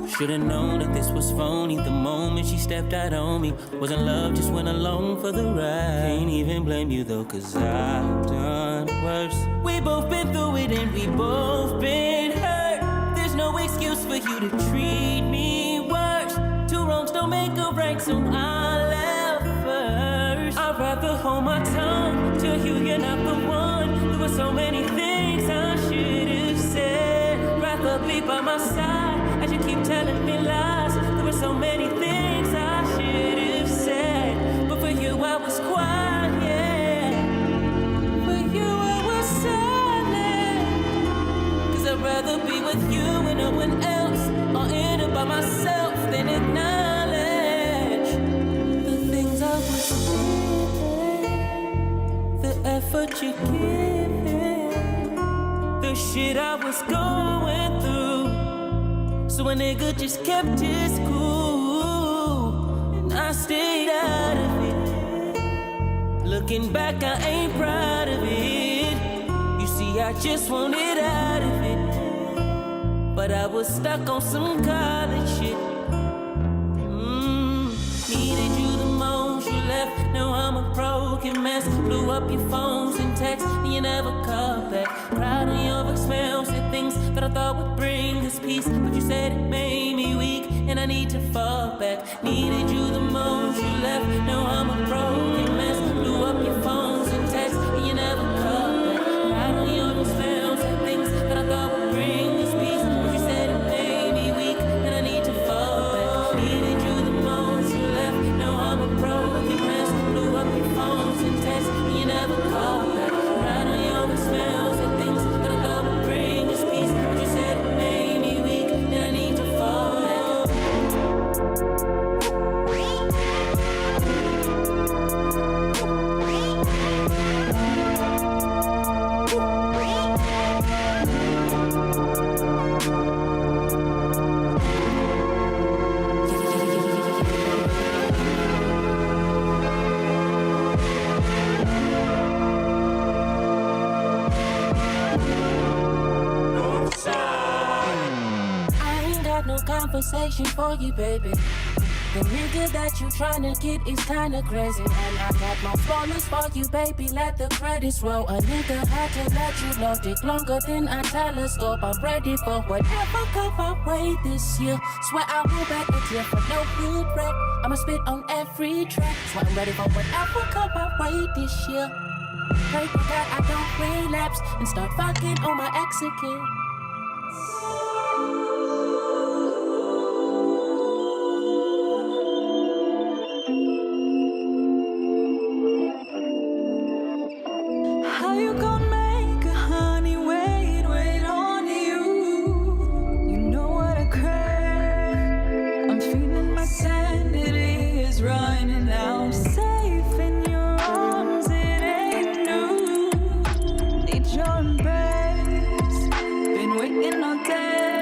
Should've known that this was phony. The moment she stepped out on me, wasn't love, just went along for the ride. Can't even blame you though, cause I've done worse. We both been through it and we both been hurt. There's no excuse for you to treat me worse. Two wrongs don't make a right, so I left first. I'd rather hold my tongue, tell you you're not the one. There were so many things I should have said. Rather be by my side as you keep telling me lies. There were so many things I should have said, but for you I was quiet. For you I was silent. Cause I'd rather be with you and no one else, or end up by myself than acknowledge the things I was feeling, the effort you're giving, the shit I was going through. So a nigga just kept his cool, and I stayed out of it. Looking back, I ain't proud of it. You see, I just wanted out of it, but I was stuck on some college shit. Needed you the most, you left, now I'm a broken mess. Blew up your phones and texts, and you never called back. Cried on your voicemail, said things that I thought would bring us peace, but you said it made me weak, and I need to fall back. Needed you the most, you left, now I'm a broken mess. Blew up your phones and texts, and you never called back. Cried on your voicemail, said things that I thought would bring us peace, but you said it made me weak, and I need to fall back. Needed you the most, you left, now I'm a broken mess. Blew up your phones and texts, and you never called back. Cried on your voicemail, said things that I thought would bring us peace, but you said it made me weak, and I need to fall back. conversation for you, baby. The nigga that you tryna get is kinda crazy. And I got my flawless for you, baby, let the credits roll. A nigga had to let you know, take longer than a telescope. I'm ready for whatever come my way this year. Swear I will back the tear for no regret. I'ma spit on every track. Swear I'm ready for whatever come my way this year. Pray to God I don't relapse and start fucking on my ex again. How you gonna make a honey wait on you? You know what I crave. I'm feeling my sanity is running out. Safe in your arms, it ain't new. Need your embrace. Been waiting all day.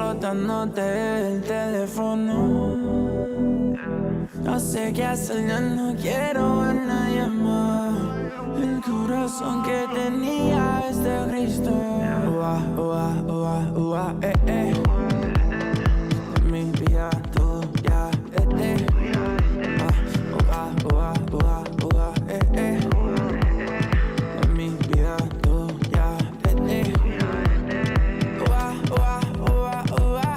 explotándote el teléfono. No sé qué hacer, ya no quiero a nadie más. El corazón que tenía es de Cristo. Ua, ua, ua, ua, Mi vida tuya, Ua, ua, ua, ua, Mi vida tuya, Ua, ua, ua, ua,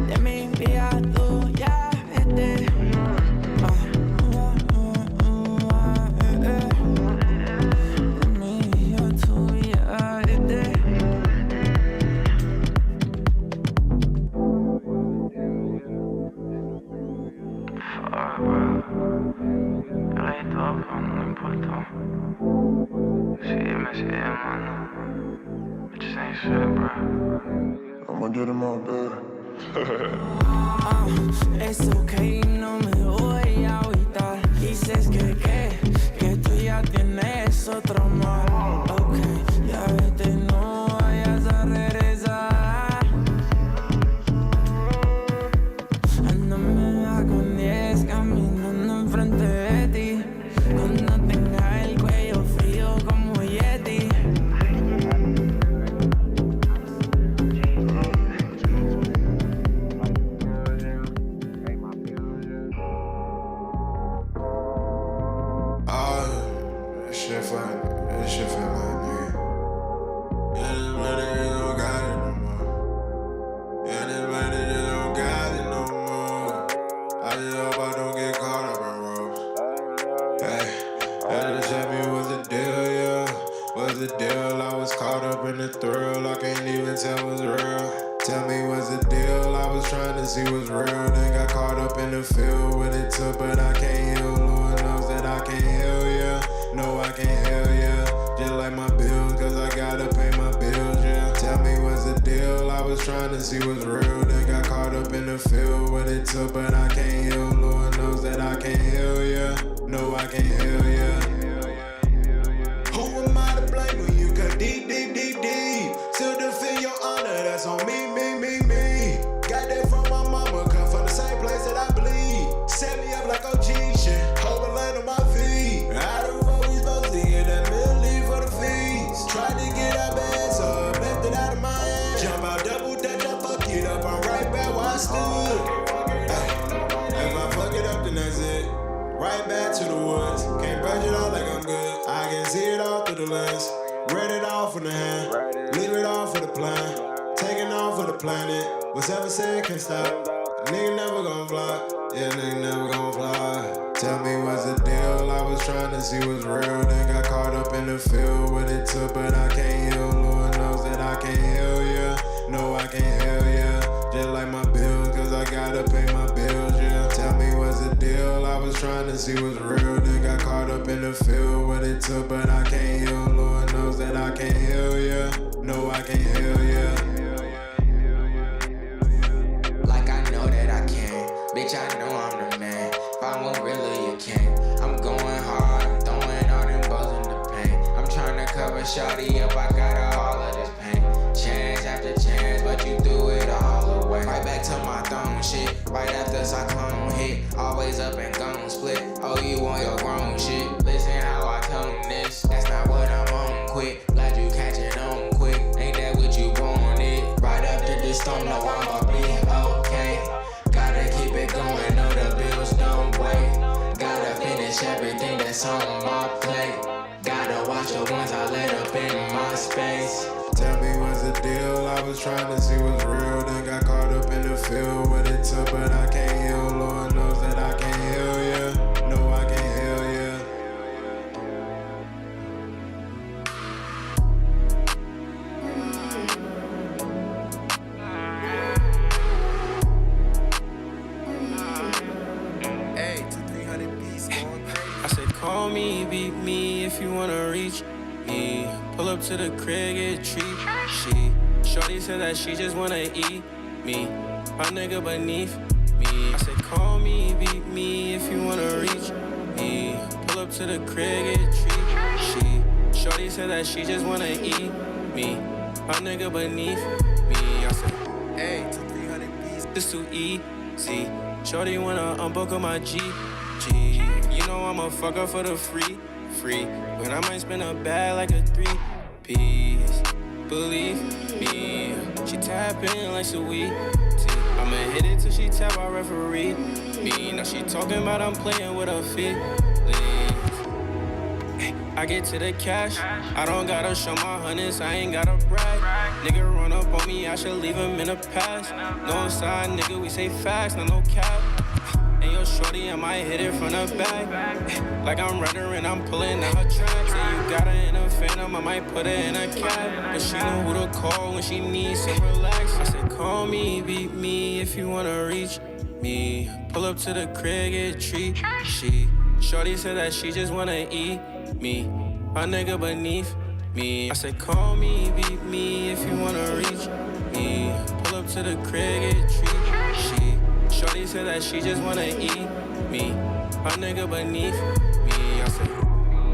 De mi vida tuya, I'ma get him out there. Es okay, no me voy a agüitar. Dices que tú ya tienes otro amor. Ok, ya vete, no vayas a regresar. No me va con 10 caminando enfrente de ti. Cuando tenga el cuello frío como Yeti. That shit feel like, nigga. Yeah, this money just don't got it no more. Yeah, this money just don't got it no more. I just hope I don't get caught up in ropes. Hey, just tell me what's the deal, yeah. What's the deal? I was caught up in the thrill. I can't even tell what's real. Tell me what's the deal? I was trying to see what's real. Then got caught up in the field with it took, but I can't heal. Lord knows that I can't heal, yeah. No, I can't heal, yeah. Just like my bills, cause I gotta pay my bills, yeah. Tell me what's the deal? I was trying to see what's real. Then got caught up in the field with it took, but I can't heal. Lord knows that I can't heal, yeah. No, I can't heal, yeah. Who am I to blame when you cut deep, deep, deep, deep? To defend your honor, that's on me, me, me, me. Got that from my mama, come from the same place that I bleed. Set me up like OG shit, hope I land on my feet. I don't know what we supposed to get that milli for the fees. Tried to get that bad, so I left it out of my hand. Jump out, double dutch, I fuck it up, I'm right back where I stood. Ay, if I fuck it up, then that's it. Right back to the woods, can't brush it off like I'm good. I can see it all through the lens. Read it all from the hand, leave it all for the plan. Taking off for the planet, what's ever said can't stop. A nigga never gon' fly, yeah, nigga never gon' fly. Tell me what's the deal, I was trying to see what's real. Then got caught up in the field with it took, but I can't heal. Lord knows that I can't heal, yeah. No, I can't heal, yeah. Just like my bills, cause I gotta pay my bills, yeah. Tell me what's the deal, I was trying to see what's real. Then got caught up in the field with it took, but I can't heal. Lord knows that I can't heal, yeah. No, I can't heal, yeah. Like I know that I can, bitch, I know I'm the man. If I want really, you can't. I'm going hard, I'm throwing all them balls in the paint. I'm trying to cover shawty up, I got all of this pain. Chance after chance, but you threw it all away. Right back to my throne shit, right after cyclone hit. Always up and gone split, oh you want your grown shit. Listen how I come this, that's not what I'm on, quit. Glad you catch it on quick, ain't that what you wanted? Right after this storm, no I'ma be okay. Gotta keep it going, no the bills don't wait. Gotta finish everything that's on my plate. Gotta watch the ones I let up in my space. Tell me what's the deal, I was trying to see what's real. Then got caught up in the field with it took, but I can't heal. Lord knows that I can't heal, yeah. No, I can't heal, yeah. I said, call me, beat me if you wanna reach me. Pull up to the crib, get treat. Shorty said that she just wanna eat me. My nigga beneath me. I said, call me, beat me if you wanna reach me. Pull up to the crib, get treat. Shorty said that she just wanna eat me. My nigga beneath me. I Hey, to 300 B's, it's too easy. Shorty wanna unbuckle my G. You know I'm a fucker for the free. But I might spend a bag like a 3-piece. Believe me, she tap in like sweet. I'ma hit it till she tap our referee. Me, now she talking about I'm playing with her feelings. I get to the cash, I don't gotta show my hundreds, I ain't gotta brag. Nigga run up on me, I should leave him in the past. No side, nigga, we say facts, no cap. And yo, shorty, I might hit it from the back. Like I'm Redder and I'm pulling out her tracks. And you got her in a phantom, I might put her in a cab. But she know who to call when she needs some relax. I said, call me, beat me if you wanna reach me. Pull up to the crib, get a treat. Shorty said that she just wanna eat me. A nigga beneath me. I said, call me, beat me if you wanna reach me. Pull up to the crib, get a treat. Shorty said that she just wanna eat me. A nigga beneath me. I said,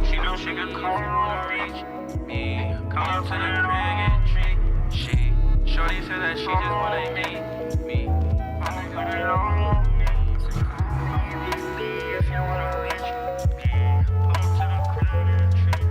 she know she can call me wanna reach me. Come up to the crib, get a treat. Shorty said that she just wanna eat me. A nigga beneath me. I said, call me, beat me if you wanna reach me. Come up to the crib, get a treat.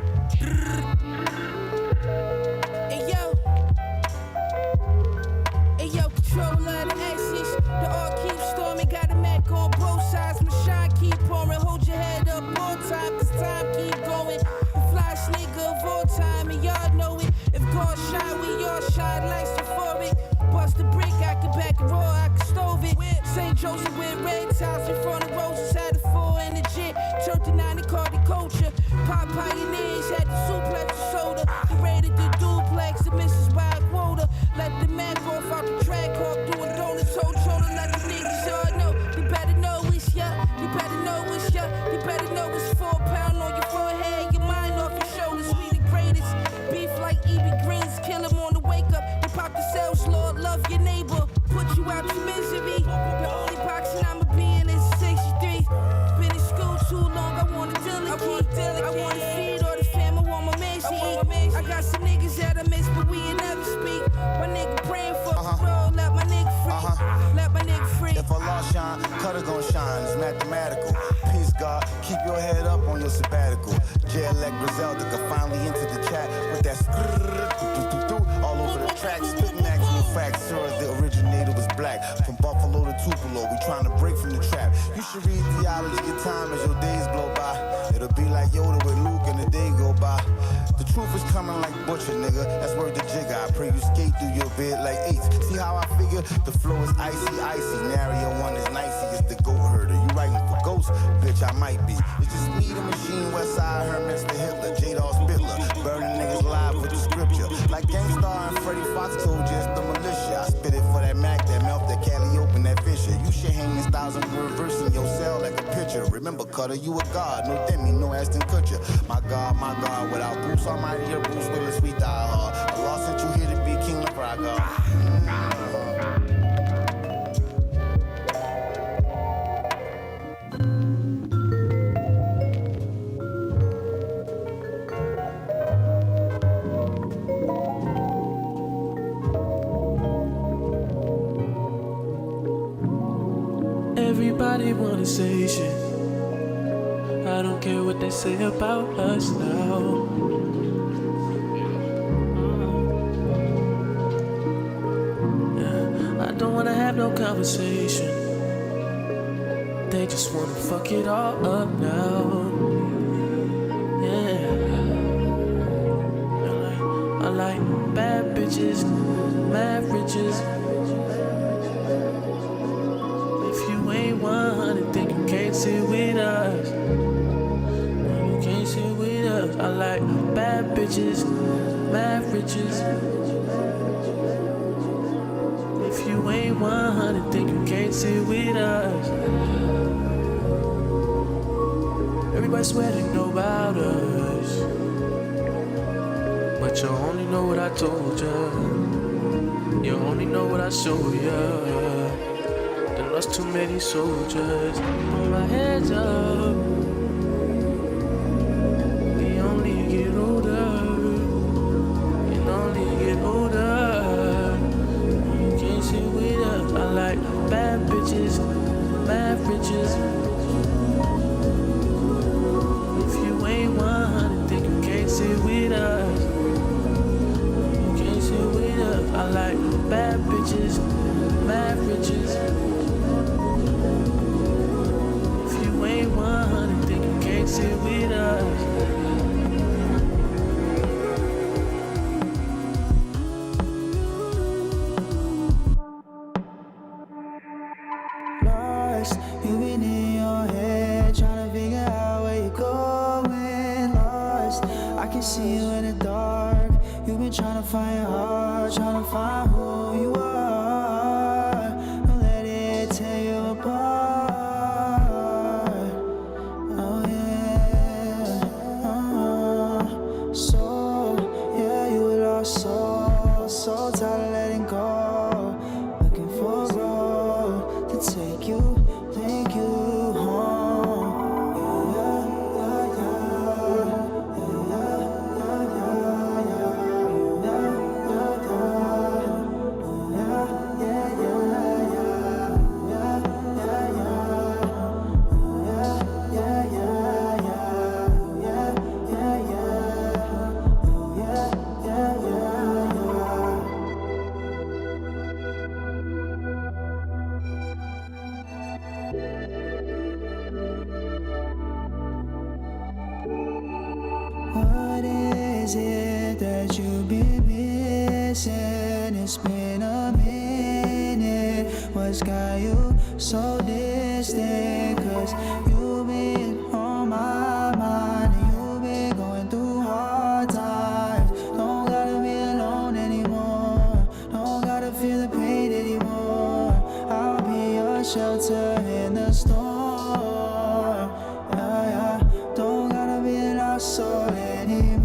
Hey yo, controller the exits. The all keep storming, got a Mac on both sides. My shine keep pouring, hold your head up all time, cause time keep going. The flyest nigga of all time, and y'all know it. If God shine, we all shine like euphoric. Bust a brick, I can back and roll, I can stove it. St. Joseph with red tiles in front of roses, had a 4 and a jet. Turned to 9 and called it culture. Pop pioneers had the suplex and soda. Raided the duplex, the Mrs. Wild quota. Let the Mac off out the track, hawk doing donuts, hold shoulder, let the niggas all know. You better know it's ya, you better know it's ya, you better know it's 4 pound on your forehead, your mind off your shoulders. We the greatest, beef like E.B. Greens, kill him on the wake up. They pop the cells, Lord, love your neighbor, put you out your misery. The only boxing I'ma be in is 63. Been in school too long, I want a dealer key. I want to feed all the fam, I want my man to eat. I got some niggas that I miss, but we ain't never speak. My nigga praying for roll, let my nigga free. Let my nigga free. If Allah shine, cutter gon' shine, it's mathematical. Peace, God, keep your head up on your sabbatical. J-Elect Griselda could finally enter the chat with that all over the track, spitting actual facts. Sir, the originator was black. From Buffalo to Tupelo, we tryna break from the trap. You should read theology of time as your days blow by. It'll be like Yoda with Luke and the day go by. The truth is coming like Butcher, nigga. That's word the jigger. I pray you skate through your bed like eights. See how I figure? The flow is icy. Scenario 1 is nicey. It's the goat herder. You writing for ghosts? Bitch, I might be. It's just me, the machine, Westside, Herman, the Hitler, J-Dawg Spittler. Burning niggas live with the scripture. Like Gangstar and Freddie Fox told you, it's the militia. I spit it for that Mac, that mouth, that Cali open, that Fisher. You should hang this 1,000-word verse in your cell like a picture. Remember, Cutter, you a god. No Demi, no Aston Kutcher. My God, without Bruce Almighty or Bruce Willis, we die hard. Allah sent you here to be King of Praga. Everybody wanna say shit. I don't care what they say about us now. Yeah, I don't wanna have no conversation. They just wanna fuck it all up now. Yeah, I like bad bitches, mad riches. Ain't 100, think you can't sit with us. You can't sit with us. I like bad bitches, mad riches. If you ain't 100, think you can't sit with us. Everybody swear they know about us, but you only know what I told ya. You only know what I showed ya. Lost too many soldiers. Put my heads up. We only get older. And only get older. You can't see like bad bitches, mad riches. If you ain't 100, then you can't sit with us. You been in your head, tryna figure out where you're going. Lost, I can see you in the dark. You been tryna find your heart, tryna find who you are. Don't let it tear you apart. Oh yeah. So yeah, you a lost soul, so tired of letting go. Looking for a road to take you home. What is it that you've been missing? It's been a minute. What's got you so distant? 'Cause you've been on my mind and you've been going through hard times. Don't gotta be alone anymore. Don't gotta feel the pain anymore. I'll be your shelter in the storm. Yeah, yeah. Don't gotta be a lost soul anymore.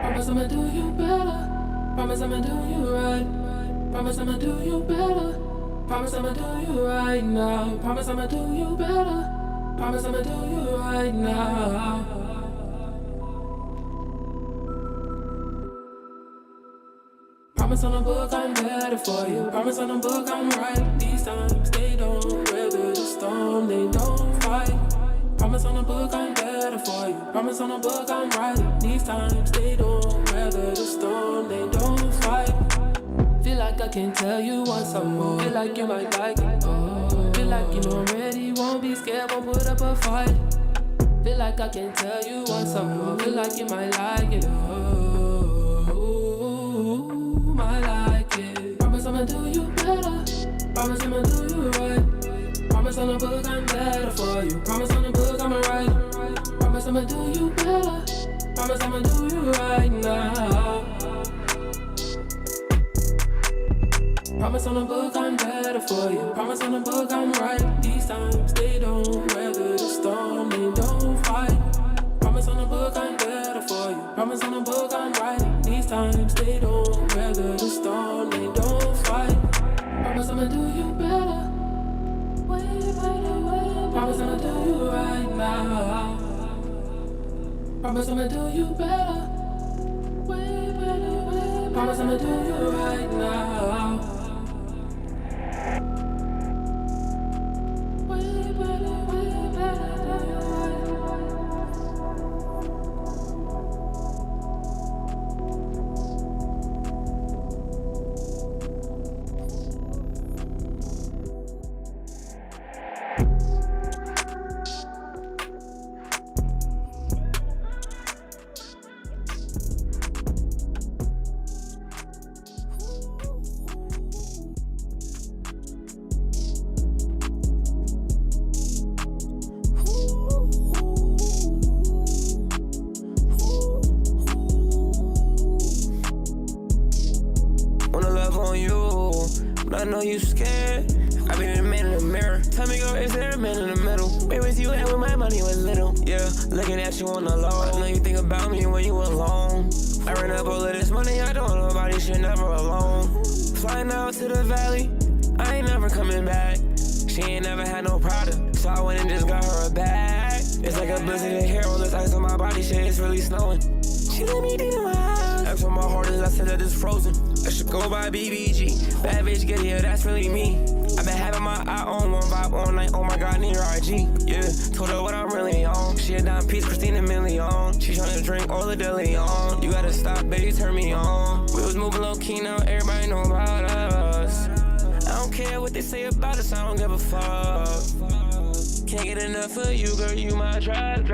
Promise I'ma do you better. Promise I'ma do you right. Promise I'ma do you better. Promise I'ma do you right now. Promise I'ma do you better. Promise I'ma do you right now. Promise on the book I'm better for you. Promise on the book I'm right. These times they don't weather the storm, they don't fight. Promise on the book I'm better for you. Promise on the book I'm right. These times they don't weather the storm, they don't fight. Feel like I can tell you want some more. Feel like you might like it. Feel like you know already, won't be scared, won't put up a fight. Feel like I can tell you want some more. Feel like you might like it. Might like it. Promise I'ma do you better. Promise I'ma do you right. Promise on the book I'm better for you. Promise on the book I'm right. Promise I'ma do you better. Promise I'ma do you right now. Promise on the book I'm better for you. Promise on the book I'm right. These times they don't weather the storm, they don't fight. Promise on the book I'm better for you. Promise on the book I'm right. These times they don't weather the storm, they don't fight. Promise I'ma do you better. Promise I'ma do you right now. Promise I'ma do you better. Promise I'ma do you right now. I know you scared. I be the man in the mirror. Tell me, girl, is there a man in the middle? Where was you at when my money was little? Yeah, looking at you on the low. I know you think about me when you alone. I ran up all of this money, I shit never alone. Flying out to the valley, I ain't never coming back. She ain't never had no Prada, so I went and just got her a bag. It's like a blizzard in here, all this ice on my body, shit, it's really snowing. She let me deep in my eyes. Asked where my heart is, I said that it's frozen. I should go by BBG. Bad bitch, get here, that's really me. I been having my eye on one vibe all night. Oh my god, need her IG. Yeah, told her what I'm really on. She a dime piece, Christina Milion. She tryna drink all the DeLeon. You gotta stop, baby, turn me on. We was moving low key, now everybody know about us. I don't care what they say about us, I don't give a fuck. Can't get enough of you, girl, you my drug.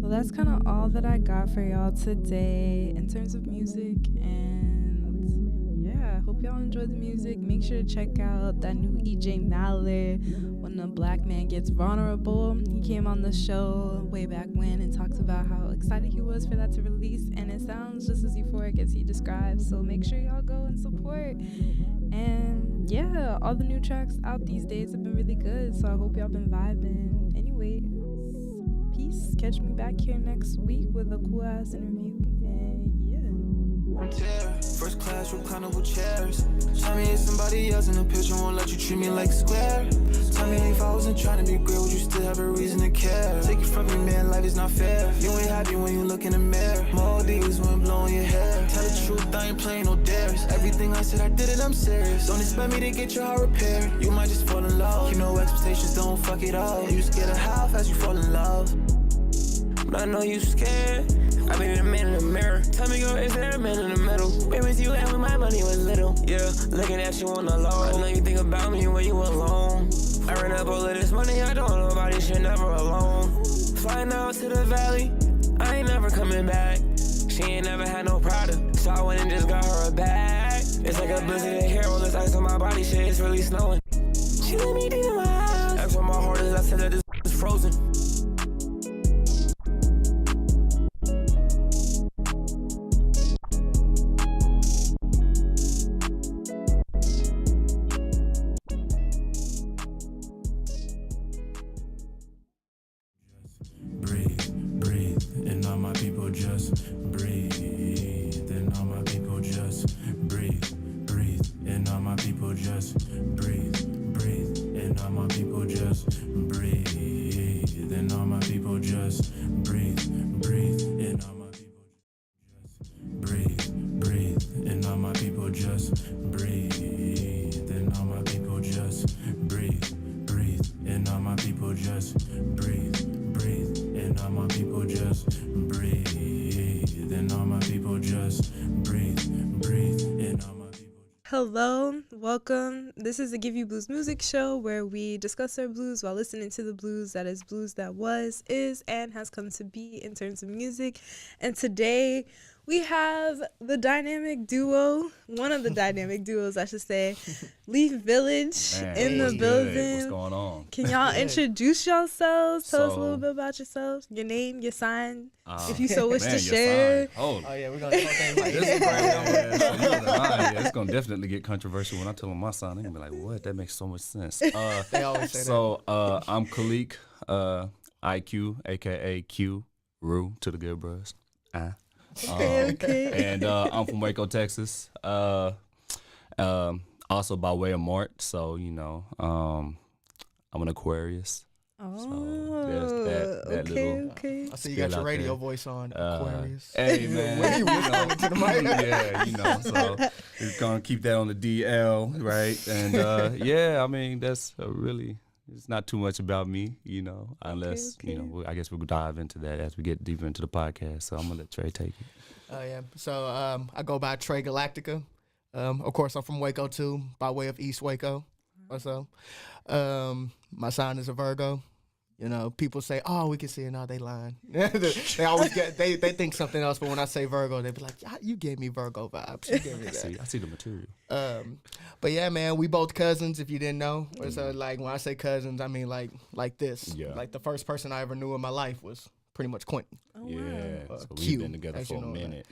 So that's kind of all that I got for y'all today in terms of music. And yeah, hope y'all enjoyed the music. Make sure to check out that new EJ Mallard, When a Black Man Gets Vulnerable. He came on the show way back when and talked about how excited he was for that to release. And it sounds just as euphoric as he described. So make sure y'all go and support. And yeah, all the new tracks out these days have been really good. So I hope y'all been vibing. Anyway, peace. Catch me back here next week with a cool ass interview. And yeah. First class reclinable chairs. Tell me if somebody else in the picture won't let you treat me like a square. Tell me if I wasn't trying to be great, would you still have a reason to care? Take it from me, man, life is not fair. You ain't happy when you look in the mirror. Maldives when blowing your hair. Tell the truth, I ain't playing no dares. Everything I said, I did it, I'm serious. Don't expect me to get your heart repaired. You might just fall in love. Keep no expectations, don't fuck it up. You scared of how fast you fall in love. But I know you scared. I been a man in the mirror. Tell me, girl, is there a man in the middle? Where was you at when my money was little? Yeah, looking at you on the low. I know you think about me when you alone. I ran up all of this money, I don't know about this shit, never alone. Flying out to the valley, I ain't never coming back. She ain't never had no Prada, so I went and just got her a bag. It's like a blizzard in here, all this ice on my body, shit, it's really snowing. She let me deep in my eyes. Asked where my heart is, I said that this is frozen. Hello, welcome. This is the Give You Blues Music Show where we discuss our blues while listening to the blues. That is blues that was, is, and has come to be in terms of music. And today we have the dynamic duo, one of the dynamic duos, I should say, Leaf Village in the building. What's going on? Can y'all introduce yourselves? Tell us a little bit about yourselves, your name, your sign, if you so wish to share. Oh yeah, we're gonna do things like this. It's gonna definitely get controversial when I tell them my sign. They're gonna be like, "What? That makes so much sense." They always say that. I'm Khalik, IQ, aka Q, Rue to the good bros. Okay. And I'm from Waco, Texas. Also by way of Mart, so you know, I'm an Aquarius. Oh, so there's that little. Okay. I see you got your radio voice on, Aquarius. Hey man, when you responding to the mic? Yeah, you know, so we're gonna keep that on the DL, right? And yeah, I mean that's really. It's not too much about me, you know, unless, you know, I guess we'll dive into that as we get deeper into the podcast. So I'm going to let Trey take it. Oh, yeah. So I go by Trey Galactica. Of course, I'm from Waco, too, by way of East Waco or so. My sign is a Virgo. You know, people say, "Oh, we can see it now." They lying. They always they think something else. But when I say Virgo, they be like, "You gave me Virgo vibes." You gave me that. I see the material. But yeah, man, we both cousins. If you didn't know, so like when I say cousins, I mean like this. Yeah. Like the first person I ever knew in my life was pretty much Quentin. Oh, yeah. So Q, we've been together for a minute.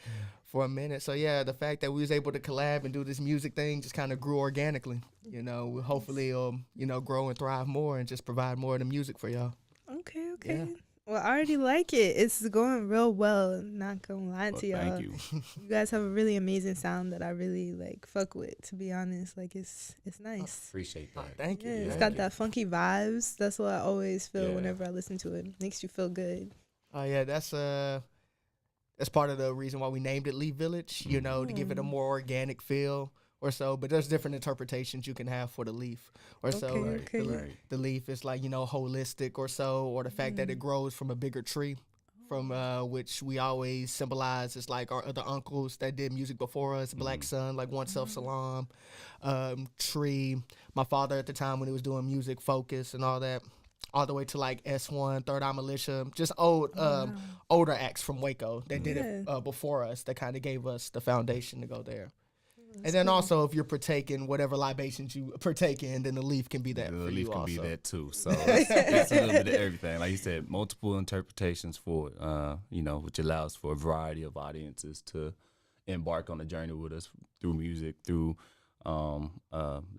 For a minute. So yeah, the fact that we was able to collab and do this music thing just kind of grew organically. You know, we hopefully you know, grow and thrive more and just provide more of the music for y'all. Okay. Yeah. Well, I already like it. It's going real well. Not gonna lie to y'all. Thank you. You guys have a really amazing sound that I really like fuck with, to be honest. Like it's nice. Appreciate that. Thank you. Yeah, it's Thank got you. that funky vibes. That's what I always feel Yeah. whenever I listen to it. Makes you feel good. Oh yeah, that's part of the reason why we named it Leaf Village. You know, to give it a more organic feel or so. But there's different interpretations you can have for the leaf or so. Okay, okay. The leaf is like, you know, holistic or so, or the fact that it grows from a bigger tree, from which we always symbolize as like our other uncles that did music before us, Black Sun, like One Self Salam, Tree. My father at the time when he was doing music, Focus and all that. All the way to like S1, Third Eye Militia, just older acts from Waco that did it before us, that kind of gave us the foundation to go there. And then also, if you're partaking whatever libations you partake in, then the leaf can be that The for leaf you can also. be that too. So it's a little bit of everything. Like you said, multiple interpretations for it, you know, which allows for a variety of audiences to embark on a journey with us through music, through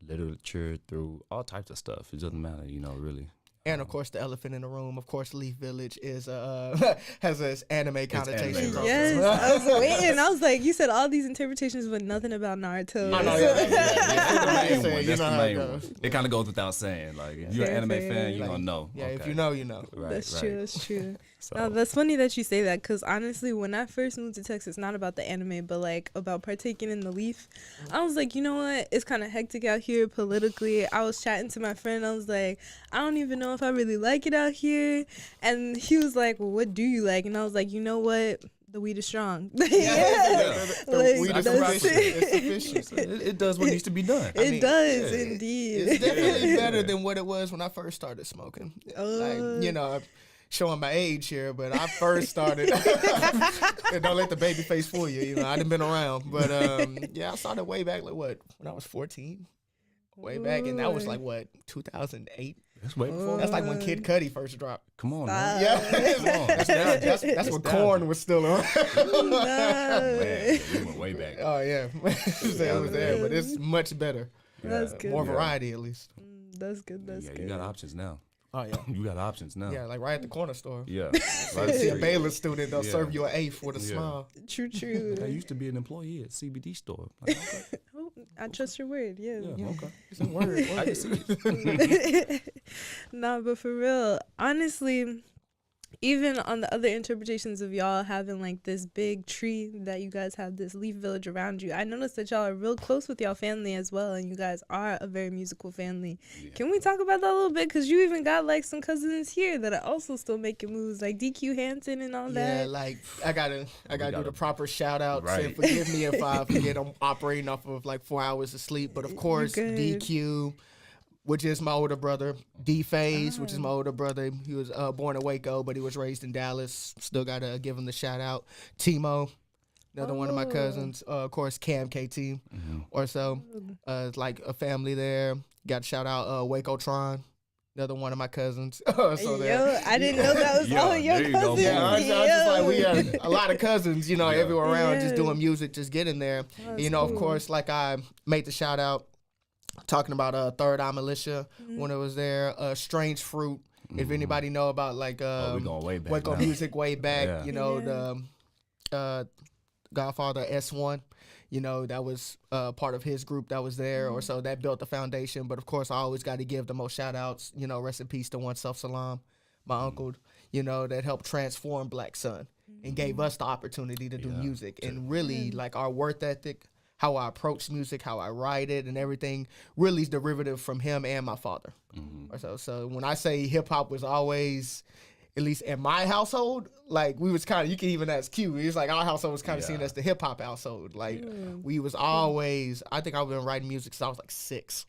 literature, through all types of stuff. It doesn't matter, you know, really. And of course, the elephant in the room. Of course, Leaf Village is has this anime connotation. Yes, I was waiting. I was like, you said all these interpretations, but nothing about Naruto. I know, That's the main one. You That's know the how it main one. goes. It kind of goes without saying. Like, if you're an anime fan, you're going to know. Yeah, if Okay. you know, you know. Right, That's right. true. That's true. So- No, that's funny that you say that, because honestly, when I first moved to Texas, not about the anime, but like about partaking in the leaf, I was like, you know what? It's kind of hectic out here politically. I was chatting to my friend. I was like, I don't even know if I really like it out here. And he was like, well, what do you like? And I was like, you know what? The weed is strong. The weed is that's sufficient. It does what needs to be done. It does indeed. It's definitely better than what it was when I first started smoking. Like, you know, showing my age here, but I first started. And don't let the baby face fool you. You know, I done been around, but yeah, I started way back. Like what? When I was 14. Way back, and that was like what, 2008. That's way before. That's like when Kid Cudi first dropped. Come on, man. Yeah, Come on. that's when Korn was still on. Man, we went way back. Oh yeah, it was there, but it's much better. That's good. More variety at least. That's good. That's good. You got options now. Oh yeah, You got options now. yeah, like right at the corner store. Yeah. Right, see a Baylor student, they'll Yeah. serve you an eighth with a Yeah. smile. True. I used to be an employee at CBD store. Like, okay. Oh, I trust your word. Yeah. Yeah, okay. It's a word. I can see it. Nah, but for real, honestly, even on the other interpretations of y'all having like this big tree that you guys have this leaf village around you, I noticed that y'all are real close with y'all family as well, and you guys are a very musical family. Yeah. Can we talk about that a little bit? Because you even got like some cousins here that are also still making moves, like DQ Hampton and all Yeah, that. like I gotta do gotta- the proper shout out. Say Right. forgive me if I forget I'm operating off of like 4 hours of sleep. But of course, good. DQ, which is my older brother, D-Phase, which is my older brother. He was born in Waco, but he was raised in Dallas. Still gotta give him the shout out. Timo, another one of my cousins. Of course, Cam KT or so. It's like a family there. Got to shout out Waco Tron. Another one of my cousins. So Yo, I didn't know that was all your there you go, cousins. yeah, I was just like, we Yo. have a lot of cousins, you know, everywhere around, just Yeah. doing music, just getting there. That's You know, of cool. course, like I made the shout out talking about Third Eye Militia when it was there. Strange Fruit. If anybody know about like we going way back Waco now. music way back, Yeah. you know, the Godfather S1. You know, that was part of his group that was there, or so that built the foundation. But of course, I always got to give the most shout outs, you know, rest in peace to One Self Salam, my uncle, you know, that helped transform Black Sun and gave us the opportunity to do music. And really, like, our work ethic, how I approach music, how I write it, and everything really is derivative from him and my father. Or so when I say hip hop was always, at least in my household, like we was kind of, you can even ask Q, it's like our household was kind of seen as the hip hop household. Like we was always, I think I've been writing music since I was like 6.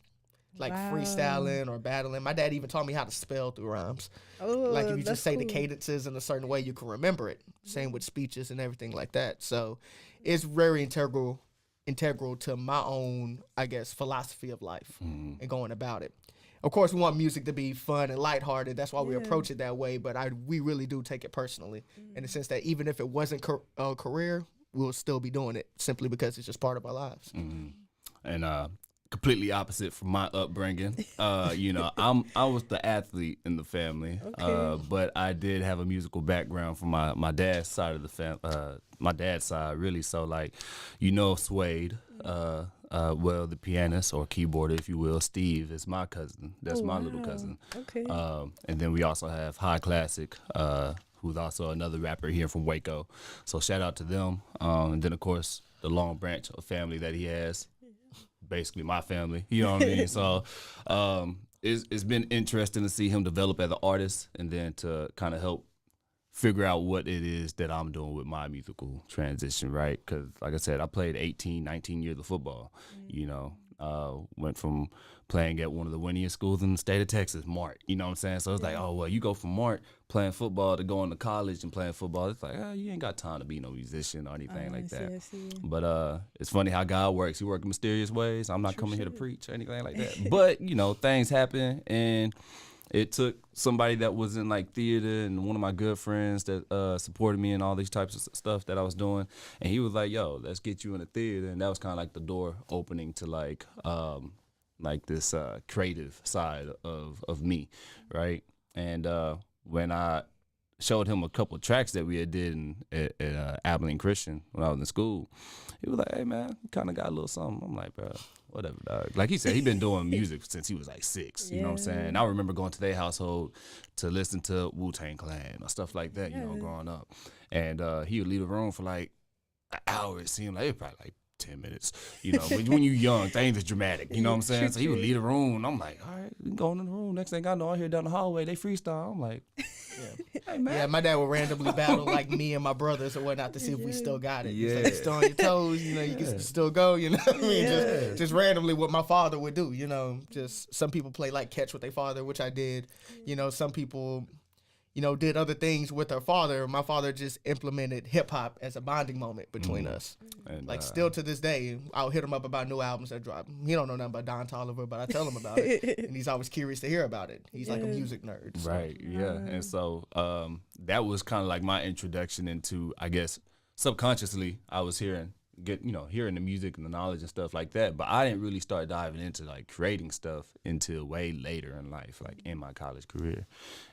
Like freestyling or battling. My dad even taught me how to spell through rhymes. Oh, Like if you that's just say the cool. cadences in a certain way, you can remember it. Same with speeches and everything like that. So it's very integral to my own, I guess, philosophy of life and going about it. Of course, we want music to be fun and lighthearted. That's why we approach it that way. But we really do take it personally in the sense that even if it wasn't a career, we'll still be doing it simply because it's just part of our lives. And completely opposite from my upbringing. You know, I was the athlete in the family, but I did have a musical background from my dad's side of the my dad's side, really. So, like, you know, Suede, well, the pianist or keyboarder, if you will, Steve is my cousin. That's my little cousin. Okay. And then we also have High Classic, who's also another rapper here from Waco. So shout out to them. And then, of course, the long branch of family that he has. Basically my family, you know what I mean? So it's been interesting to see him develop as an artist and then to kind of help figure out what it is that I'm doing with my musical transition, right? Because like I said, I played 18, 19 years of football, you know, went from playing at one of the winningest schools in the state of Texas, Mart, you know what I'm saying? So it's like, oh, well, you go from Mart playing football to going to college and playing football. It's like, oh, you ain't got time to be no musician or anything like that. I see. But it's funny how God works. He works in mysterious ways. I'm not coming here to preach or anything like that. But, you know, things happen, and it took somebody that was in like theater and one of my good friends that supported me in all these types of stuff that I was doing. And he was like, yo, let's get you in the theater. And that was kind of like the door opening to like this creative side of me, right? And when I showed him a couple of tracks that we had did at Abilene Christian when I was in school, he was like, hey, man, you kind of got a little something. I'm like, bro, whatever, dog. Like he said, he been doing music since he was like 6, you know what I'm saying? I remember going to their household to listen to Wu-Tang Clan or stuff like that, you know, growing up. And he would leave the room for like an hour, it seemed like. It was probably like 10 minutes, you know. When you're young, things are dramatic, you know what I'm saying? So he would leave the room, and I'm like, all right, we going in the room. Next thing I know, I hear down the hallway, they freestyle. I'm like, hey, man. Yeah, my dad would randomly battle like me and my brothers or whatnot to see if we still got it. Yeah. Like, still on your toes, you know, you can still go, you know what I mean? Just randomly what my father would do, you know. Just some people play like catch with their father, which I did. You know, some people, you know, did other things with their father. My father just implemented hip hop as a bonding moment between us. And, like still to this day, I'll hit him up about new albums that drop. He don't know nothing about Don Toliver, but I tell him about it, and he's always curious to hear about it. He's like a music nerd. So. Right, yeah. And so that was kind of like my introduction into, I guess, subconsciously, I was hearing the music and the knowledge and stuff like that. But I didn't really start diving into like creating stuff until way later in life, like in my college career.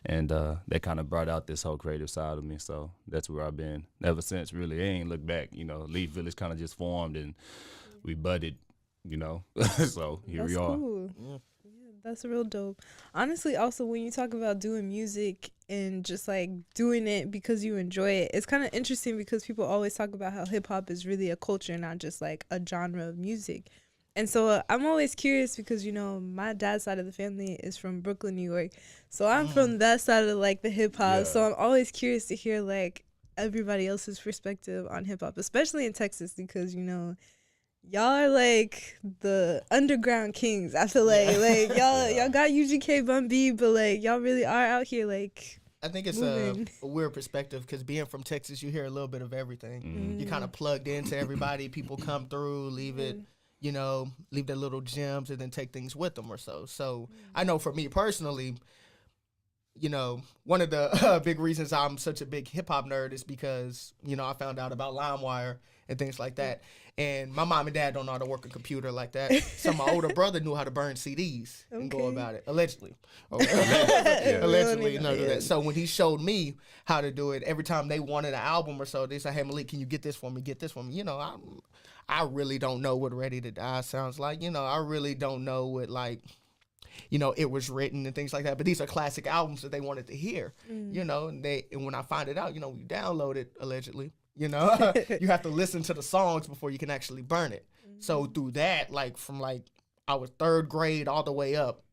And that kind of brought out this whole creative side of me. So that's where I've been ever since, really. I ain't looked back. You know, Leaf Village kind of just formed and we budded, you know. So here we are. Cool. Yeah, that's real dope. Honestly, also, when you talk about doing music and just like doing it because you enjoy it, it's kind of interesting because people always talk about how hip hop is really a culture, not just like a genre of music. And so I'm always curious because, you know, my dad's side of the family is from Brooklyn, New York. So I'm from that side of like the hip hop. Yeah. So I'm always curious to hear like everybody else's perspective on hip hop, especially in Texas, because, you know, y'all are like the underground kings. I feel like y'all got UGK Bun B, but like y'all really are out here like. I think it's a weird perspective because being from Texas, you hear a little bit of everything. You're kind of plugged into everybody. People come through, leave it, you know, leave their little gems and then take things with them or so. So I know for me personally, you know, one of the big reasons I'm such a big hip hop nerd is because, you know, I found out about LimeWire and things like that. And my mom and dad don't know how to work a computer like that. So my older brother knew how to burn CDs and go about it, allegedly. Allegedly, you know, that. So when he showed me how to do it, every time they wanted an album or so, they said, hey, Malik, can you get this for me? Get this for me. You know, I really don't know what Ready to Die sounds like. You know, I really don't know what, like, you know, It Was Written and things like that. But these are classic albums that they wanted to hear, you know, and when I find it out, you know, you download it, allegedly. You know, you have to listen to the songs before you can actually burn it. So through that, like from like our 3rd grade all the way up,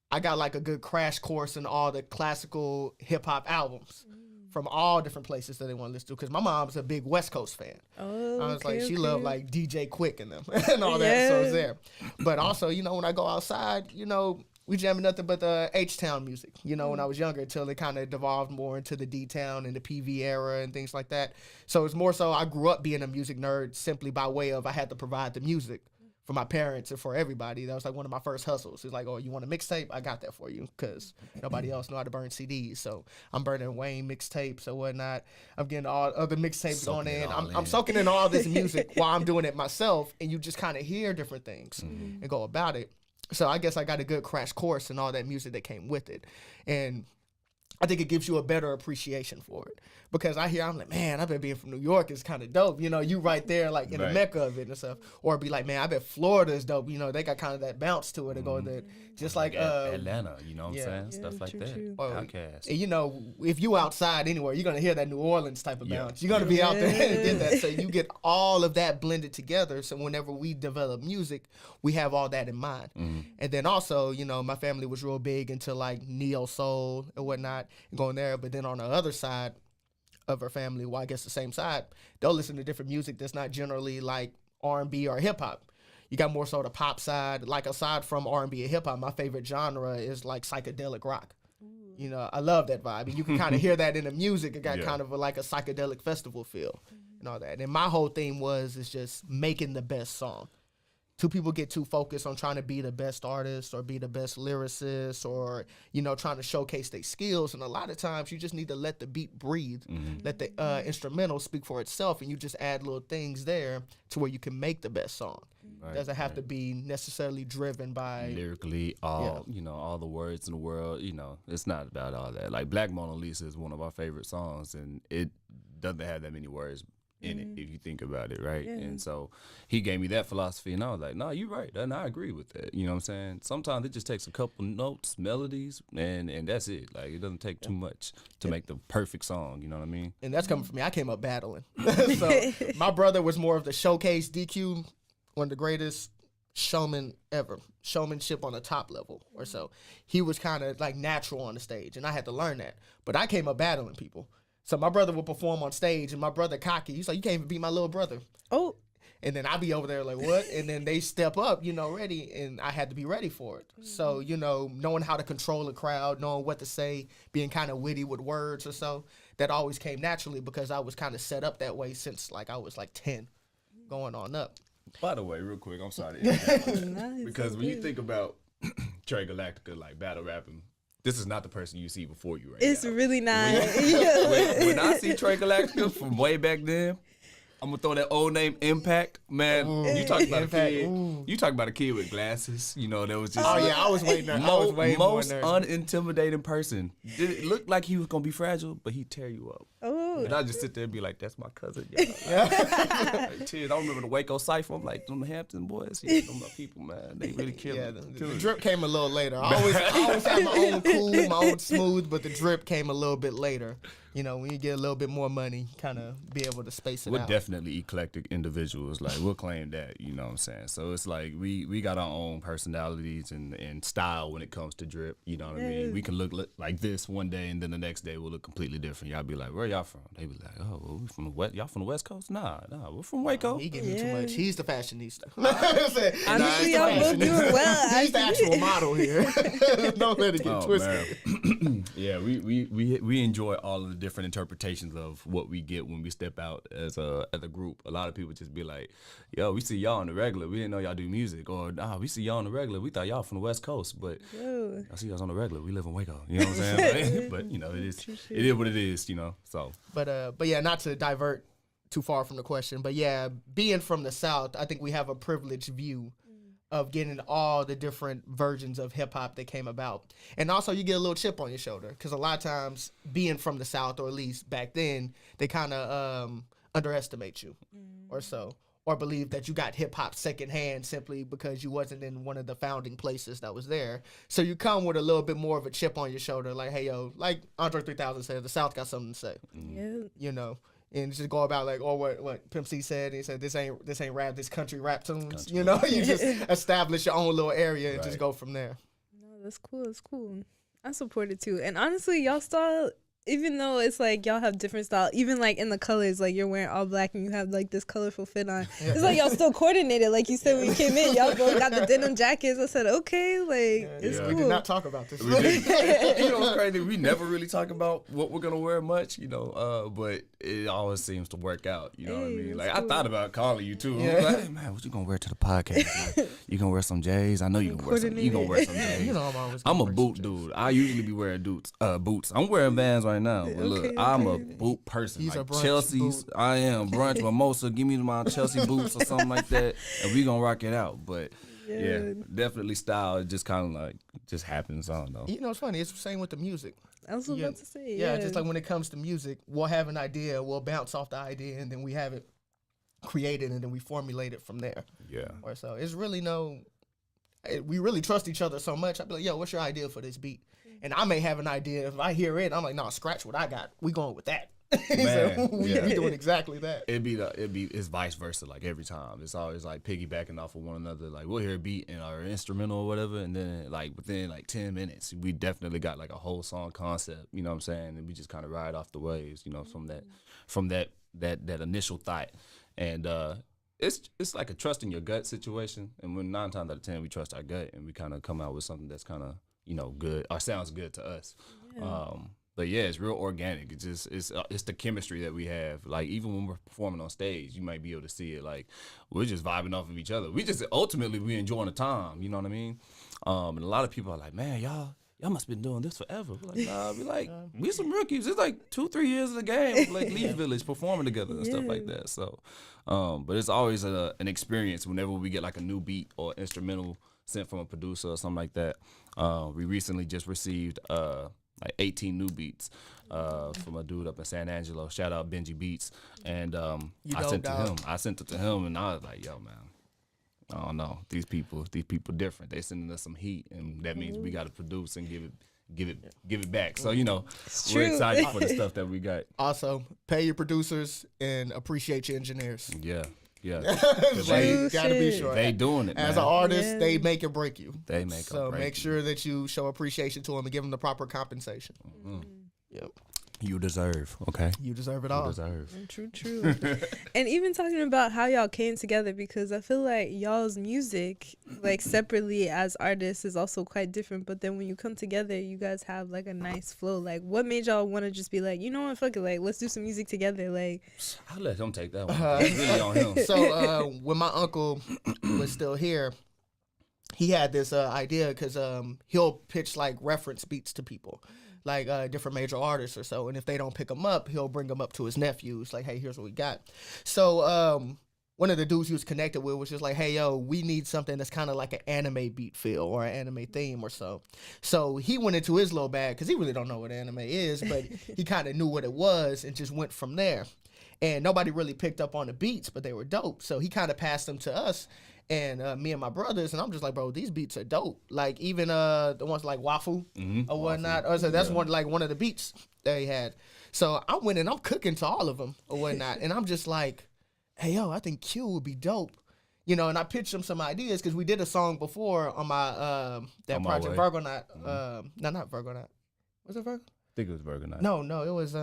I got like a good crash course in all the classical hip hop albums from all different places that they want to listen to. Because my mom's a big West Coast fan. Oh, I was like, she loved like DJ Quick and them and all that. So it's there. But also, you know, when I go outside, you know, we jamming nothing but the H-Town music, you know, when I was younger, until it kind of devolved more into the D-Town and the PV era and things like that. So it's more so I grew up being a music nerd simply by way of I had to provide the music for my parents and for everybody. That was like one of my first hustles. It's like, oh, you want a mixtape? I got that for you, because nobody else know how to burn CDs. So I'm burning Wayne mixtapes or whatnot. I'm getting all other mixtapes on in. I'm soaking in all this music while I'm doing it myself, and you just kind of hear different things and go about it. So I guess I got a good crash course in all that music that came with it. And I think it gives you a better appreciation for it, because I'm like, man, I bet being from New York is kind of dope. You know, you right there, like in the mecca of it and stuff. Or be like, man, I bet Florida is dope. You know, they got kind of that bounce to it. And go that just like Atlanta, you know what I'm saying? Stuff like that. Outkast. And you know, if you outside anywhere, you're gonna hear that New Orleans type of bounce. You're gonna be out there and get that. So you get all of that blended together. So whenever we develop music, we have all that in mind. And then also, you know, my family was real big into like neo soul and whatnot, and going there. But then on the other side of our family, well, I guess the same side, they'll listen to different music that's not generally like R&B or hip hop. You got more so the pop side. Like aside from R&B and hip hop, my favorite genre is like psychedelic rock. You know, I love that vibe. And you can kind of hear that in the music. It got kind of like a psychedelic festival feel and all that. And my whole theme is just making the best song. Two people get too focused on trying to be the best artist or be the best lyricist or, you know, trying to showcase their skills. And a lot of times you just need to let the beat breathe, let the instrumental speak for itself, and you just add little things there to where you can make the best song. It doesn't have to be necessarily driven by lyrically, you know, all the words in the world. You know, it's not about all that. Like Black Mona Lisa is one of our favorite songs, and it doesn't have that many words in it if you think about it, right? And so he gave me that philosophy, and I was like, no, you're right, and I agree with that. You know what I'm saying? Sometimes it just takes a couple notes, melodies, and that's it. Like, it doesn't take too much to make the perfect song. You know what I mean? And that's coming from me. I came up battling. So my brother was more of the showcase DQ, one of the greatest showman ever, showmanship on the top level or so. He was kind of like natural on the stage, and I had to learn that. But I came up battling people. So my brother would perform on stage, and my brother cocky. He's like, you can't even beat my little brother. Oh. And then I'd be over there like, what? And then they step up, you know, ready, and I had to be ready for it. So, you know, knowing how to control a crowd, knowing what to say, being kind of witty with words or so, that always came naturally because I was kind of set up that way since like I was like 10 going on up. By the way, real quick, I'm sorry to interrupt, because when you think about Trey Galactica, like battle rapping, this is not the person you see before you right now. It's really not. When I see Trey Galactica from way back then, I'm gonna throw that old name Impact, man. You talk about Impact. A kid. You talk about a kid with glasses. You know, that was just. Oh yeah, I was waiting there. Most unintimidating person. Did it look like he was gonna be fragile, but he'd tear you up. Oh. And I just sit there and be like, "That's my cousin." Like, tears. I remember the Waco Cypher. I'm like, them Hampton boys, them my people, man. They really kill me. The drip came a little later. I always had my own cool, my own smooth, but the drip came a little bit later. You know, when you get a little bit more money, kind of be able to space it We're out. Definitely eclectic individuals. Like, we'll claim that, you know what I'm saying? So it's like we got our own personalities and style when it comes to drip. You know what I mean? We can look like this one day, and then the next day we'll look completely different. Y'all be like, where y'all from? They be like, oh, well, we from the West. Y'all from the West Coast? Nah, we're from Waco. He give me too much. He's the fashionista. Honestly, y'all both doing well. He's the actual model here. Don't let it get twisted. Yeah, we enjoy all of the different interpretations of what we get when we step out as a group. A lot of people just be like, yo, we see y'all on the regular, we didn't know y'all do music, or nah, we see y'all on the regular, we thought y'all from the West Coast, but I see y'all on the regular, we live in Waco. You know what I'm saying? But you know, it is what it is, you know. So but yeah, not to divert too far from the question, but yeah, being from the South, I think we have a privileged view of getting all the different versions of hip hop that came about. And also you get a little chip on your shoulder, because a lot of times being from the South, or at least back then, they kind of underestimate you or so, or believe that you got hip hop secondhand simply because you wasn't in one of the founding places that was there. So you come with a little bit more of a chip on your shoulder, like, hey, yo, like Andre 3000 said, the South got something to say. You know? And just go about like, oh, what Pimp C said. He said, this ain't rap, this country rap tunes. You know, you just establish your own little area and just go from there. No, that's cool. That's cool. I support it too. And honestly, y'all style even though it's like y'all have different style, even like in the colors, like you're wearing all black and you have like this colorful fit on. It's like y'all still coordinated, like you said when you came in. Y'all both got the denim jackets. I said, okay, like it's cool. We did not talk about this. You know what's crazy? We never really talk about what we're gonna wear much, you know. But it always seems to work out. You know what I mean? Like cool. I thought about calling you too. I was like, hey, man, what you gonna wear to the podcast? Like, you gonna wear some J's? I know you gonna wear some. You gonna wear some J's? You know I'm a boot dude. I usually be wearing boots. I'm wearing Vans right now. But look, I'm a boot person. He's like a brunch Chelsea's. boot. I am brunch mimosa. Give me my Chelsea boots or something like that, and we gonna rock it out. But yeah, definitely style. It just kind of like just happens. I don't know. You know, it's funny. It's the same with the music. I was about to say. Yeah, just like when it comes to music, we'll have an idea, we'll bounce off the idea, and then we have it created, and then we formulate it from there. Yeah. Or so it's really we really trust each other so much. I'd be like, yo, what's your idea for this beat? And I may have an idea. If I hear it, I'm like, no, scratch what I got. We going with that. Man, so we doing exactly that. It's vice versa. Like every time, it's always like piggybacking off of one another. Like we'll hear a beat in our instrumental or whatever, and then like within like 10 minutes, we definitely got like a whole song concept. You know what I'm saying? And we just kind of ride off the waves. You know, from that initial thought, and it's like a trust in your gut situation. And when 9 times out of 10 we trust our gut, and we kind of come out with something that's kind of good or sounds good to us. Yeah. But yeah, it's real organic. It's just it's the chemistry that we have. Like even when we're performing on stage, you might be able to see it. Like we're just vibing off of each other. We just ultimately we enjoying the time. You know what I mean? And a lot of people are like, man, y'all must have been doing this forever. We're like, nah, we some rookies. It's like 2-3 years of the game, like Leaf Village performing together and stuff like that. So, but it's always an experience whenever we get like a new beat or instrumental sent from a producer or something like that. We recently just received like 18 new beats from a dude up in San Angelo. Shout out Benji Beats. And I sent it to him, and I was like, yo, man, I don't know. These people different. They sending us some heat, and that means we got to produce and give it back. So we're excited for the stuff that we got. Also, pay your producers and appreciate your engineers. Yeah. Like, gotta be sure. They doing it, as man. an artist. They make or break you. They make so or break make sure that you show appreciation to them and give them the proper compensation. Mm-hmm. Yep. You deserve, okay? You deserve it all. You deserve. True. And even talking about how y'all came together, because I feel like y'all's music, like separately as artists, is also quite different. But then when you come together, you guys have like a nice flow. Like, what made y'all want to just be like, you know what, fuck it, like let's do some music together? Like, I'll let him take that one. It's really on him. So when my uncle was still here, he had this idea because he'll pitch like reference beats to people. Like different major artists or so. And if they don't pick them up, he'll bring them up to his nephews. Like, hey, here's what we got. So one of the dudes he was connected with was just like, hey, yo, we need something that's kind of like an anime beat feel or an anime theme or so. So he went into his little bag because he really don't know what anime is, but he kind of knew what it was and just went from there. And nobody really picked up on the beats, but they were dope. So he kind of passed them to us. And me and my brothers, and I'm just like, bro, these beats are dope. Like even the ones like Wafu or whatnot. Or so that's one of the beats that he had. So I went and I'm cooking to all of them or whatnot, and I'm just like, hey yo, I think Q would be dope, and I pitched him some ideas because we did a song before on my that project Virgonaut. No, not Virgonaut. Was it Virgo? I think it was Virgonaut. No, it was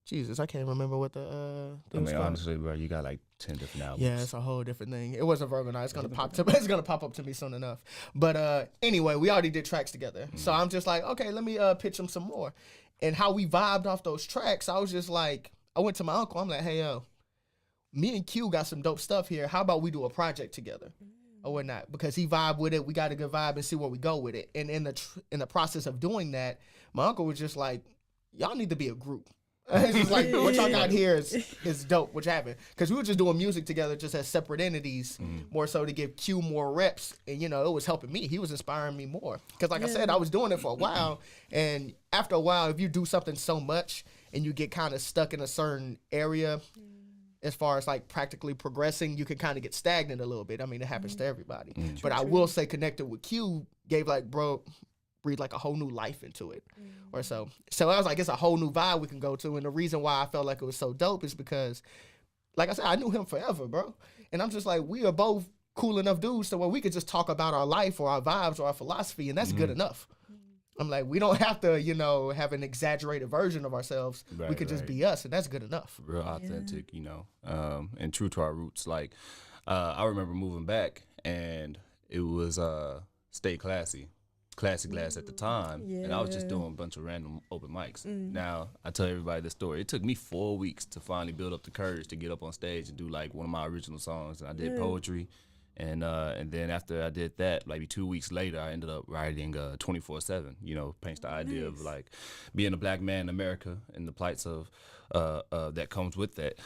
Jesus, I can't remember what the. I mean, honestly, bro, you got like 10 different albums. Yeah, it's a whole different thing. It wasn't Virgonaut. It's gonna pop up to me soon enough. But anyway, we already did tracks together, so I'm just like, okay, let me pitch him some more. And how we vibed off those tracks, I was just like, I went to my uncle. I'm like, hey yo, me and Q got some dope stuff here. How about we do a project together? Or whatnot, because he vibed with it. We got a good vibe and see where we go with it. And in the process of doing that, my uncle was just like, y'all need to be a group. It's just like, what y'all got here is dope, which happened. Because we were just doing music together just as separate entities, more so to give Q more reps. And, it was helping me. He was inspiring me more. Because like I said, I was doing it for a while. And after a while, if you do something so much and you get kind of stuck in a certain area, as far as like practically progressing, you can kind of get stagnant a little bit. I mean, it happens to everybody. But I will say connected with Q gave breathe like a whole new life into it or so. So I was like, it's a whole new vibe we can go to. And the reason why I felt like it was so dope is because, like I said, I knew him forever, bro. And I'm just like, we are both cool enough dudes to where we could just talk about our life or our vibes or our philosophy, and that's good enough. I'm like, we don't have to, you know, have an exaggerated version of ourselves. We Right, could just right. be us, and that's good enough. Real authentic, you know, and true to our roots. Like, I remember moving back, and it was Stay Classy Glass at the time, and I was just Yeah. doing a bunch of random open mics. Now, I tell everybody this story. It took me 4 weeks to finally build up the courage to get up on stage and do like one of my original songs, and I did Yeah. poetry. And then after I did that, maybe 2 weeks later, I ended up writing 24/7. You know, paints the idea of like being a black man in America and the plights of that comes with that.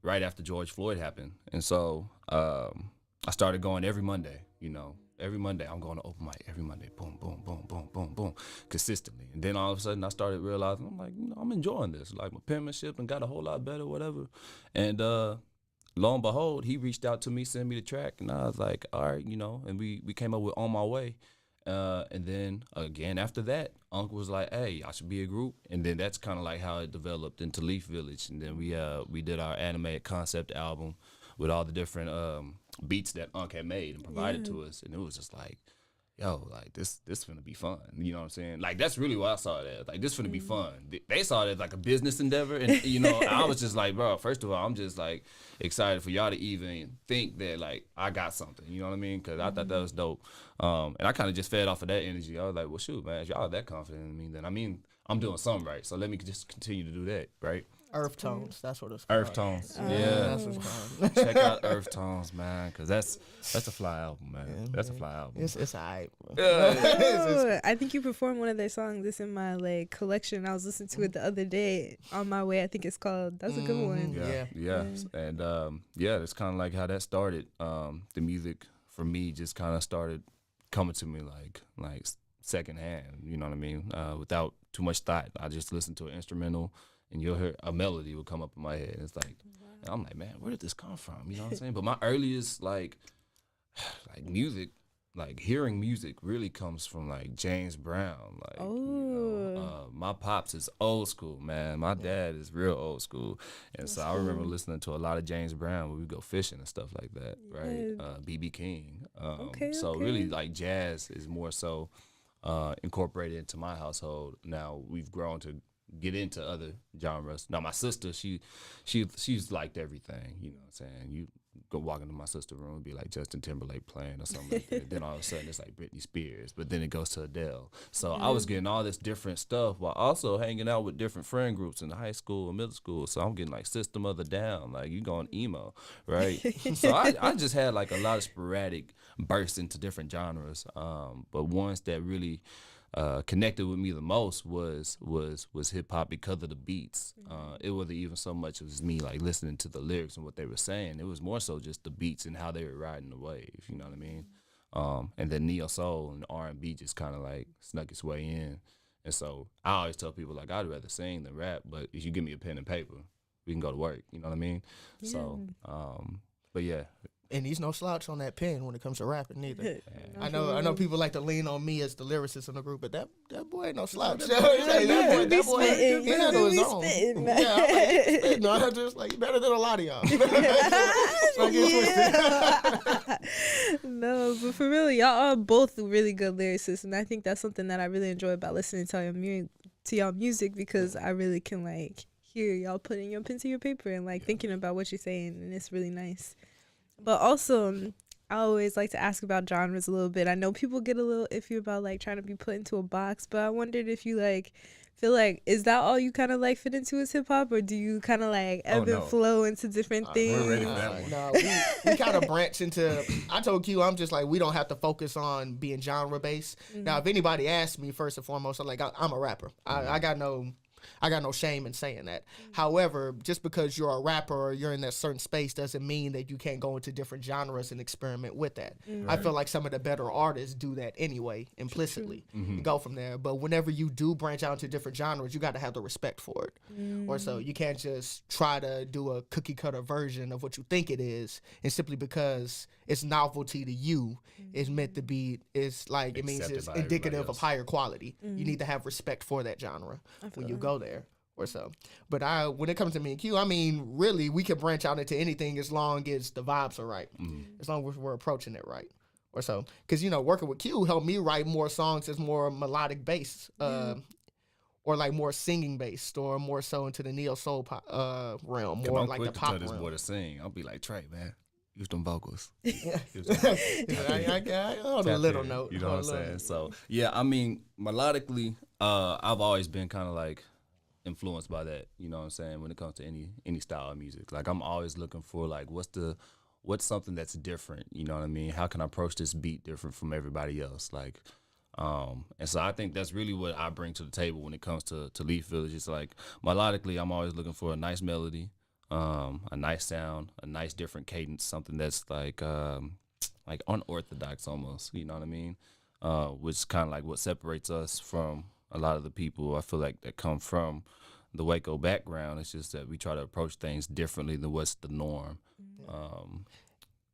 Right after George Floyd happened, and so I started going every Monday. You know, every Monday I'm going to open mic every Monday. Boom, boom, boom, boom, boom, boom, consistently. And then all of a sudden I started realizing I'm like, you know, I'm enjoying this. Like my penmanship and got a whole lot better, whatever. And lo and behold, he reached out to me, sent me the track, and I was like, all right, you know, and we came up with On My Way. And then again after that, Uncle was like, hey, I should be a group. And then that's kind of like how it developed into Leaf Village. And then we did our animated concept album with all the different beats that Unc had made and provided to us. And it was just like, yo, like this finna be fun. You know what I'm saying? Like that's really what I saw it as. Like this finna be fun. They saw it as like a business endeavor, and you know, I was just like, bro, first of all, I'm just like excited for y'all to even think that like I got something. You know what I mean? Because I thought that was dope. And I kind of just fed off of that energy. I was like, well, shoot, man, if y'all are that confident in me, then I mean, I'm doing something right. So let me just continue to do that, right? Earth Tones, that's what it's called. Earth Tones, yeah. That's what it's called. Check out Earth Tones, man, because that's a fly album, man. That's a fly album. It's alright. Oh, I think you performed one of their songs. It's in my like collection. I was listening to it the other day on my way. I think it's called. That's a good one. Yeah. And it's kind of like how that started. The music for me just kind of started coming to me like secondhand. You know what I mean? Without too much thought. I just listened to an instrumental, and you'll hear a melody will come up in my head. And it's like, and I'm like, man, where did this come from? You know what I'm saying? But my earliest like music, like hearing music, really comes from like James Brown. Like, you know, my pops is old school, man. My dad is real old school, and so I remember listening to a lot of James Brown when we go fishing and stuff like that, right? BB King. So really, like jazz is more so incorporated into my household. Now we've grown to get into other genres. Now my sister, she's liked everything, you know what I'm saying? You go walk into my sister's room and be like Justin Timberlake playing or something like that. Then all of a sudden it's like Britney Spears, but then it goes to Adele. So I was getting all this different stuff while also hanging out with different friend groups in high school and middle school. So I'm getting like System of a Down, like you going emo, right? So I just had like a lot of sporadic bursts into different genres, but ones that really connected with me the most was hip hop because of the beats. It wasn't even so much as me like listening to the lyrics and what they were saying. It was more so just the beats and how they were riding the wave. You know what I mean? And then neo soul and R&B just kind of like snuck its way in. And so I always tell people like I'd rather sing than rap, but if you give me a pen and paper, we can go to work. You know what I mean? Yeah. So, but yeah. And he's no slouch on that pen when it comes to rapping neither. I know people like to lean on me as the lyricist in the group, but that boy ain't no slouch. That boy, he handle his own. No, I'm just like better than a lot of y'all. No, but for real, y'all are both really good lyricists, and I think that's something that I really enjoy about listening to y'all music, because I really can like hear y'all putting your pen to your paper and like thinking about what you're saying, and it's really nice. But also, I always like to ask about genres a little bit. I know people get a little iffy about like trying to be put into a box, but I wondered if you like feel like, is that all you kind of like fit into is hip hop, or do you kind of like ebb and flow into different things? We're ready for that one. No, we kind of branch into. I told Q, I'm just like, we don't have to focus on being genre based. Now, if anybody asks me, first and foremost, I'm like, I'm a rapper. I got no shame in saying that. However, just because you're a rapper or you're in that certain space doesn't mean that you can't go into different genres and experiment with that. I feel like some of the better artists do that anyway, implicitly. Go from there. But whenever you do branch out into different genres, you got to have the respect for it. Or so you can't just try to do a cookie cutter version of what you think it is, and simply because it's novelty to you, it's meant to be. It's like it means Accepted it's by indicative everybody of higher quality. You need to have respect for that genre when you go there or so. But when it comes to me and Q, I mean, really, we can branch out into anything as long as the vibes are right, as long as we're approaching it right or so. Because, you know, working with Q helped me write more songs that's more melodic based, or like more singing based, or more so into the neo soul realm, more I'm like quick the to pop tell this realm. boy to sing. I'll be like, Trey, man, use them vocals. Yeah. Use them vocals. I on a Tap little in, note. You know what I'm on a little saying? note. So yeah, I mean, melodically, I've always been kind of like influenced by that. You know what I'm saying? When it comes to any style of music, like I'm always looking for like what's something that's different. You know what I mean? How can I approach this beat different from everybody else? Like. And so I think that's really what I bring to the table when it comes to Leaf Village. It's like melodically, I'm always looking for a nice melody, a nice sound, a nice different cadence, something that's like unorthodox almost. You know what I mean? Which is kind of like what separates us from a lot of the people I feel like that come from the Waco background. It's just that we try to approach things differently than what's the norm.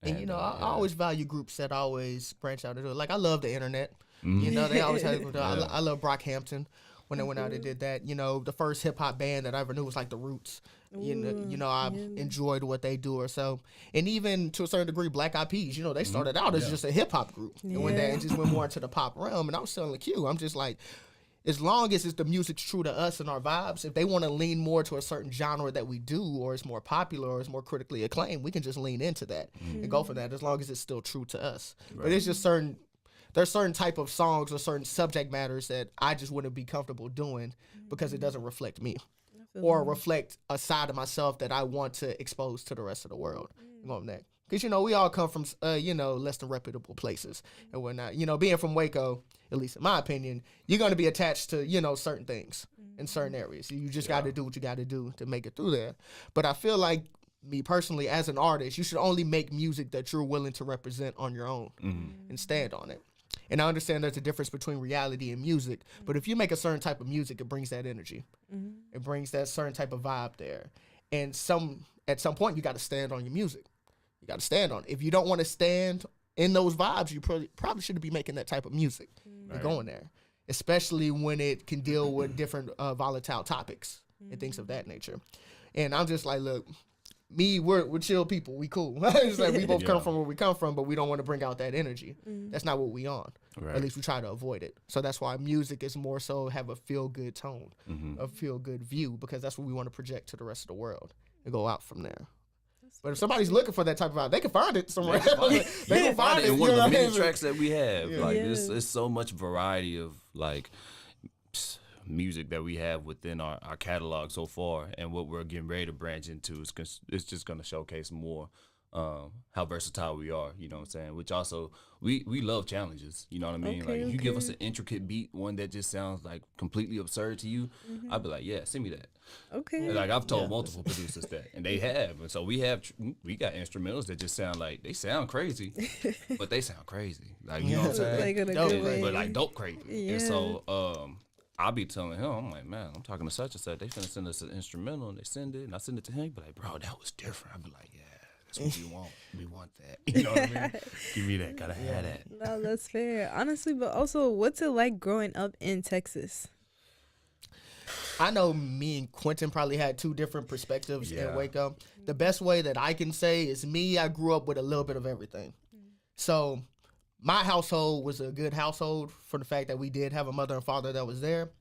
And you know, I always value groups that always branch out and do it. Like I love the internet. You know, they always have. I love Brockhampton when they went out and did that. You know, the first hip hop band that I ever knew was like the Roots. You know, I enjoyed what they do or so. And even to a certain degree, Black Eyed Peas. You know, they started out as just a hip hop group, and when they just went more into the pop realm. And I was telling Q, I'm just like, as long as the music's true to us and our vibes, if they want to lean more to a certain genre that we do, or it's more popular, or it's more critically acclaimed, we can just lean into that and go for that, as long as it's still true to us. Right. But it's just there's certain type of songs or certain subject matters that I just wouldn't be comfortable doing because it doesn't reflect me or reflect a side of myself that I want to expose to the rest of the world. Because, you know, we all come from, you know, less than reputable places and whatnot. You know, being from Waco, at least in my opinion, you're going to be attached to, you know, certain things in certain areas. You just got to do what you got to do to make it through there. But I feel like, me personally, as an artist, you should only make music that you're willing to represent on your own and stand on it. And I understand there's a difference between reality and music, but if you make a certain type of music, it brings that energy. It brings that certain type of vibe there. And at some point, you got to stand on your music. You got to stand on it. If you don't want to stand in those vibes, you probably shouldn't be making that type of music and going there, especially when it can deal with different volatile topics and things of that nature. And I'm just like, look, we're chill people. We cool. It's like we both come from where we come from, but we don't want to bring out that energy. That's not what we on. Right. At least we try to avoid it. So that's why music is more so have a feel-good tone, a feel-good view, because that's what we want to project to the rest of the world and go out from there. But if somebody's looking for that type of vibe, they can find it somewhere. They can find it in one of the many tracks that we have. Like there's so much variety of like music that we have within our catalog so far, and what we're getting ready to branch into is it's just going to showcase more how versatile we are, you know what I'm saying? Which also, we love challenges, you know what I mean? Like, if you give us an intricate beat, one that just sounds like completely absurd to you, I'd be like, yeah, send me that. Okay. Like, I've told multiple producers that, and they have. And so we got instrumentals that just sound like, they sound crazy, but they sound crazy. Like, you know what I'm saying? Like in a good way. But like dope crazy. Yeah. And so, I'll be telling him, I'm like, man, I'm talking to such and such. They finna send us an instrumental, and they send it, and I send it to him. But like, bro, that was different. I'd be like, yeah, that's what we want. We want that. You know what I mean? Give me that. Gotta have that. No, that's fair. Honestly, but also, what's it like growing up in Texas? I know me and Quentin probably had two different perspectives in Waco. The best way that I can say is I grew up with a little bit of everything. So my household was a good household for the fact that we did have a mother and father that was there.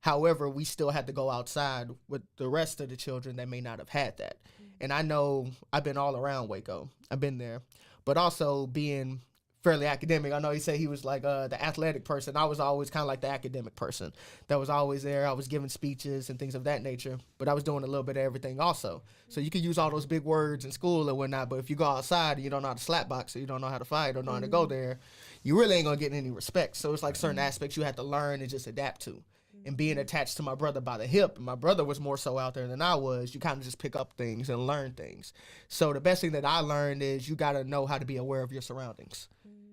However, we still had to go outside with the rest of the children that may not have had that. And I know I've been all around Waco. I've been there. But also being fairly academic, I know he said he was like the athletic person. I was always kind of like the academic person that was always there. I was giving speeches and things of that nature. But I was doing a little bit of everything also. So you could use all those big words in school and whatnot, but if you go outside and you don't know how to slap box or you don't know how to fight or know how to go there, you really ain't going to get any respect. So it's like certain aspects you have to learn and just adapt to. And being attached to my brother by the hip, and my brother was more so out there than I was, you kind of just pick up things and learn things. So the best thing that I learned is you got to know how to be aware of your surroundings.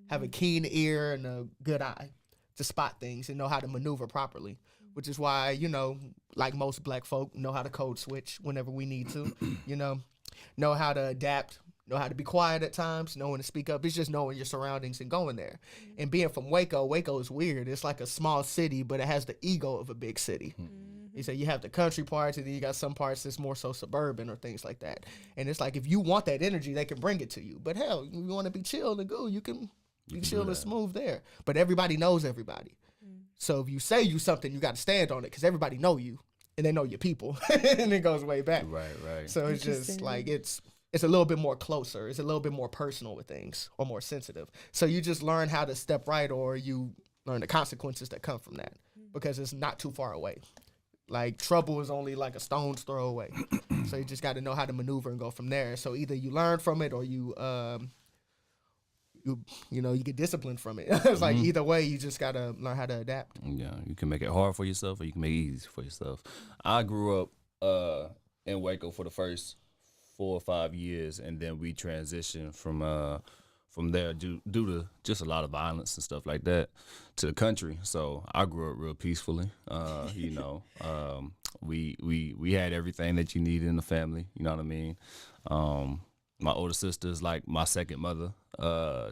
Have a keen ear and a good eye to spot things and know how to maneuver properly, which is why, you know, like most black folk, know how to code switch whenever we need to, you know how to adapt, know how to be quiet at times, know when to speak up. It's just knowing your surroundings and going there. And being from Waco is weird. It's like a small city, but it has the ego of a big city. You say you have the country parts, and then you got some parts that's more so suburban or things like that. And it's like if you want that energy, they can bring it to you. But hell, you want to be chill and go, you can You chill and smooth there. But everybody knows everybody. So if you say you something, you got to stand on it because everybody know you and they know your people, and it goes way back. Right. So it's just like it's a little bit more closer. It's a little bit more personal with things or more sensitive. So you just learn how to step right, or you learn the consequences that come from that because it's not too far away. Like trouble is only like a stone's throw away. So you just got to know how to maneuver and go from there. So either you learn from it or you get disciplined from it. It's like either way, you just got to learn how to adapt. Yeah, you can make it hard for yourself or you can make it easy for yourself. I grew up in Waco for the first 4 or 5 years, and then we transitioned from there due to just a lot of violence and stuff like that to the country. So I grew up real peacefully. We had everything that you needed in the family. You know what I mean? My older sister is like my second mother.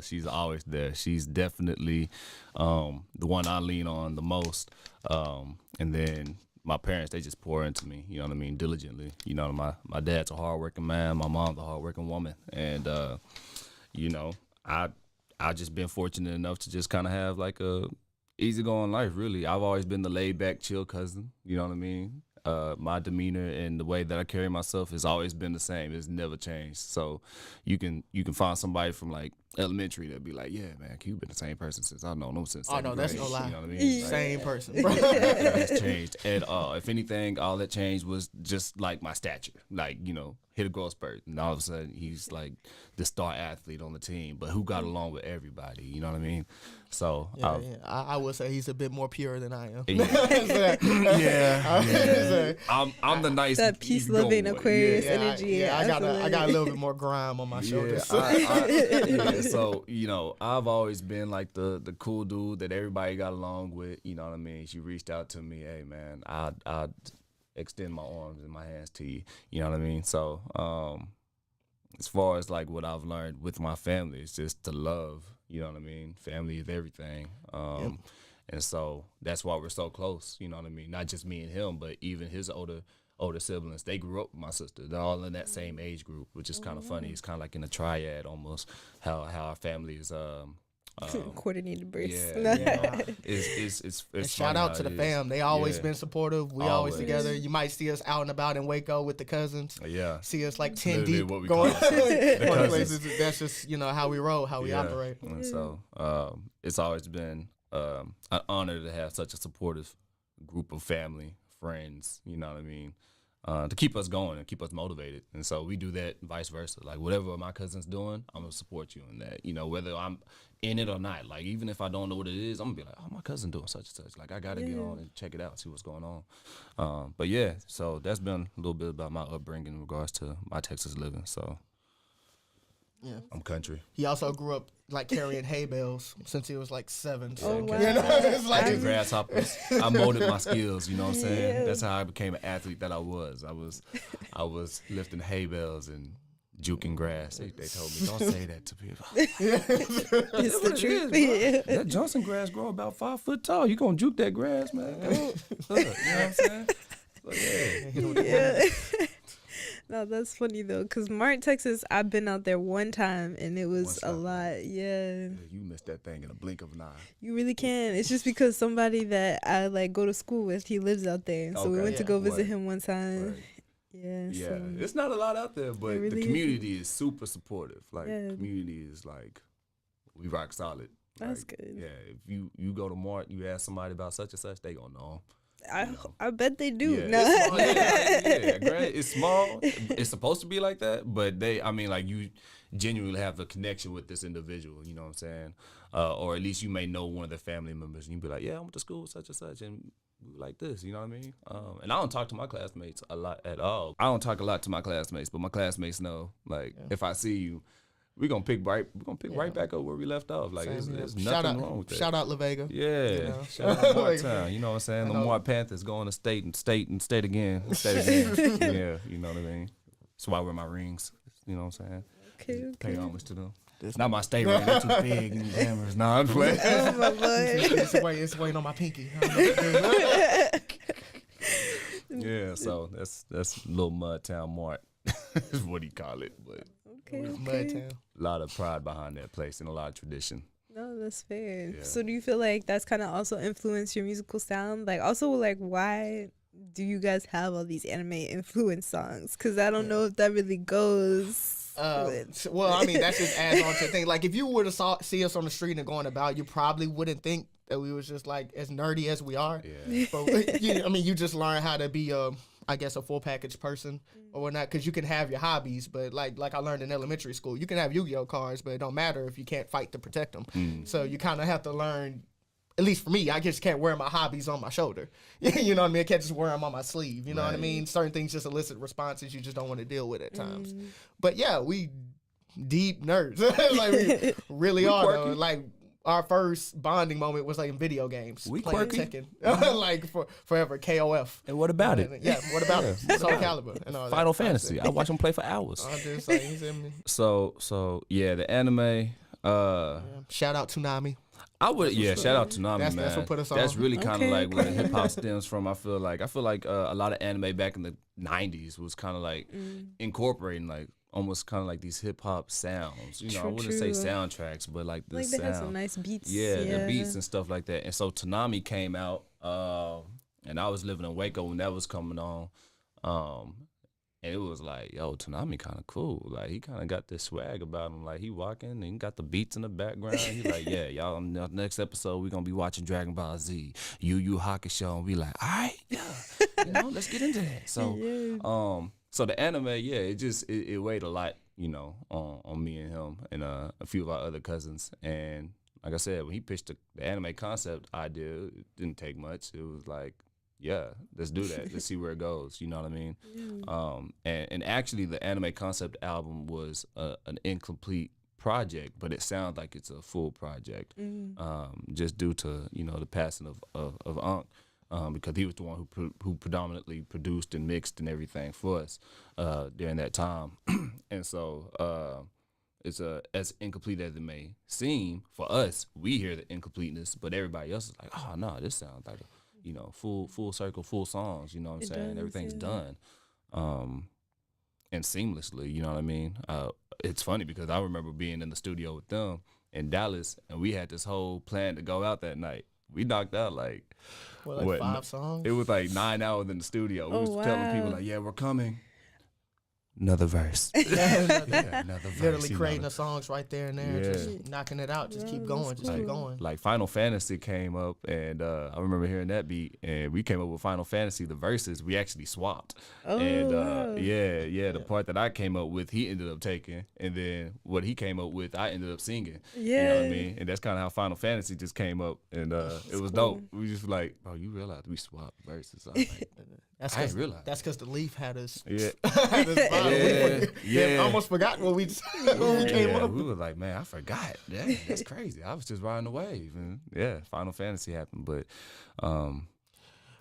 She's always there. She's definitely the one I lean on the most. And then my parents, they just pour into me, you know what I mean, diligently. You know, my dad's a hardworking man. My mom's a hardworking woman. And, I just been fortunate enough to just kind of have like a easygoing life, really. I've always been the laid back, chill cousin, you know what I mean? My demeanor and the way that I carry myself has always been the same. It's never changed. So you can find somebody from like elementary that'd be like, yeah, man, you've been the same person since I've known them since. Oh no, that's no lie. You know what I mean? Same person. Nothing has changed at all. If anything, all that changed was just like my stature. Like, hit a growth spurt, and all of a sudden he's like the star athlete on the team, but who got along with everybody, you know what I mean? So I would say he's a bit more pure than I am. I'm the nice, that peace loving Aquarius energy. I got a little bit more grime on my shoulders. So I've always been like the cool dude that everybody got along with, you know what I mean? She reached out to me, hey man, I'd extend my arms and my hands to you, you know what I mean? So as far as like what I've learned with my family, it's just to love, you know what I mean? Family is everything. And so that's why we're so close, you know what I mean? Not just me and him, but even his older siblings. They grew up with my sister. They're all in that same age group, which is kind of funny. It's kind of like in a triad almost, how our family is coordinated births. It's shout out to the fam. They always been supportive. We always together. You might see us out and about in Waco with the cousins. Yeah. See us like 10 deep going places. That's just how we roll, how we operate. And so it's always been an honor to have such a supportive group of family, friends, you know what I mean, to keep us going and keep us motivated. And so we do that vice versa. Like whatever my cousin's doing, I'm going to support you in that, whether I'm in it or not. Like even if I don't know what it is, I'm going to be like, oh, my cousin doing such and such. Like I got to get on and check it out, see what's going on. But yeah, so that's been a little bit about my upbringing in regards to my Texas living. So yeah, I'm country. He also grew up like carrying hay bales since he was like 7. So. Oh, wow. It's like grasshoppers. I molded my skills, you know what I'm saying? Yeah. That's how I became an athlete that I was. I was lifting hay bales and juking grass. They told me, don't say that to people. It's the truth. That Johnson grass grow about 5 foot tall. You gonna juke that grass, man? You know what I'm saying? So, yeah. No, that's funny though, cause Martin, Texas, I've been out there one time and it was a lot. Yeah. You missed that thing in a blink of an eye. You really can. It's just because somebody that I like go to school with, he lives out there, so we went to go visit him one time. Right. Yeah. So it's not a lot out there, but really the community is super supportive. Like community is like, we rock solid. That's good. Yeah, if you go to Martin, you ask somebody about such and such, they gonna know him. I bet they do. Yeah, no. It's small. It's supposed to be like that, but you genuinely have a connection with this individual, you know what I'm saying? Or at least you may know one of their family members, and you be like, yeah, I went to school such and such, and we like this, you know what I mean? And I don't talk to my classmates a lot at all. I don't talk a lot to my classmates, but my classmates know, like, if I see you, we're gonna pick right back up where we left off. Like there's nothing wrong with that. Shout out La Vega. Yeah. Shout out Martown. You know what I'm saying? The Mart Panthers going to state again. Yeah, you know what I mean? That's why I wear my rings. You know what I'm saying? Okay. Pay homage to them. It's not my state ring, they're too big and cameras. Nah, I'm playing. Oh my Lord. It's waiting on my pinky. Yeah, so that's little Mud Town Mart. Is what he call it, but okay. A lot of pride behind that place and a lot of tradition. No, that's fair. Yeah. So do you feel like that's kind of also influenced your musical sound? Like also like why do you guys have all these anime influence songs? Because I don't know if that really goes. Well, I mean, that's just adds on to the thing. Like, if you were to see us on the street and going about, you probably wouldn't think that we was just like as nerdy as we are. Yeah. But you just learn how to be I guess a full package person or whatnot, because you can have your hobbies, but like I learned in elementary school, you can have Yu-Gi-Oh cards, but it don't matter if you can't fight to protect them. So you kind of have to learn. At least for me, I just can't wear my hobbies on my shoulder. You know what I mean? I can't just wear them on my sleeve. You know what I mean? Certain things just elicit responses you just don't want to deal with at times. But yeah, we deep nerds. Like we really are. Though. Like our first bonding moment was like in video games. We playing quirky. Tekken. Like forever, KOF. And what about it? Yeah, what about it? Soul Calibur and all that. Final Fantasy. I watch them play for hours. I'm just saying, he's in me. So yeah, the anime. Shout out Toonami. I would, shout out to Nami, man. That's what put us That's on. really kind of Okay, like where the hip hop stems from. I feel like a lot of anime back in the '90s was kind of like incorporating like almost kind of like these hip hop sounds. You know, I wouldn't say soundtracks, but like the like sound. they have some nice beats. Yeah, the beats and stuff like that. And so Toonami came out, and I was living in Waco when that was coming on. And it was like, yo, Toonami kind of cool. Like, he kind of got this swag about him. Like, he walking and he got the beats in the background. He like, yeah, y'all, on the next episode, we're going to be watching Dragon Ball Z, Yu Yu Hakusho. And we like, all right, yeah, let's get into that. So, so the anime, it weighed a lot, on me and him and a few of our other cousins. And like I said, when he pitched the anime concept idea, it didn't take much. It was like, yeah, let's do that. Let's see where it goes. You know what I mean? And actually, the anime concept album was an incomplete project, but it sounds like it's a full project. Just due to the passing of Unc, because he was the one who predominantly produced and mixed and everything for us during that time. And so it's as incomplete as it may seem for us. We hear the incompleteness, but everybody else is like, oh no, this sounds like a full circle, full songs, you know what I'm saying? Everything's done. And seamlessly, you know what I mean? It's funny because I remember being in the studio with them in Dallas, and we had this whole plan to go out that night. We knocked out like 5 songs? It was like 9 hours in the studio. We was telling people like, yeah, we're coming. Another verse. Another verse. Literally creating the songs right there and there, just knocking it out. Just keep going, keep going. Like Final Fantasy came up, and I remember hearing that beat, and we came up with Final Fantasy, the verses, we actually swapped. And the part that I came up with, he ended up taking, and then what he came up with, I ended up singing. You know what I mean? And that's kind of how Final Fantasy just came up, and it was dope. We just like, bro, you realize we swapped verses. I was like, I didn't realize. That's because the Leaf had us. Yeah. I almost forgot what we came up. We were like, man, I forgot. Yeah, that's crazy. I was just riding the wave, and Final Fantasy happened, but that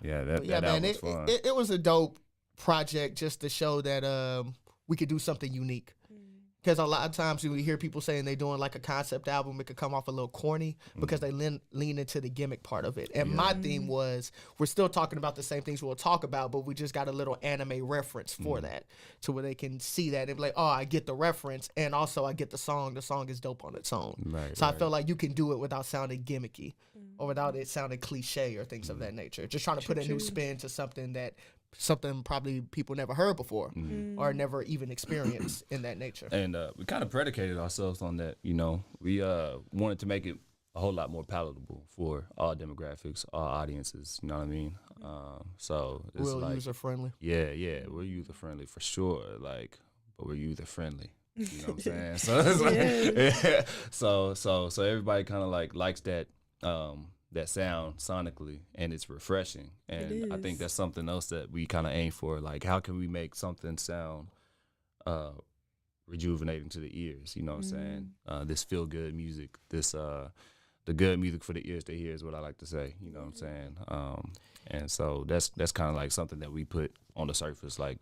album was fun. It was a dope project just to show that we could do something unique. Because a lot of times when we hear people saying they're doing like a concept album, it could come off a little corny because they lean into the gimmick part of it. And my theme was, we're still talking about the same things we'll talk about, but we just got a little anime reference for that, to where they can see that and be like, oh, I get the reference, and also I get the song. The song is dope on its own. I felt like you can do it without sounding gimmicky or without it sounding cliche or things of that nature. Just trying to put a new spin to something probably people never heard before or never even experienced in that nature. And we kind of predicated ourselves on that. We wanted to make it a whole lot more palatable for all demographics, all audiences. You know what I mean? So it's real user friendly. Yeah, we're user friendly for sure. But we're user friendly. You know what I'm saying? So it's like, so everybody kind of likes that. That sound sonically, and it's refreshing, and I think that's something else that we kind of aim for. Like, how can we make something sound rejuvenating to the ears? You know what I'm saying? This feel good music, this the good music for the ears to hear is what I like to say. You know what I'm saying? And so that's kind of like something that we put on the surface. Like,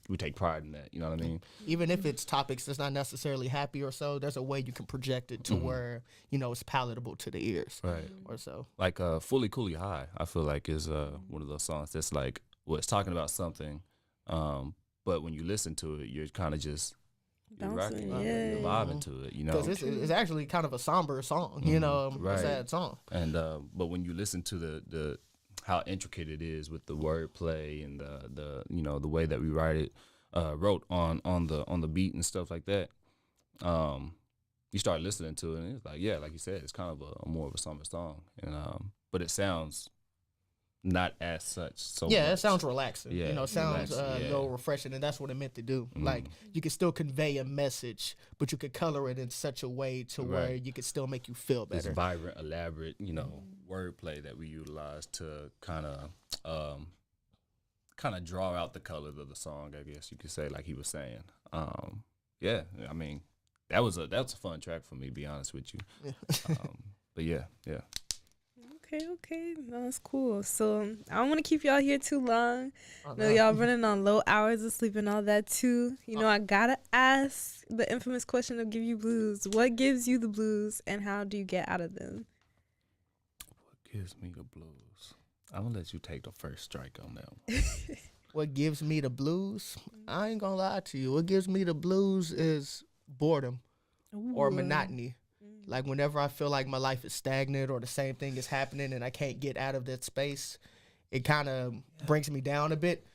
we take pride in that. You know what I mean? Even if it's topics that's not necessarily happy or so, there's a way you can project it to where, it's palatable to the ears. Right. Or so. Like Fully Cooley High, I feel like is one of those songs that's like, it's talking about something, but when you listen to it, you're kind of just You're rocking, yeah. you're vibing to it, you know. Because it's actually kind of a somber song, you know, a sad song. And but when you listen to the how intricate it is with the wordplay and the you know the way that we wrote on the beat and stuff like that, you start listening to it and it's like, yeah, like you said, it's kind of a more of a summer song, and but it sounds not as such. So yeah, much. It sounds relaxing. Yeah, you know, it sounds relaxing, a little refreshing, and that's what it meant to do. Like you can still convey a message, but you could color it in such a way to where you could still make you feel better. This vibrant, elaborate, you know, wordplay that we utilize to kind of draw out the colors of the song. I guess you could say, like he was saying. Yeah, I mean, that was a fun track for me, to be honest with you. But yeah. Okay, no, that's cool. So I don't want to keep y'all here too long. No, y'all running on low hours of sleep and all that too. You know, I gotta ask the infamous question of Give You Blues. What gives you the blues, and how do you get out of them? What gives me the blues? I'm gonna let you take the first strike on that one. What gives me the blues? I ain't gonna lie to you. What gives me the blues is boredom or monotony. Like whenever I feel like my life is stagnant or the same thing is happening and I can't get out of that space, it kind of brings me down a bit.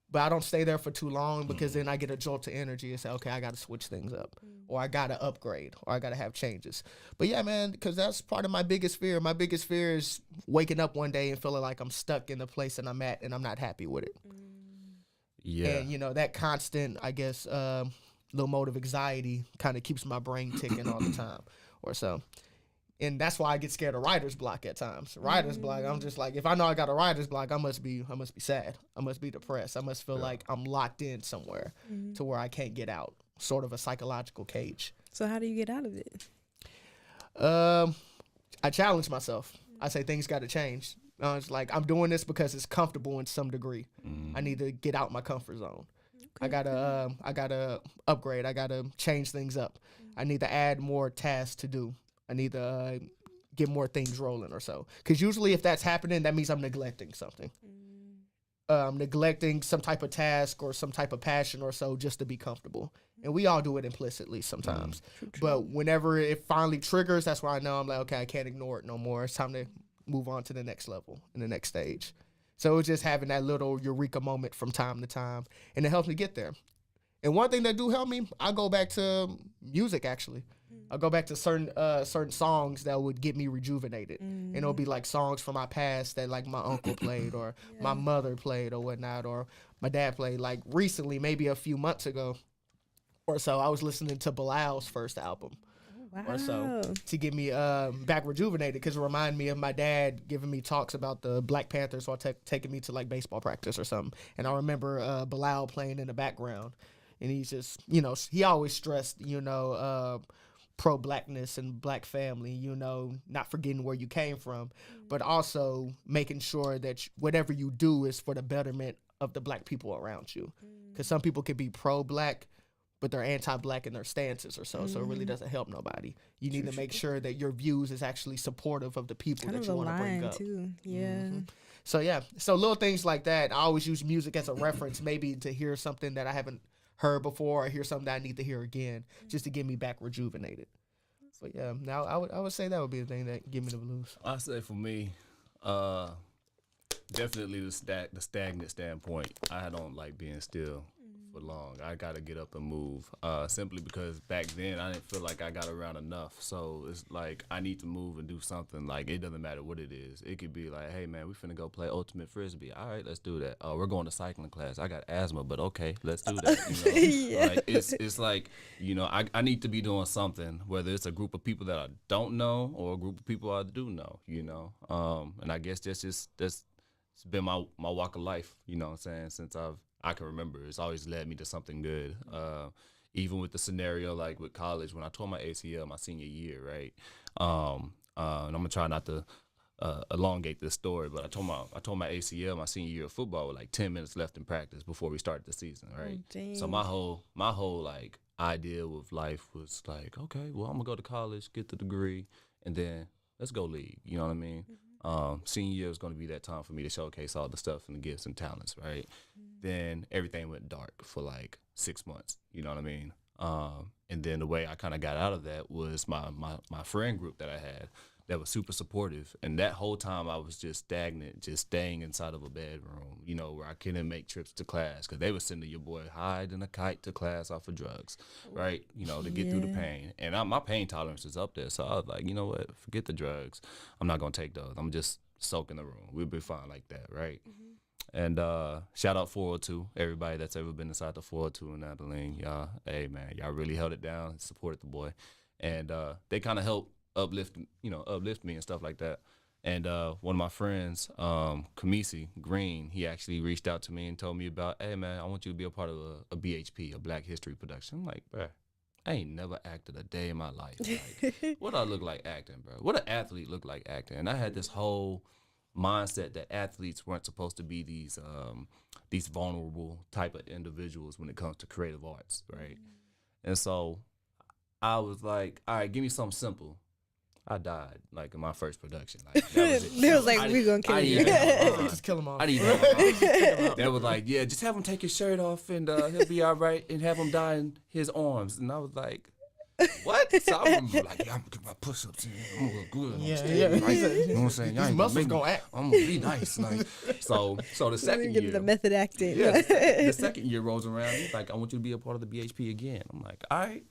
But I don't stay there for too long because then I get a jolt of energy and say, okay, I got to switch things up or I got to upgrade or I got to have changes. But yeah, man, because that's part of my biggest fear. My biggest fear is waking up one day and feeling like I'm stuck in the place that I'm at and I'm not happy with it. Yeah. And, you know, that constant, I guess, little mode of anxiety kind of keeps my brain ticking all the time or so. And that's why I get scared of writer's block at times. Writer's block, I'm just like, if I know I got a writer's block, I must be sad. I must be depressed. I must feel like I'm locked in somewhere to where I can't get out. Sort of a psychological cage. So how do you get out of it? I challenge myself. I say things got to change. It's like I'm doing this because it's comfortable in some degree. I need to get out my comfort zone. I gotta upgrade. I gotta change things up. I need to add more tasks to do. I need to get more things rolling or so. Because usually if that's happening, that means I'm neglecting something. Neglecting some type of task or some type of passion or so just to be comfortable. And we all do it implicitly sometimes. But whenever it finally triggers, that's where I know I'm like, okay, I can't ignore it no more. It's time to move on to the next level and the next stage. So it's just having that little eureka moment from time to time. And it helps me get there. And one thing that do help me, I go back to music actually. I'll go back to certain songs that would get me rejuvenated. And it'll be like songs from my past that like my uncle played or my mother played or whatnot, or my dad played. Like recently, maybe a few months ago or so, I was listening to Bilal's first album. Or so to get me back rejuvenated, because it reminded me of my dad giving me talks about the Black Panthers while taking me to like baseball practice or something. And I remember Bilal playing in the background, and he's just, you know, he always stressed, you know, pro-blackness and black family, you know, not forgetting where you came from, but also making sure that whatever you do is for the betterment of the black people around you. Because some people can be pro-black, but they're anti-black in their stances or so, so it really doesn't help nobody. You need to make sure that your views is actually supportive of the people that you want to bring up. Too. Yeah. So yeah, so little things like that. I always use music as a reference, maybe to hear something that I haven't heard before, or hear something that I need to hear again, just to get me back rejuvenated. But yeah, now I would say that would be the thing that give me the blues. I say for me, definitely the stagnant standpoint. I don't like being still for long. I gotta get up and move. Simply because back then I didn't feel like I got around enough. So it's like I need to move and do something. Like it doesn't matter what it is. It could be like, hey man, we finna go play ultimate frisbee. All right, let's do that. We're going to cycling class. I got asthma, but okay, let's do that. You know? Like it's like, you know, I need to be doing something, whether it's a group of people that I don't know or a group of people I do know, you know. And I guess that's it's been my walk of life, you know what I'm saying, since I can remember. It's always led me to something good. Even with the scenario like with college, when I tore my ACL my senior year, right? And I'm gonna try not to elongate this story, but I tore my ACL my senior year of football with like 10 minutes left in practice before we started the season, right? So my whole like idea with life was like, okay, well I'm gonna go to college, get the degree, and then let's go league. You know what I mean? Senior year was going to be that time for me to showcase all the stuff and the gifts and talents, right? Then everything went dark for like 6 months, you know what I mean? And then the way I kind of got out of that was my friend group that I had that was super supportive. And that whole time I was just stagnant, just staying inside of a bedroom, you know, where I couldn't make trips to class because they were sending your boy high than a kite to class off of drugs, right? You know, to get through the pain. And my pain tolerance is up there. So I was like, you know what? Forget the drugs. I'm not going to take those. I'm just soak in the room. We'll be fine like that, right? And shout out 402, everybody that's ever been inside the 402 in Abilene. Y'all, hey man, y'all really held it down, supported the boy. And they kind of helped uplift me and stuff like that. And one of my friends, Kamisi Green, he actually reached out to me and told me about, hey man, I want you to be a part of a BHP, a Black History production. I'm like, bruh, I ain't never acted a day in my life. Like, what do I look like acting, bro? What an athlete look like acting? And I had this whole mindset that athletes weren't supposed to be these vulnerable type of individuals when it comes to creative arts, right? And so I was like, all right, give me something simple. I died like in my first production. Like that was it. They was like, we're gonna kill you. Just kill him off. I didn't even have They was like, yeah, just have him take his shirt off and he'll be all right, and have him die in his arms. And I was like, what? So I'm like, yeah, I'm gonna get my push-ups in. I'm gonna look good. Yeah. You know what I'm saying? Y'all These ain't muscles make me- gonna act. I'm gonna be nice. Like, so the second Get year, the method acting. yeah, the second year rolls around. He's like, I want you to be a part of the BHP again. I'm like, all right,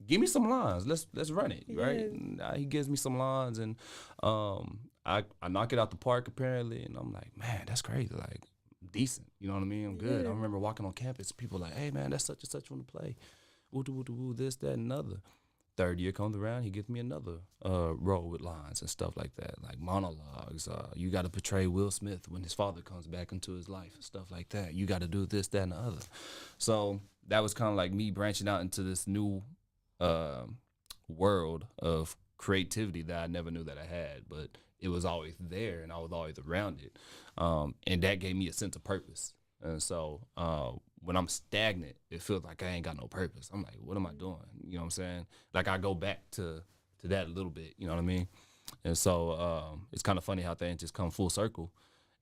give me some lines. Let's run it, right? And, he gives me some lines, and I knock it out the park apparently, and I'm like, man, that's crazy. Like, decent. You know what I mean? I'm good. I remember walking on campus, people like, hey man, that's such and such on the play. Woo, this, that, and another. Third year comes around, he gives me another role with lines and stuff like that, like monologues. You got to portray Will Smith when his father comes back into his life and stuff like that. You got to do this, that, and the other. So that was kind of like me branching out into this new world of creativity that I never knew that I had, but it was always there and I was always around it. And that gave me a sense of purpose. And so when I'm stagnant, it feels like I ain't got no purpose. I'm like, what am I doing? You know what I'm saying? Like I go back to that a little bit, you know what I mean? And so it's kind of funny how things just come full circle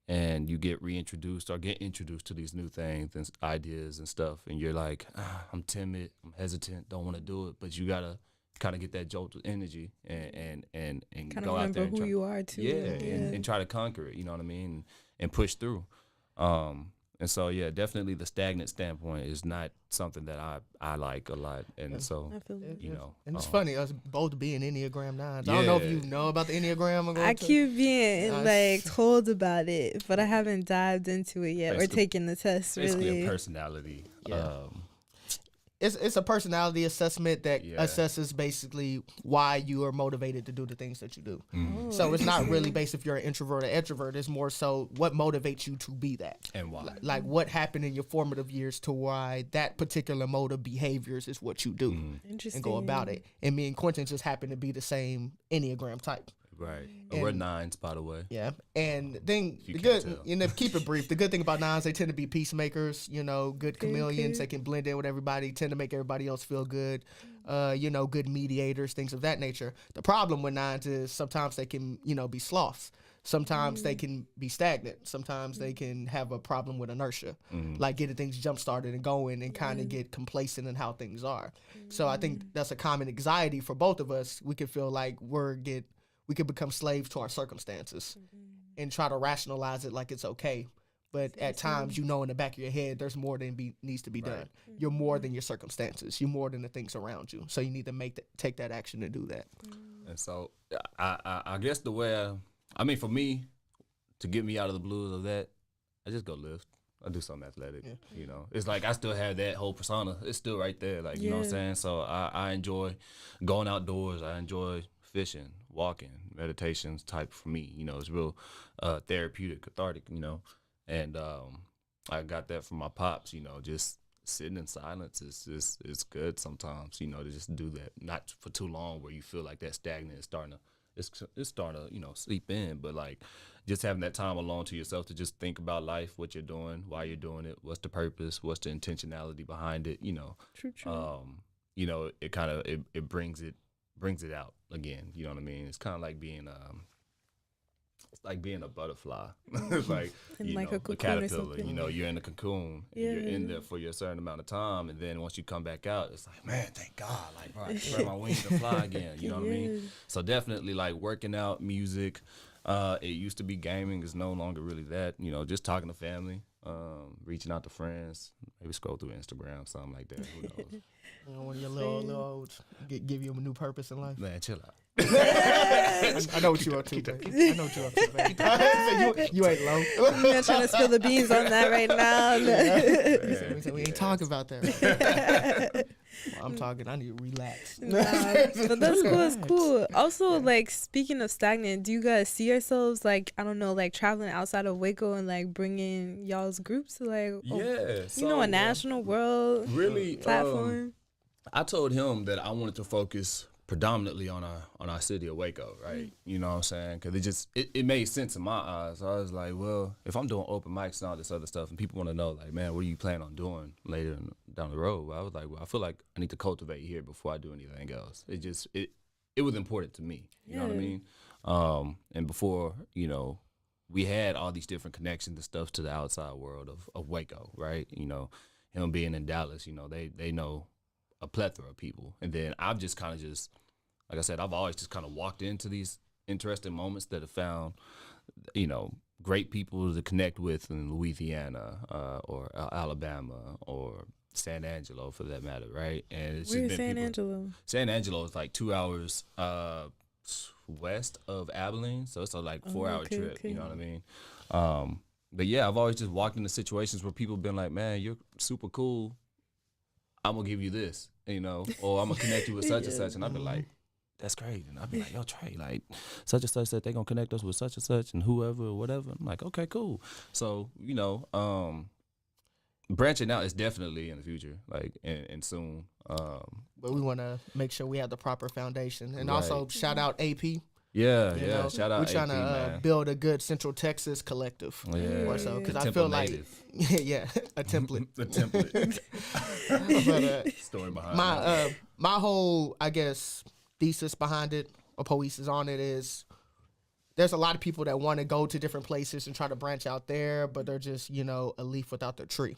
and you get reintroduced or get introduced to these new things and ideas and stuff. And you're like, I'm timid, I'm hesitant, don't want to do it. But you got to kind of get that jolt of energy and Kind go of out there remember and who try, you are too. and try to conquer it, you know what I mean? And push through. And so, yeah, definitely the stagnant standpoint is not something that I like a lot. And so, you know. And it's funny, us both being Enneagram 9s. I don't know if you know about the Enneagram. I keep being told about it, but I haven't dived into it yet or taken the test, basically really. A personality. Yeah. It's a personality assessment that assesses basically why you are motivated to do the things that you do. Mm. So it's not really based if you're an introvert or extrovert. It's more so what motivates you to be that. And why. Like what happened in your formative years to why that particular mode of behaviors is what you do. Interesting. And go about it. And me and Quentin just happen to be the same Enneagram type. Right. We're 9s, by the way. Yeah. And then You the can't good, tell. you know, keep it brief. The good thing about 9s, they tend to be peacemakers, you know, good chameleons. They can blend in with everybody, tend to make everybody else feel good, you know, good mediators, things of that nature. The problem with 9s is sometimes they can, you know, be sloths. Sometimes they can be stagnant. Sometimes they can have a problem with inertia, like getting things jump started and going and kind of get complacent in how things are. So I think that's a common anxiety for both of us. We can feel like we could become slaves to our circumstances and try to rationalize it like it's okay. But at times, you know, in the back of your head, there's more than needs to be done. You're more than your circumstances. You're more than the things around you. So you need to take that action to do that. And so I guess the way, for me, to get me out of the blues of that, I just go lift. I do something athletic, you know. It's like I still have that whole persona. It's still right there, like, you know what I'm saying? So I enjoy going outdoors. I enjoy fishing, walking, meditations type for me. You know, it's real therapeutic, cathartic, you know. And I got that from my pops, you know, just sitting in silence is good sometimes, you know, to just do that. Not for too long where you feel like that stagnant is starting to, you know, sleep in. But like just having that time alone to yourself to just think about life, what you're doing, why you're doing it, what's the purpose, what's the intentionality behind it, you know. True. You know, it kind of it brings it out again, you know what I mean? It's kind of like being it's like being a butterfly. It's like, In you like know, a cocoon or caterpillar. something. You know, you're in a cocoon. And you're in there for a certain amount of time, and then once you come back out, it's like, man, thank God, like, bro, I can spread my wings and fly again. You know what I mean? So definitely, like, working out, music. It used to be gaming. It's no longer really that. You know, just talking to family, reaching out to friends, maybe scroll through Instagram, something like that. Who knows? You know, when you're little, give you a new purpose in life. Man, chill out. I know what you're up to, baby. I know what you're up to, baby. you ain't low. I'm not trying to spill the beans on that right now. We ain't talking about that. Right? Well, I'm talking. I need to relax. Nah, but that's cool. That's cool. Also, like, speaking of stagnant, do you guys see yourselves, like, I don't know, like, traveling outside of Waco and, like, bringing y'all's groups to, like, a national world really platform? I told him that I wanted to focus predominantly on our city of Waco, right? You know what I'm saying? Because it made sense in my eyes. So I was like, well, if I'm doing open mics and all this other stuff, and people want to know, like, man, what do you plan on doing later down the road? I was like, well, I feel like I need to cultivate here before I do anything else. It was important to me. You know what I mean? And before, you know, we had all these different connections and stuff to the outside world of Waco, right? You know, him being in Dallas, you know, they know a plethora of people. And then I've just kind of like I said, I've always just kind of walked into these interesting moments that have found, you know, great people to connect with in Louisiana or Alabama or San Angelo for that matter, right? And it's Where's just been San Angelo? San Angelo is like 2 hours west of Abilene, so it's a like 4-hour trip. You know what I mean? But yeah, I've always just walked into situations where people have been like, man, you're super cool. I'm gonna give you this, you know, or I'm gonna connect you with such and such, and I'd be like, that's great, and I'd be like, yo, Trey, like such and such said they gonna connect us with such and such and whoever or whatever. I'm like, okay, cool. So you know, branching out is definitely in the future, like and soon. But we want to make sure we have the proper foundation, and also shout out AP. Yeah, you know, shout out. We're trying to build a good Central Texas collective, or so, because I feel like, a template, a template. But, story behind my whole, I guess, thesis behind it, or poesis on it is, there's a lot of people that want to go to different places and try to branch out there, but they're just, you know, a leaf without their tree.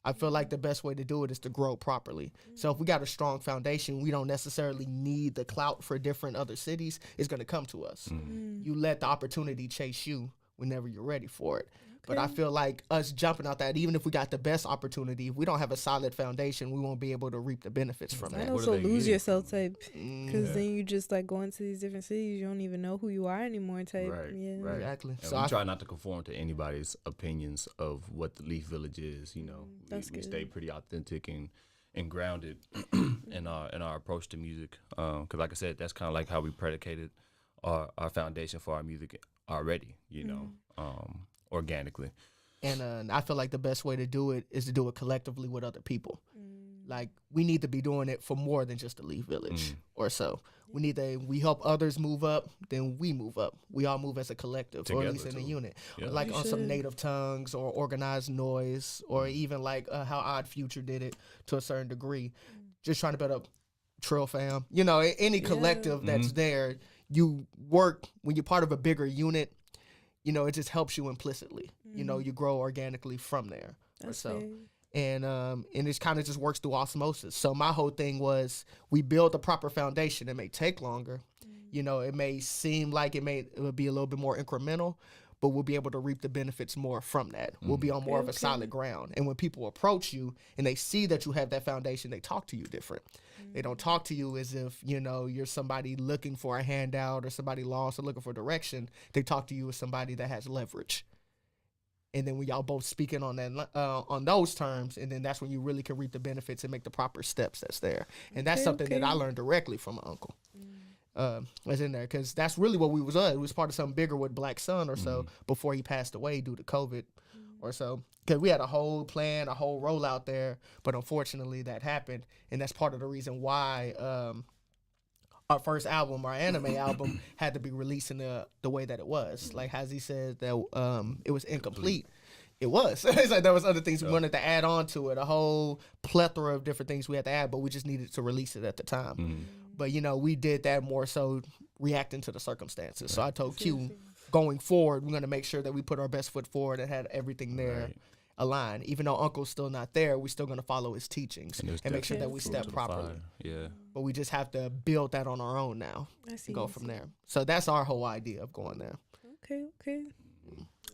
I feel like the best way to do it is to grow properly. So if we got a strong foundation, we don't necessarily need the clout for different other cities. It's going to come to us. You let the opportunity chase you whenever you're ready for it. But I feel like us jumping out that, even if we got the best opportunity, if we don't have a solid foundation, we won't be able to reap the benefits from that. And also lose yourself type, because then you just like going to these different cities, you don't even know who you are anymore type. Right, yeah. Exactly. And so we try not to conform to anybody's opinions of what the Leaf Village is. You know, we stay pretty authentic and grounded in our approach to music. Because like I said, that's kind of like how we predicated our foundation for our music already. You know. Organically. And I feel like the best way to do it is to do it collectively with other people. Like, we need to be doing it for more than just the Leaf Village or so. We help others move up, then we move up. We all move as a collective, or at least in a unit. Yeah. Like on some native tongues or organized noise, or even like how Odd Future did it to a certain degree. Just trying to build up Trill Fam. You know, any collective that's there, you work, when you're part of a bigger unit, you know, it just helps you implicitly. You know, you grow organically from there. And it kind of just works through osmosis. So my whole thing was, we build the proper foundation. It may take longer. You know, it may seem like it would be a little bit more incremental, but we'll be able to reap the benefits more from that. We'll be on more of a solid ground. And when people approach you and they see that you have that foundation, they talk to you different. They don't talk to you as if, you know, you're somebody looking for a handout or somebody lost or looking for direction. They talk to you as somebody that has leverage. And then when y'all both speaking on that, on those terms, and then that's when you really can reap the benefits and make the proper steps that's there. And that's something that I learned directly from my uncle. Was in there, because that's really what we was on. It was part of something bigger with Black Sun or so before he passed away due to COVID or so. Because we had a whole plan, a whole rollout there, but unfortunately that happened, and that's part of the reason why our first album, our anime album, had to be released in the way that it was. Like Hazy said, that it was incomplete. It was. It's like there was other things we wanted to add on to it, a whole plethora of different things we had to add, but we just needed to release it at the time. But, you know, we did that more so reacting to the circumstances. So I told Q, going forward, we're going to make sure that we put our best foot forward and had everything there aligned. Even though Uncle's still not there, we're still going to follow his teachings and make sure that we step properly. Yeah. But we just have to build that on our own now and go from there. So that's our whole idea of going there. Okay.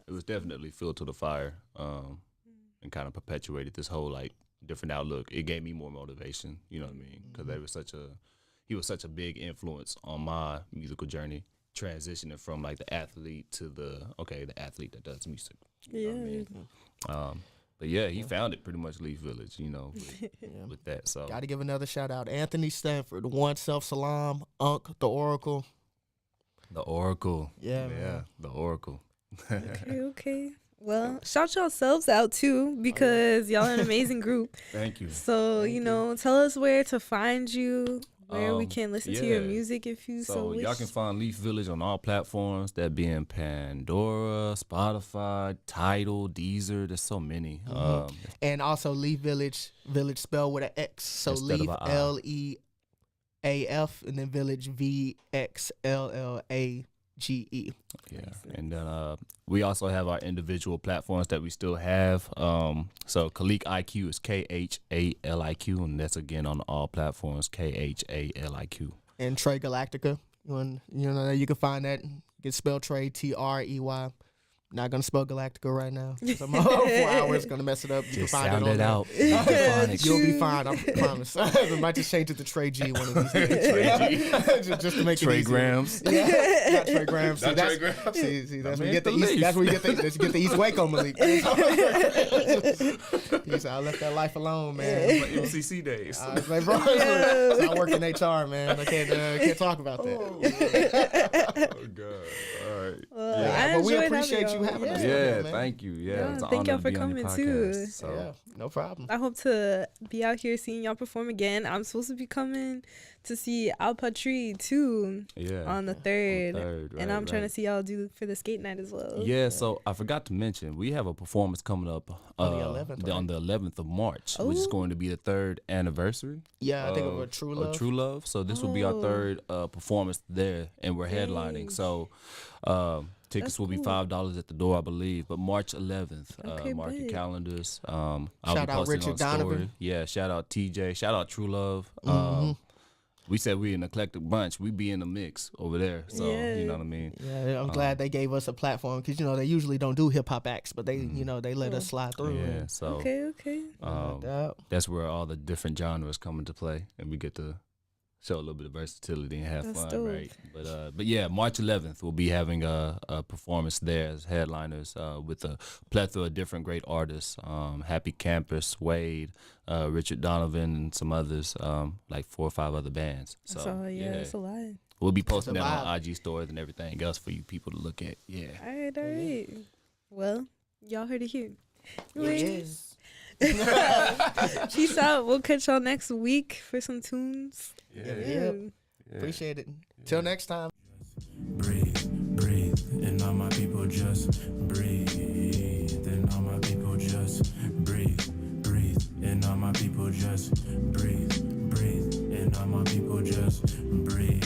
It was definitely fuel to the fire, and kind of perpetuated this whole like different outlook. It gave me more motivation, you know what I mean? Because he was such a big influence on my musical journey, transitioning from like the athlete to the athlete that does music. You know what I mean? But yeah, he founded pretty much Leaf Village, you know, with that. So Got to give another shout out, Anthony Stanford, One Self Salam, Unc, the Oracle. The Oracle. Yeah, man. The Oracle. Okay. Well, shout yourselves out too, because y'all are an amazing group. Thank you. So, tell us where to find you, where we can listen to your music if you so wish. Y'all can find Leaf Village on all platforms, that being Pandora, Spotify, Tidal, Deezer. There's so many. And also Leaf Village spelled with an X. So Instead of Leaf, a I. Leaf, and then Village, VXLLAGE. Yeah, and then we also have our individual platforms that we still have. So Khalik IQ is KHALIQ, and that's again on all platforms, KHALIQ. And Trey Galactica, you can find that. You can spell Trey, TREY. Not gonna spell Galactica right now. So my 4 hours gonna mess it up. You Just can find sound it on it there. out. You'll be fine. You'll be fine. I promise. I might just change it to Trey G one of these days. just to make Trey it easier. Grams. Yeah, not Trey Grams. Not Trey Grams. See, that's I where you mean, get the the East. leaf. That's where you get the East Waco Malik. He said, I left that life alone, man. My MCC days. I was like, bro, I work in HR, man. I can't talk about that. Oh God! All right. But we appreciate you having us. Yeah, man. thank you. Yeah, it's an thank honor y'all to for be on your coming too. podcast, So. Yeah, no problem. I hope to be out here seeing y'all perform again. I'm supposed to be coming to see Al Patri too on the 3rd. And I'm trying to see y'all do for the skate night as well. Yeah, so I forgot to mention, we have a performance coming up On the 11th, on the 11th of March, which is going to be the 3rd anniversary. Yeah, I think of a True Love. True Love. So this will be our 3rd performance there, and we're headlining. So tickets will be $5 at the door, I believe. But March 11th, mark your calendars. I'll Shout be out posting Richard on story. Donovan. Yeah, shout out TJ. Shout out True Love. We said we an eclectic bunch. We be in the mix over there. So, you know what I mean? Yeah, I'm glad they gave us a platform because, they usually don't do hip hop acts, but they, they let us slide through. Yeah, so Okay. that's where all the different genres come into play, and we get to show a little bit of versatility and have That's fun, dope. right? But yeah, March 11th we'll be having a performance there as headliners with a plethora of different great artists. Happy Campus, Wade, Richard Donovan, and some others, like 4 or 5 other bands. So that's a lot. We'll be posting That's a that on IG stories and everything else for you people to look at. Yeah. All right. Well, y'all heard it here. Yes. Peace out. We'll catch y'all next week for some tunes. Yeah. Appreciate it. Till next time. Breathe, and all my people just breathe, and all my people just breathe, and all my people just breathe, and all my people just breathe,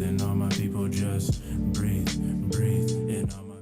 and all my people just breathe, and all my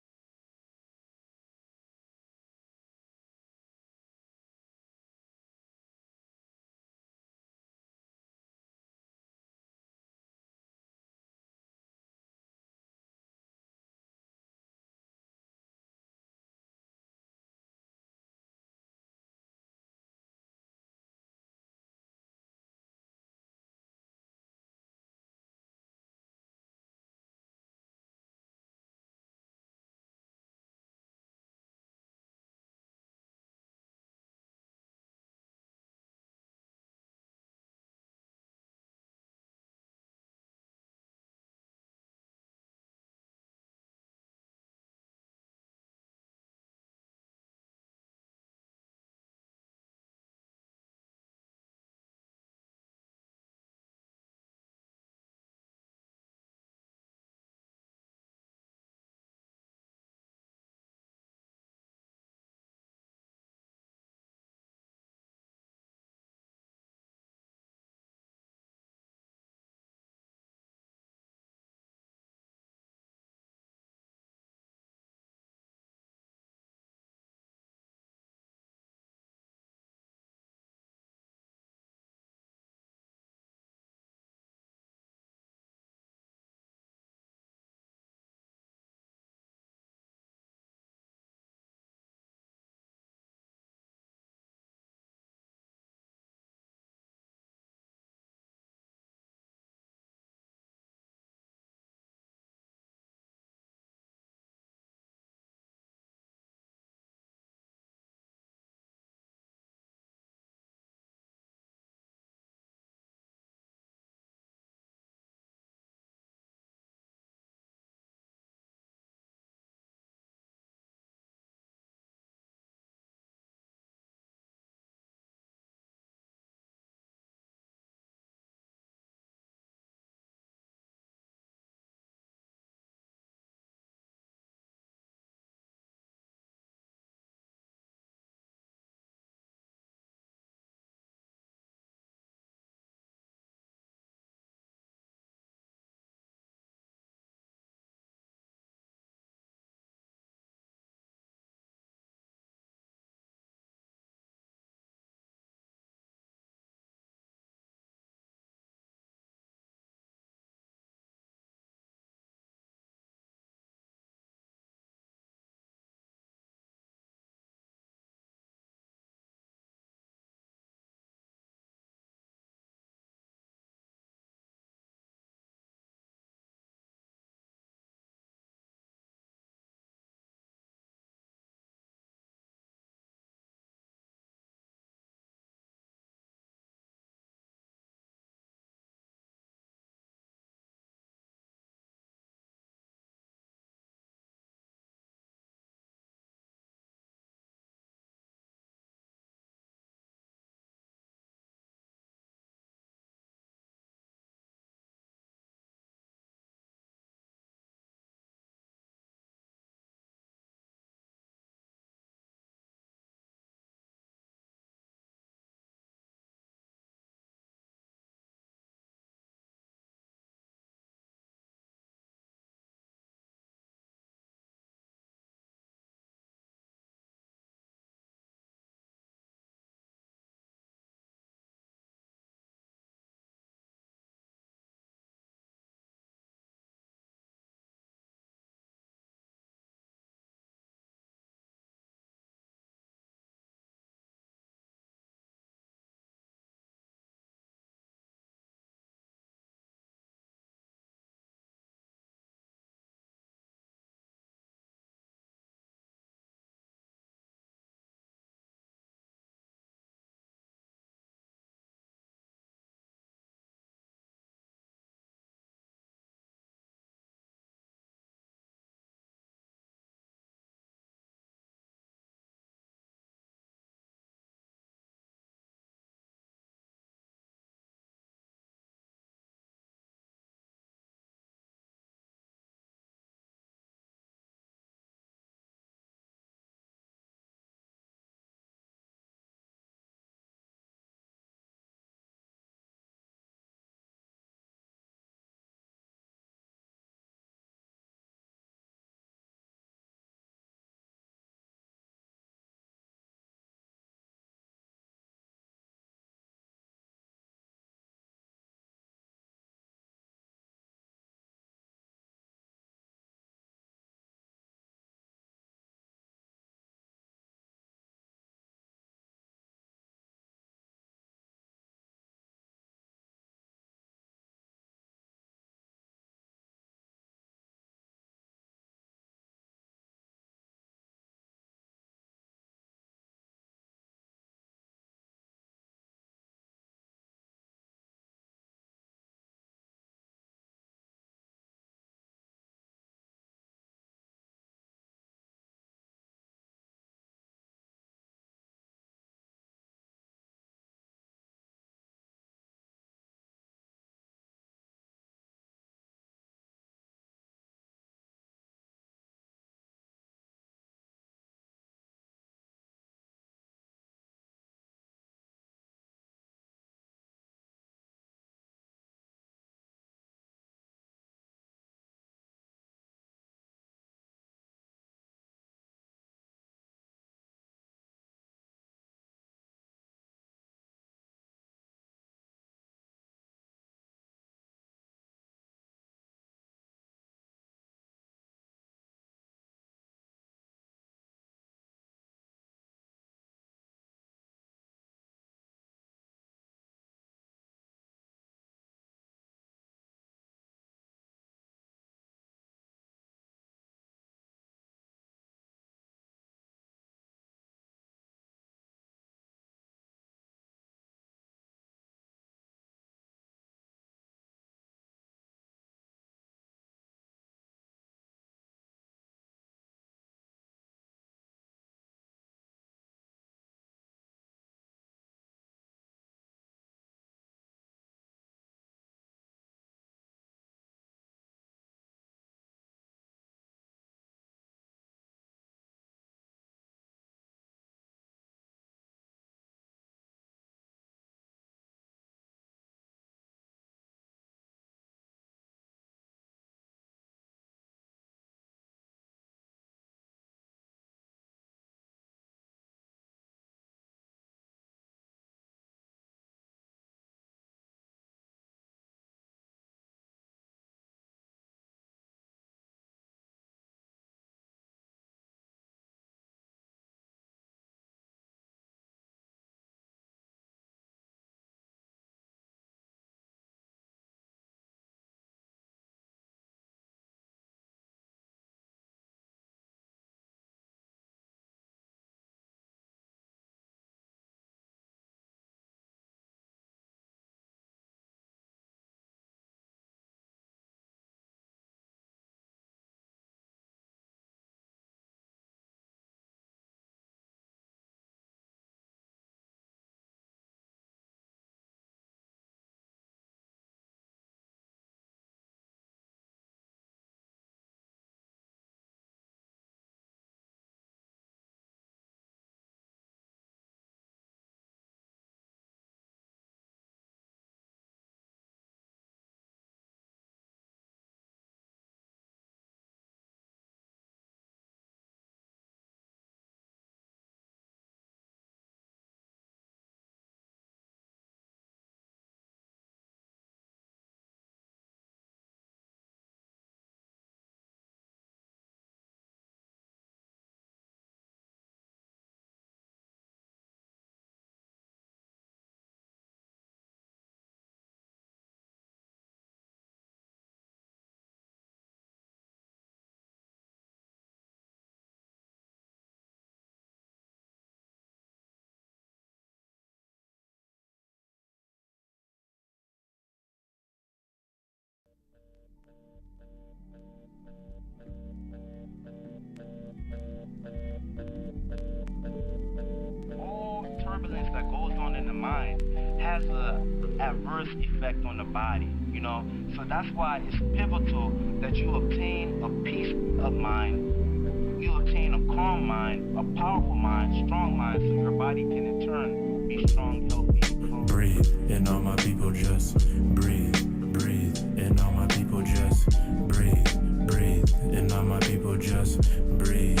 adverse effect on the body, you know. So that's why it's pivotal that you obtain a peace of mind, you obtain a calm mind, a powerful mind, strong mind, so your body can in turn be strong, healthy. Breathe, and all my people just breathe, breathe, and all my people just breathe, breathe, and all my people just breathe,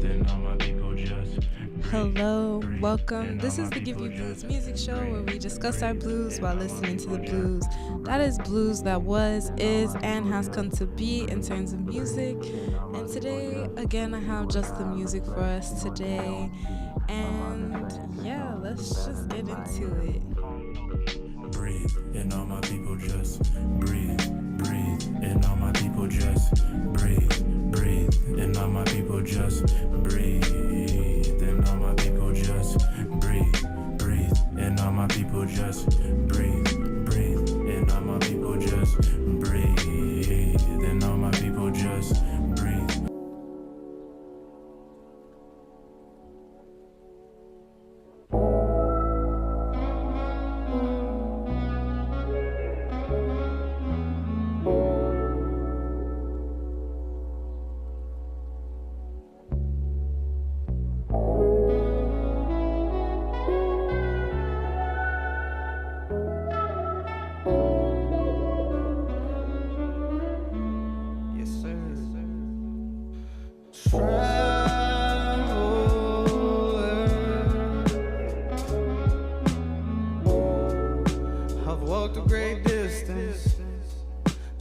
and all my people just breathe. Hello, welcome. This is the Give You Blues music show where we discuss our blues while listening to the blues. That is blues that was, is, and has come to be in terms of music. And today, again, I have just the music for us today. And yeah, let's just get into it. Breathe, and all my people just breathe, breathe, and all my people just breathe, breathe, and all my people just breathe, and all my people just breathe, breathe, and all my people just breathe, breathe, and all my people just breathe, and all my people just breathe.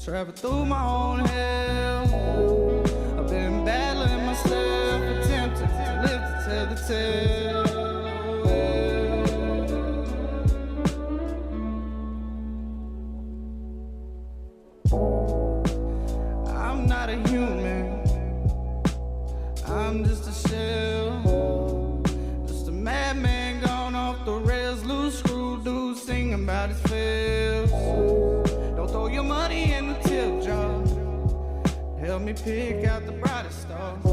Travel through my own hell. I've been battling myself, attempting to live to tell the tale. I'm not a human, I'm just a shell. Just a madman gone off the rails, loose screw dude singing about his fails. Don't throw your money in the tip jar. Help me pick out the brightest stars.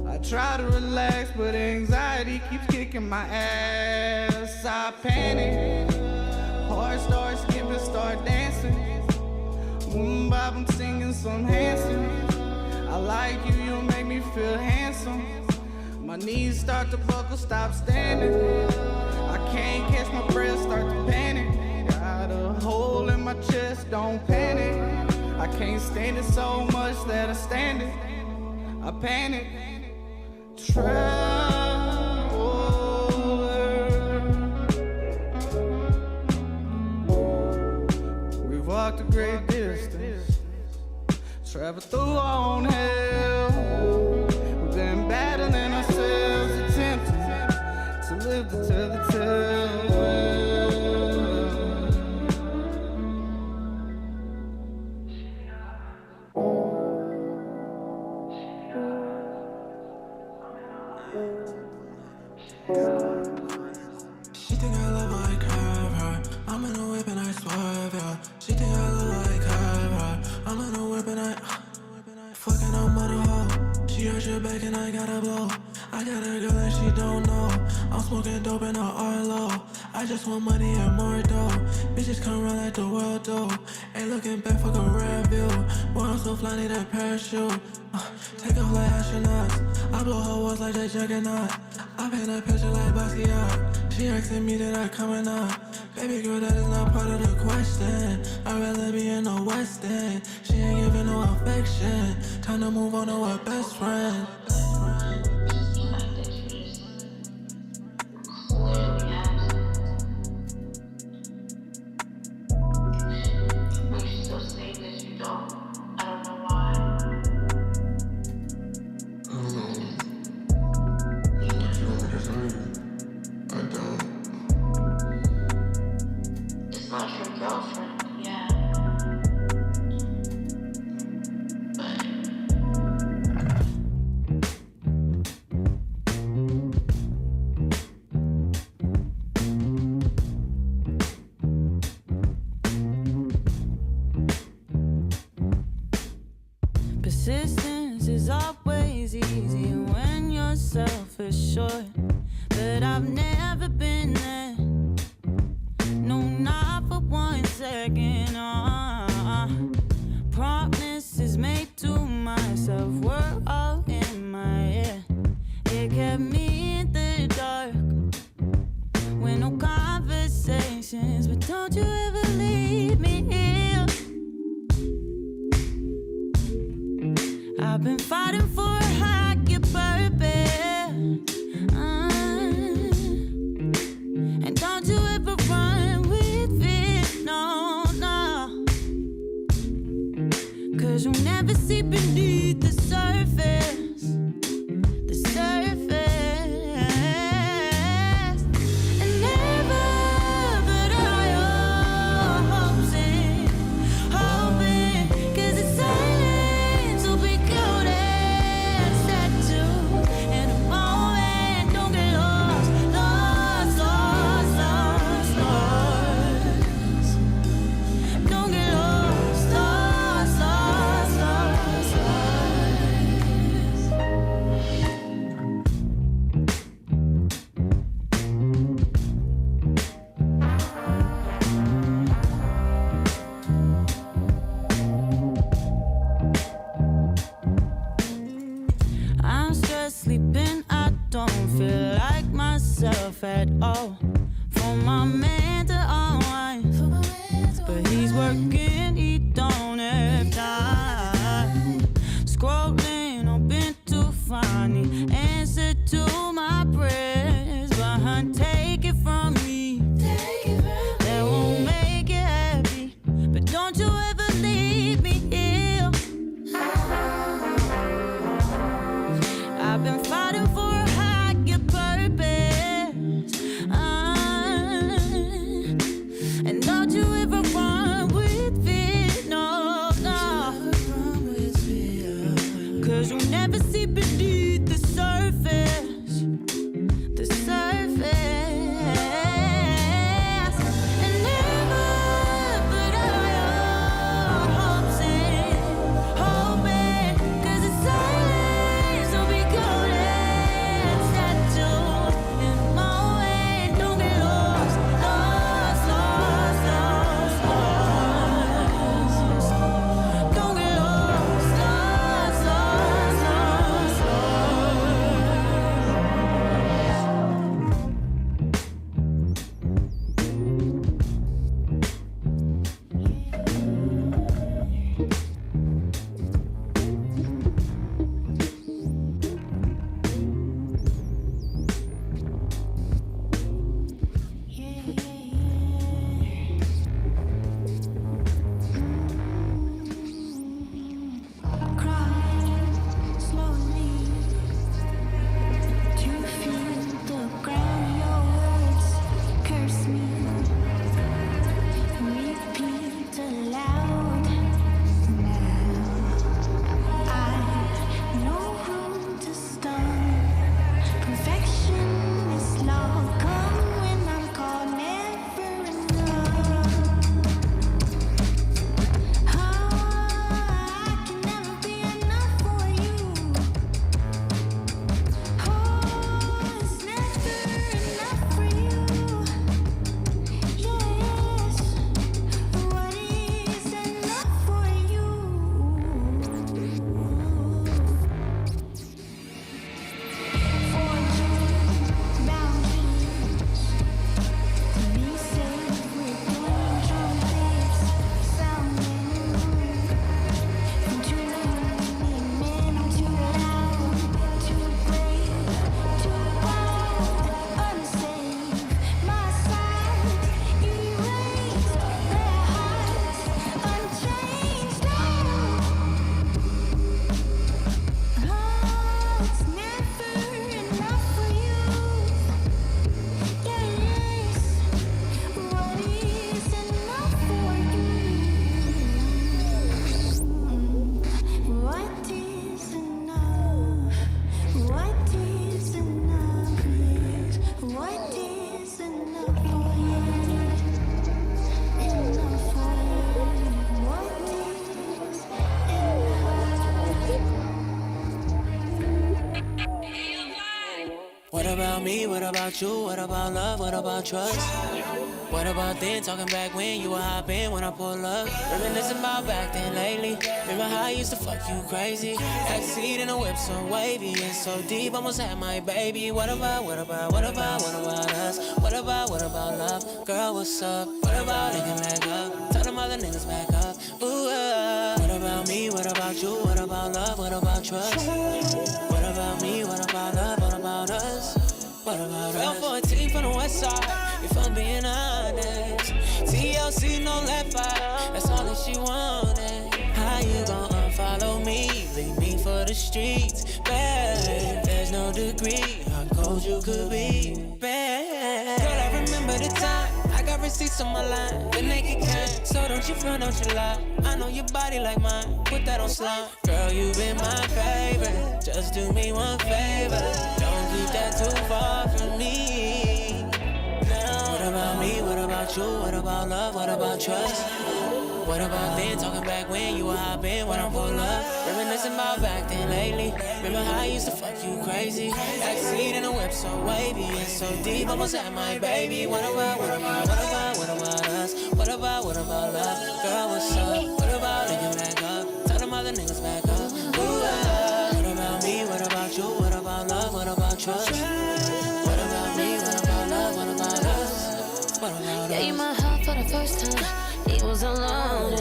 I try to relax, but anxiety keeps kicking my ass. I panic. Heart starts skipping, start dancing. Bob, I'm singing some Hanson. I like you, you make me feel handsome. My knees start to buckle, stop standing. I can't catch my breath, start to panic. Got a hole in my chest, don't panic. I can't stand it so much that I stand it. I panic. Traveler, we've walked a great distance, traveled through our own hell. We've been battling ourselves, attempting to live to tell the tale. She think I love how I curve her. I'm in a whip and I swerve, yeah. She think I love how I curve her. I'm in a whip and I fucking on mother hoe. She hurt your back and I gotta blow. I got a girl and she don't know. I'm smoking dope in her Arlo. I just want money and more dough. Bitches come run like the world though. Ain't looking back, fuck a rare view. Boy, I'm so fly, need a parachute. Take off like astronauts. I blow her walls like that juggernaut. I paint a picture like Basquiat. She asking me that I coming up. Baby girl, that is not part of the question. I'd rather be in the West End. She ain't giving no affection. Time to move on to her best friend. Persistence is always easy when you're self-assured, but I've never been there. No, not myself were all in my head. It kept me in the dark with no conversations. But don't you ever leave me here. I've been fighting for a higher purpose. And don't you ever run with it, no, no. 'Cause you'll never see beneath the surface. The surface. And never put all your hopes in, hoping 'cause the silence will be cold and sad too. In a moment, don't get lost, lost, lost, lost, lost. Don't get lost, lost, lost, lost, lost. I'm stressed sleeping, I don't feel like myself at all. For my man to unwind, but he's working, he don't have time. Scrolling, hoping to find the answer to my prayers. But hun, take it from me, that won't make you happy. But don't you ever leave me here. I've been fighting for a higher purpose. And don't you ever run with it, no, no. 'Cause you'll never see beneath the surface. The surface. And never put all your hopes in, hoping 'cause the silence will be cold and sad too. In a moment, don't get lost, lost, lost, lost, lost. Don't get lost, lost, lost, lost, lost. What about me? What about you? What about love? What about trust? What about then? Talking back when you were hopping when I pull up. Reminiscing about back then lately. Remember how I used to fuck you crazy? Backseat in a whip so wavy and so deep, almost had my baby. What about us? What about love? Girl, what's up? What about linking back up? Tell them other niggas back up. Ooh, what about me? What about you? What about love? What about trust? What about me? What about love? What about us? What about us? 14 from the west side, if I'm being honest. TLC, no left eye, that's all that she wanted. How you gon' unfollow me? Leave me for the streets, babe. There's no degree how cold you could be, babe. Girl, I remember the time I got receipts on my line, the naked kind. So don't you front, don't you lie. I know your body like mine, put that on slime. Girl, you been my favorite. Just do me one favor, don't keep that too far from me. Now, what about me? What about you? What about love? What about trust? What about then? Talking back when you were hopping when I pull up. Reminiscing about back then lately. Remember how I used to fuck you crazy? Backseat in a whip so wavy and so deep, almost had my baby. What about us? What about love? Girl, what's up? What about linking back up? Tell them other niggas back up. Ooh, what about me? What about you? What about love? What about trust? What about me? What about love? What about us? What about us? Gave my heart for the first time. He was alone,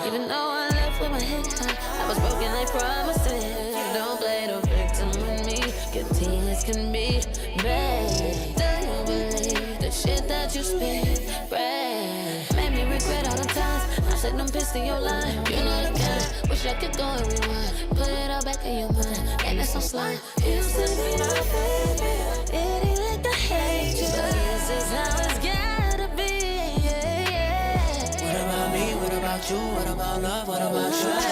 even though I left with my head high. I was broken, I promised him. Don't play the victim with me. Guilty as can be, babe. Do you believe the shit that you speak, babe? Made me regret all the times I said I'm pissed in your line. You know the kind. Wish I could go and rewind. Put it all back in your mind, and it's no slime. You used to be my baby. It ain't like I hate you, but this is how it's gotta be. What about me? What about you? What about love? What about trust?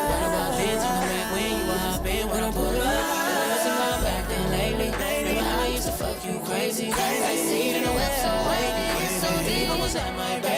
What about then? Talking back when you were hopping when I pull up. Reminiscing about back then lately. Remember how I used to fuck you crazy? Backseat in the whip so wavy and so deep, almost had my baby.